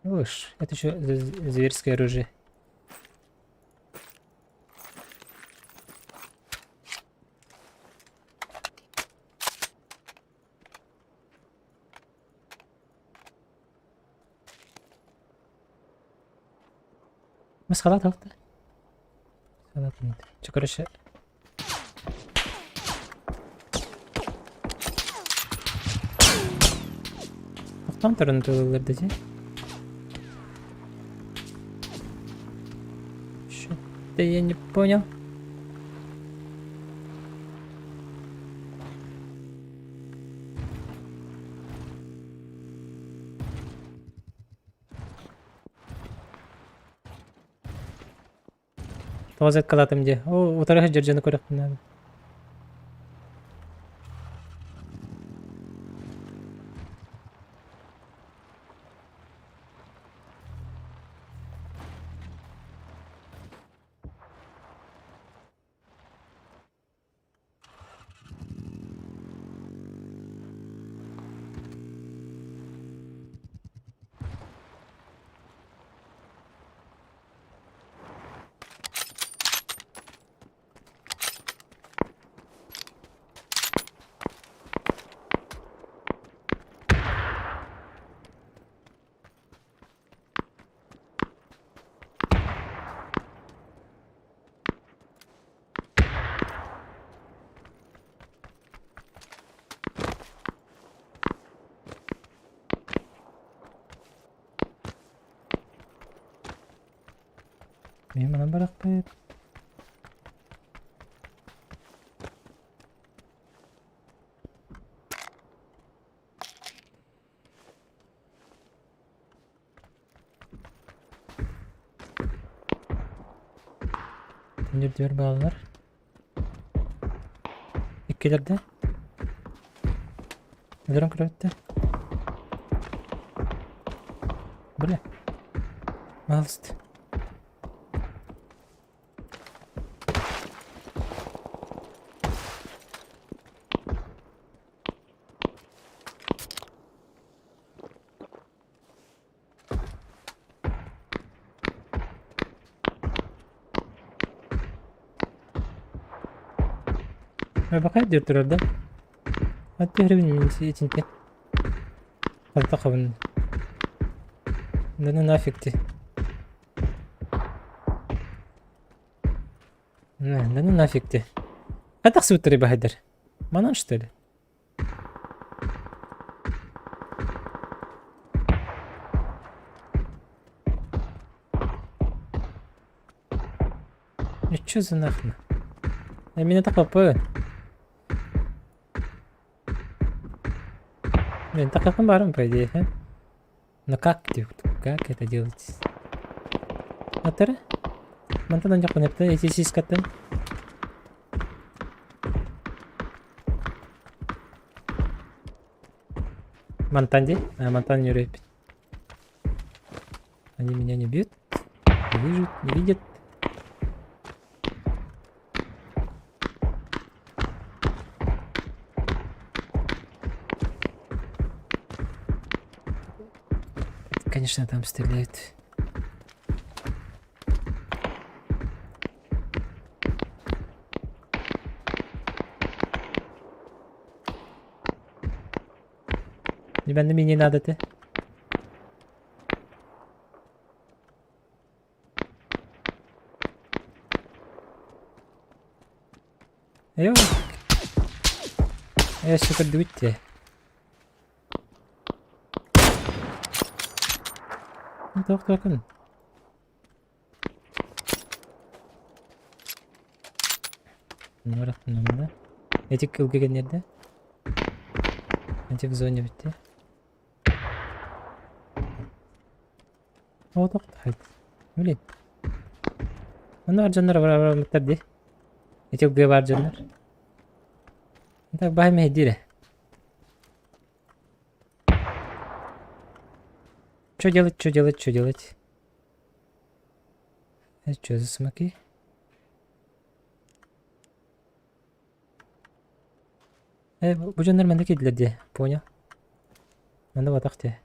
Уж, это еще зверское оружие. بس خلاص هفته خلاص انت короче Тоқтам тұрын төлелерді де Что-то я не понял. Тозет калатым де. О, утарга жержені көрек надо. Мен мына барақ қойып. Тендердер балалар. Еккелерді. Өдерін көріпті. Бля. Малысты. Bakayım diyor orada. Hadi harbin içinde. Hadi takalım. Ne нафигти? Не нафигти? А так сутри бахайдар. Манан что ли? И чё за нахрен? Я меня так попаю. Блин, так как мы баром, по идее, а? Но как это делать? Атара? Мантадан жок понятно, эти сискаттан. Мантанди? А, Мантан не рыпит. Они меня не бьют? Не вижу, не видят. Конечно, там стреляют. Тебе на меня не надо-то. Ёк. Я сука дуть-то. Тоқтакын. Барақтың өмірі. Этик үлгеген ерде. Этик в зоне бітті. О, тоқты хайд. Блин. Оны бар жандар бар мұттарды. Этик үлге бар жандар. Так баймай дире. Что делать? Это что за смоки? Bu canlar bende kediler diye. Ponya. Ben de batak diye.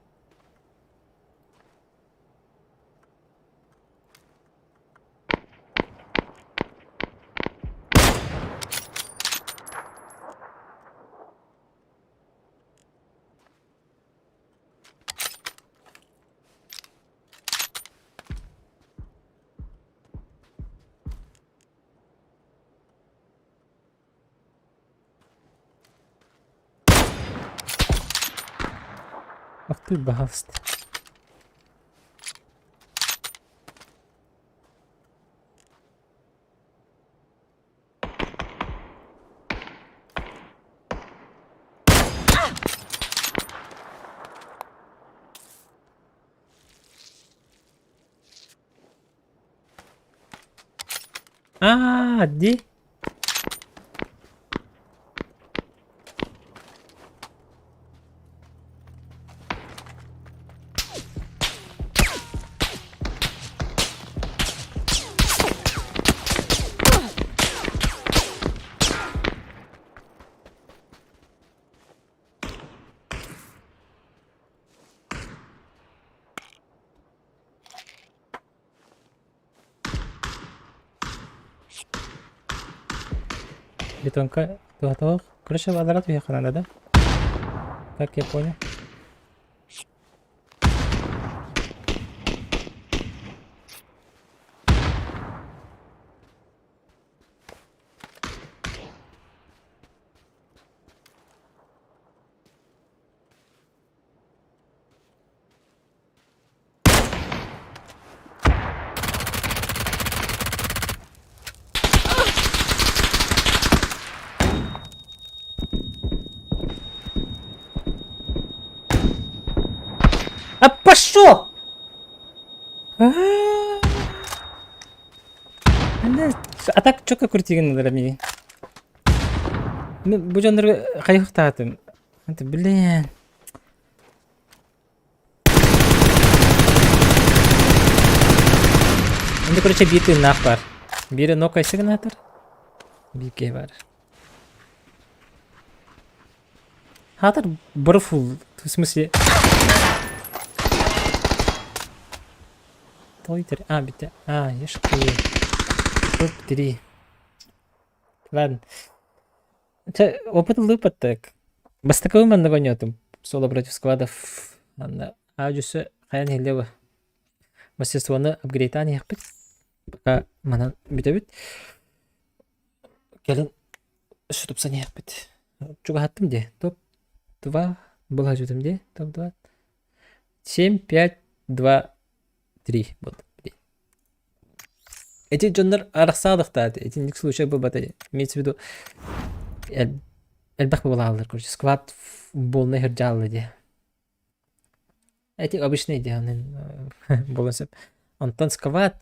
Ах ты, пожалуйста. Ди. Бетонка. Тух. Короче, возврат уехал надо, да? Как я понял. А пошел! А так чокка күртеген надо мне. Мен бу жандар кайыктатым. Это, блин. Енді, короче, биты нақ бар. Бири нок айсыгын атыр. Бике бар. Хатыр бір фул. В смысле... Тойтер. Битте. Ешки. Топ 3. Ладно. Опыт так. Бастаковый ман нагонётым. Соло против сквадов. Аудиосы каян хелева. Мастерствоны апгрейдтан яқпыт. Пока манан битебит. Келин шутупсан яқпыт. Чуга хаттым де. Топ 2. Был хажутым де. Топ 2. 7, 5, 2, 3. Вот. Эти джондар арсадық та. Эти ник случай был батарея. Имеется в виду... Элбах был алдар, короче. Сквад болны херджалы де. Эти обычные де. Болынсып. Антон сквад...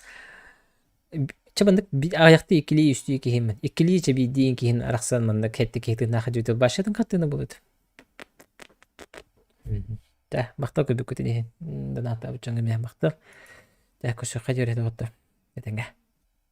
Чабандык аяқты икili үсті кейімін. Икili чаби дейін кейін арақсан мандық хетті кейті нақы жөйті. Башатын қаттыны болады. Да, мақтау көбі көтіне. Даната бұчаңы мен мақтау. Да, көші қайдер еді ғотты. Етенге.